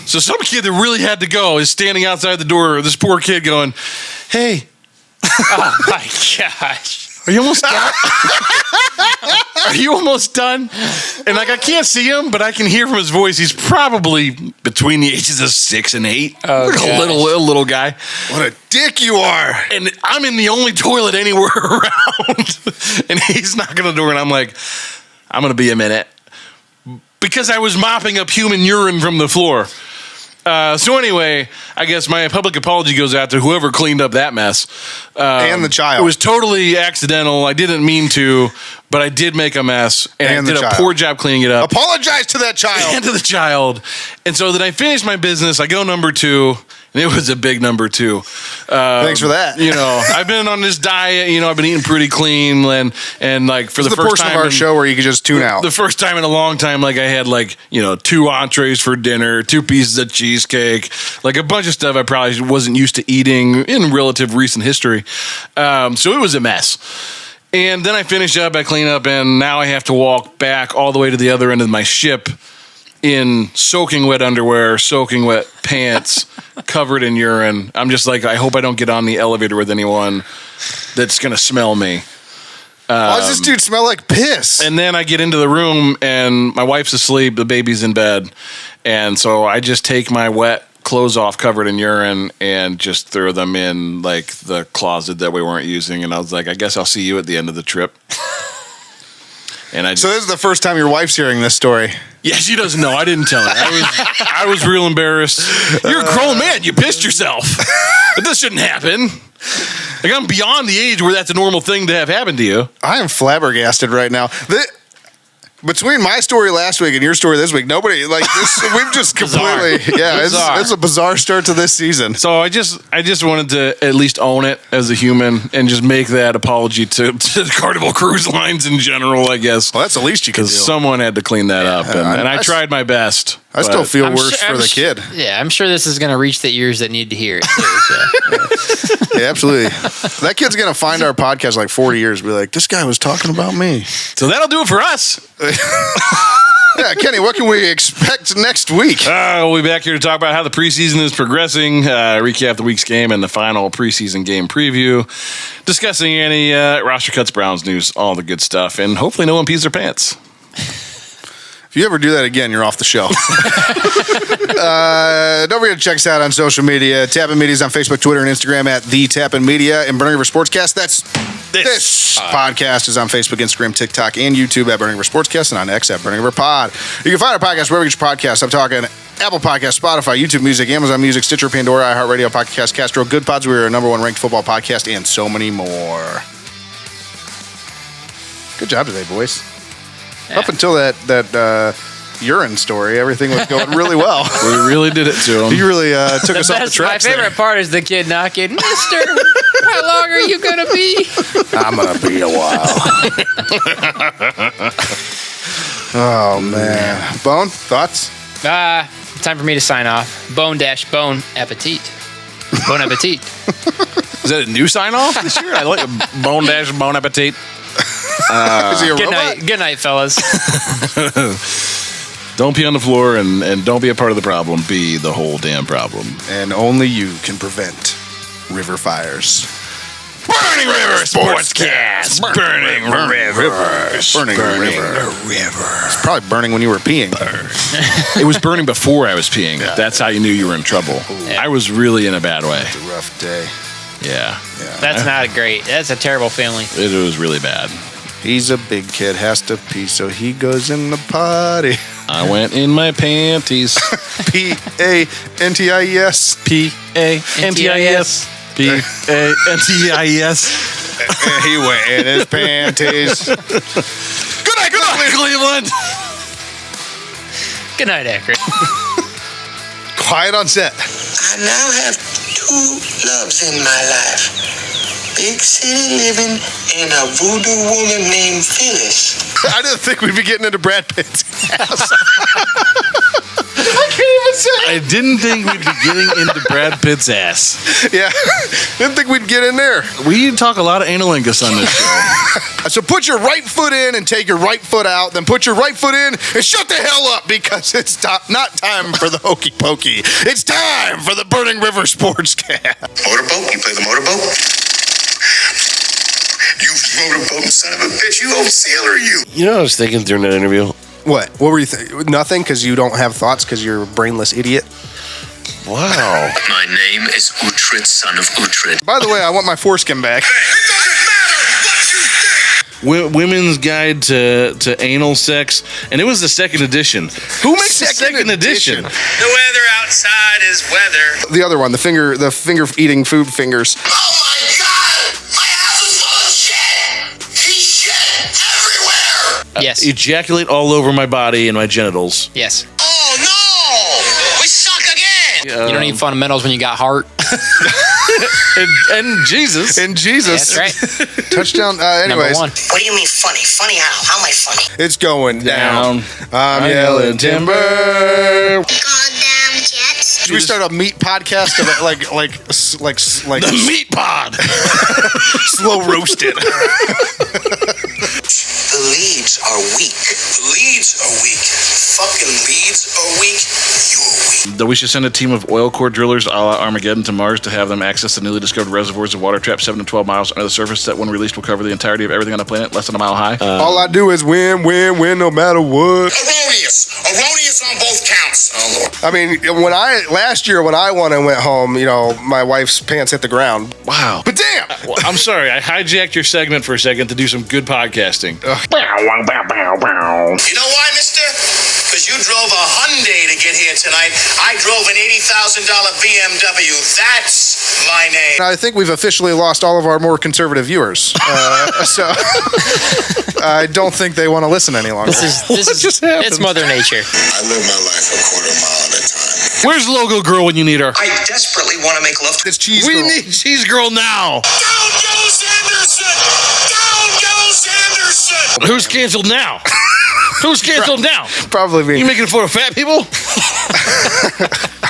[SPEAKER 2] So some kid that really had to go is standing outside the door. This poor kid going, hey.
[SPEAKER 3] Oh, my gosh.
[SPEAKER 2] Are you almost done? Are you almost done? And like, I can't see him, but I can hear from his voice. He's probably between the ages of 6 and 8.
[SPEAKER 3] Oh,
[SPEAKER 2] like a little guy.
[SPEAKER 1] What a dick you are.
[SPEAKER 2] And I'm in the only toilet anywhere around. And he's knocking on the door, and I'm like, I'm going to be a minute. Because I was mopping up human urine from the floor. So anyway, I guess my public apology goes out to whoever cleaned up that mess.
[SPEAKER 1] And the child.
[SPEAKER 2] It was totally accidental. I didn't mean to, but I did make a mess. And I did a poor job cleaning it up.
[SPEAKER 1] Apologize to that child.
[SPEAKER 2] And to the child. And so then I finished my business. I go number 2. And it was a big number 2.
[SPEAKER 1] Thanks for that.
[SPEAKER 2] I've been on this diet. I've been eating pretty clean, and like for the first
[SPEAKER 1] portion
[SPEAKER 2] time
[SPEAKER 1] of our show where you could just tune out.
[SPEAKER 2] The first time in a long time, like I had 2 entrees for dinner, 2 pieces of cheesecake, like a bunch of stuff I probably wasn't used to eating in relative recent history. So it was a mess. And then I finish up, I clean up, and now I have to walk back all the way to the other end of my ship in soaking wet underwear, soaking wet pants, covered in urine. I'm just like, I hope I don't get on the elevator with anyone that's going to smell me.
[SPEAKER 1] Why does this dude smell like piss?
[SPEAKER 2] And then I get into the room and my wife's asleep, the baby's in bed. And so I just take my wet clothes off covered in urine and just throw them in like the closet that we weren't using. And I was like, I guess I'll see you at the end of the trip. And
[SPEAKER 1] So this is the first time your wife's hearing this story.
[SPEAKER 2] Yeah, she doesn't know. I didn't tell her. I was real embarrassed. You're a grown man. You pissed yourself. This shouldn't happen. Like, I'm beyond the age where that's a normal thing to have happen to you.
[SPEAKER 1] I am flabbergasted right now. Between my story last week and your story this week, nobody like this. We've just completely, it's a bizarre start to this season.
[SPEAKER 2] So I just wanted to at least own it as a human and just make that apology to Carnival Cruise Lines in general, I guess.
[SPEAKER 1] Well, that's the least you can do.
[SPEAKER 2] Because someone had to clean that up, and I tried my best.
[SPEAKER 1] I still feel worse for the kid.
[SPEAKER 3] Yeah, I'm sure this is going to reach the ears that need to hear it, too. So.
[SPEAKER 1] Yeah, absolutely. That kid's going to find our podcast like 40 years and be like, this guy was talking about me.
[SPEAKER 2] So that'll do it for us.
[SPEAKER 1] Yeah, Kenny, what can we expect next week?
[SPEAKER 2] We'll be back here to talk about how the preseason is progressing, recap the week's game and the final preseason game preview, discussing any roster cuts, Browns news, all the good stuff, and hopefully no one pees their pants.
[SPEAKER 1] If you ever do that again, you're off the show. Don't forget to check us out on social media. Tappin Media is on Facebook, Twitter, and Instagram at The Tappin Media. And Burning River Sportscast, that's this podcast is on Facebook, Instagram, TikTok, and YouTube at Burning River Sportscast and on X at Burning River Pod. You can find our podcast wherever you get your podcasts. I'm talking Apple Podcasts, Spotify, YouTube Music, Amazon Music, Stitcher, Pandora, iHeartRadio, Pocket Cast, Castro, Good Pods. We're our #1 ranked football podcast, and so many more. Good job today, boys. Yeah. Up until that urine story, everything was going really well.
[SPEAKER 2] We really did it to him.
[SPEAKER 1] You really took us off the tracks.
[SPEAKER 3] My favorite part is the kid knocking, Mister, how long are you going to be?
[SPEAKER 1] I'm going to be a while. Oh, man. Bone, thoughts?
[SPEAKER 3] Time for me to sign off. Bon appetit. Bon appetit.
[SPEAKER 2] Is that a new sign off this year? I like bon appetit.
[SPEAKER 1] Is he a robot?
[SPEAKER 3] Good night, fellas.
[SPEAKER 2] Don't pee on the floor and don't be a part of the problem. Be the whole damn problem.
[SPEAKER 1] And only you can prevent river fires.
[SPEAKER 2] Burning River Sportscast. Burning River.
[SPEAKER 1] Burning River. It's probably burning when you were peeing.
[SPEAKER 2] It was burning before I was peeing. Yeah. That's how you knew you were in trouble. Yeah. I was really in a bad way.
[SPEAKER 1] It's a rough day.
[SPEAKER 2] Yeah.
[SPEAKER 3] That's not great. That's a terrible feeling.
[SPEAKER 2] It was really bad.
[SPEAKER 1] He's a big kid, has to pee, so he goes in the potty.
[SPEAKER 2] I went in my panties.
[SPEAKER 1] P-A-N-T-I-E-S.
[SPEAKER 2] P-A-N-T-I-E-S. P-A-N-T-I-E-S.
[SPEAKER 1] He went in his panties.
[SPEAKER 2] Good night, Cleveland.
[SPEAKER 3] Good night, Akron.
[SPEAKER 1] Quiet on set.
[SPEAKER 6] I now have 2 loves in my life. Big city living and a voodoo woman named Phyllis.
[SPEAKER 1] I didn't think we'd be getting into Brad Pitt's ass. I can't even say it.
[SPEAKER 2] I didn't think we'd be getting into Brad Pitt's ass.
[SPEAKER 1] Yeah, didn't think we'd get in there.
[SPEAKER 2] We talk a lot of analingus on this show.
[SPEAKER 1] So put your right foot in and take your right foot out, then put your right foot in and shut the hell up because it's not time for the hokey pokey. It's time for the Burning River Sportscast.
[SPEAKER 6] Motorboat? You play the motorboat? You motorboat son of a bitch. You old sailor, you.
[SPEAKER 7] You know what I was thinking during that interview?
[SPEAKER 1] What? What were you thinking? Nothing, because you don't have thoughts because you're a brainless idiot?
[SPEAKER 7] Wow.
[SPEAKER 6] My name is Uhtred, son of Uhtred.
[SPEAKER 1] By the way, I want my foreskin back.
[SPEAKER 6] It doesn't matter what you think.
[SPEAKER 2] Women's Guide to Anal Sex, and it was the 2nd edition. Who makes a second edition?
[SPEAKER 5] The weather outside is weather.
[SPEAKER 1] The other one, the finger eating food fingers.
[SPEAKER 6] Oh my God! My house is full of shit! He shit everywhere!
[SPEAKER 3] Yes.
[SPEAKER 2] Ejaculate all over my body and my genitals.
[SPEAKER 3] Yes.
[SPEAKER 6] Oh no! We suck again!
[SPEAKER 3] You don't need fundamentals when you got heart.
[SPEAKER 2] and Jesus.
[SPEAKER 1] And Jesus.
[SPEAKER 3] That's right.
[SPEAKER 1] Touchdown. Anyways.
[SPEAKER 3] #1.
[SPEAKER 6] What do you mean funny? Funny how? How am I funny?
[SPEAKER 1] It's going down. I'm yelling timber.
[SPEAKER 6] Goddamn jets.
[SPEAKER 1] Should we start a meat podcast of like
[SPEAKER 2] The meat pod.
[SPEAKER 1] slow roasted?
[SPEAKER 6] The leads are weak.
[SPEAKER 5] The leads are weak. Fucking leads are weak. You're weak.
[SPEAKER 2] That we should send a team of oil core drillers a la Armageddon to Mars to have them access the newly discovered reservoirs of water trapped 7 to 12 miles under the surface that, when released, will cover the entirety of everything on the planet, less than a mile high.
[SPEAKER 1] All I do is win, no matter what.
[SPEAKER 5] Erroneous on both counts.
[SPEAKER 1] I mean, last year when I won and went home, my wife's pants hit the ground.
[SPEAKER 2] Wow.
[SPEAKER 1] But damn!
[SPEAKER 2] Well, I'm sorry, I hijacked your segment for a second to do some good podcasting.
[SPEAKER 5] You know why, mister? Because you drove a Hyundai to get here tonight. I drove an $80,000 BMW. That's my name.
[SPEAKER 1] I think we've officially lost all of our more conservative viewers. So I don't think they want to listen any longer.
[SPEAKER 3] This is it's Mother Nature.
[SPEAKER 6] I live my life a quarter mile at a time.
[SPEAKER 2] Where's Logo Girl when you need her?
[SPEAKER 5] I desperately want to make love to
[SPEAKER 1] It's Cheese
[SPEAKER 2] We
[SPEAKER 1] Girl.
[SPEAKER 2] need Cheese Girl now.
[SPEAKER 5] Down goes Anderson! Down goes Anderson!
[SPEAKER 2] Who's canceled now? Who's canceled now?
[SPEAKER 1] Probably me.
[SPEAKER 2] You making fun of fat people?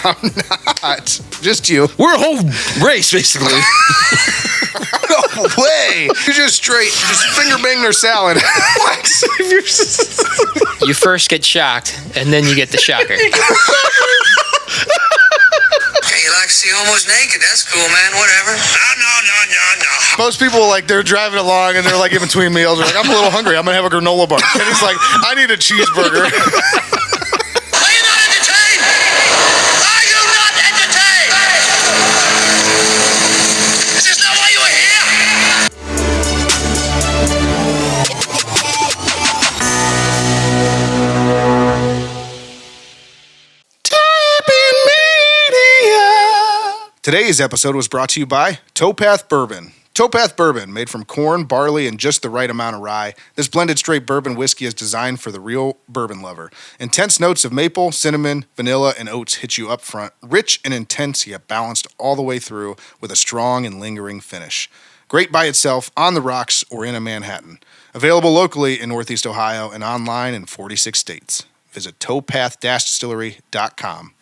[SPEAKER 1] I'm not. Just you.
[SPEAKER 2] We're a whole race, basically.
[SPEAKER 1] No way. You just finger bang their salad. What?
[SPEAKER 3] You first get shocked, and then you get the shocker.
[SPEAKER 5] Hey, you like to see homos naked? That's cool, man. Whatever. No.
[SPEAKER 1] Most people, they're driving along and they're in between meals. They're like, I'm a little hungry. I'm going to have a granola bar. And he's like, I need a cheeseburger.
[SPEAKER 5] Are you not entertained? Are you not entertained? Is this not why you were here?
[SPEAKER 1] Today's episode was brought to you by Towpath Bourbon. Towpath Bourbon, made from corn, barley, and just the right amount of rye. This blended straight bourbon whiskey is designed for the real bourbon lover. Intense notes of maple, cinnamon, vanilla, and oats hit you up front. Rich and intense, yet balanced all the way through with a strong and lingering finish. Great by itself, on the rocks, or in a Manhattan. Available locally in Northeast Ohio and online in 46 states. Visit towpath-distillery.com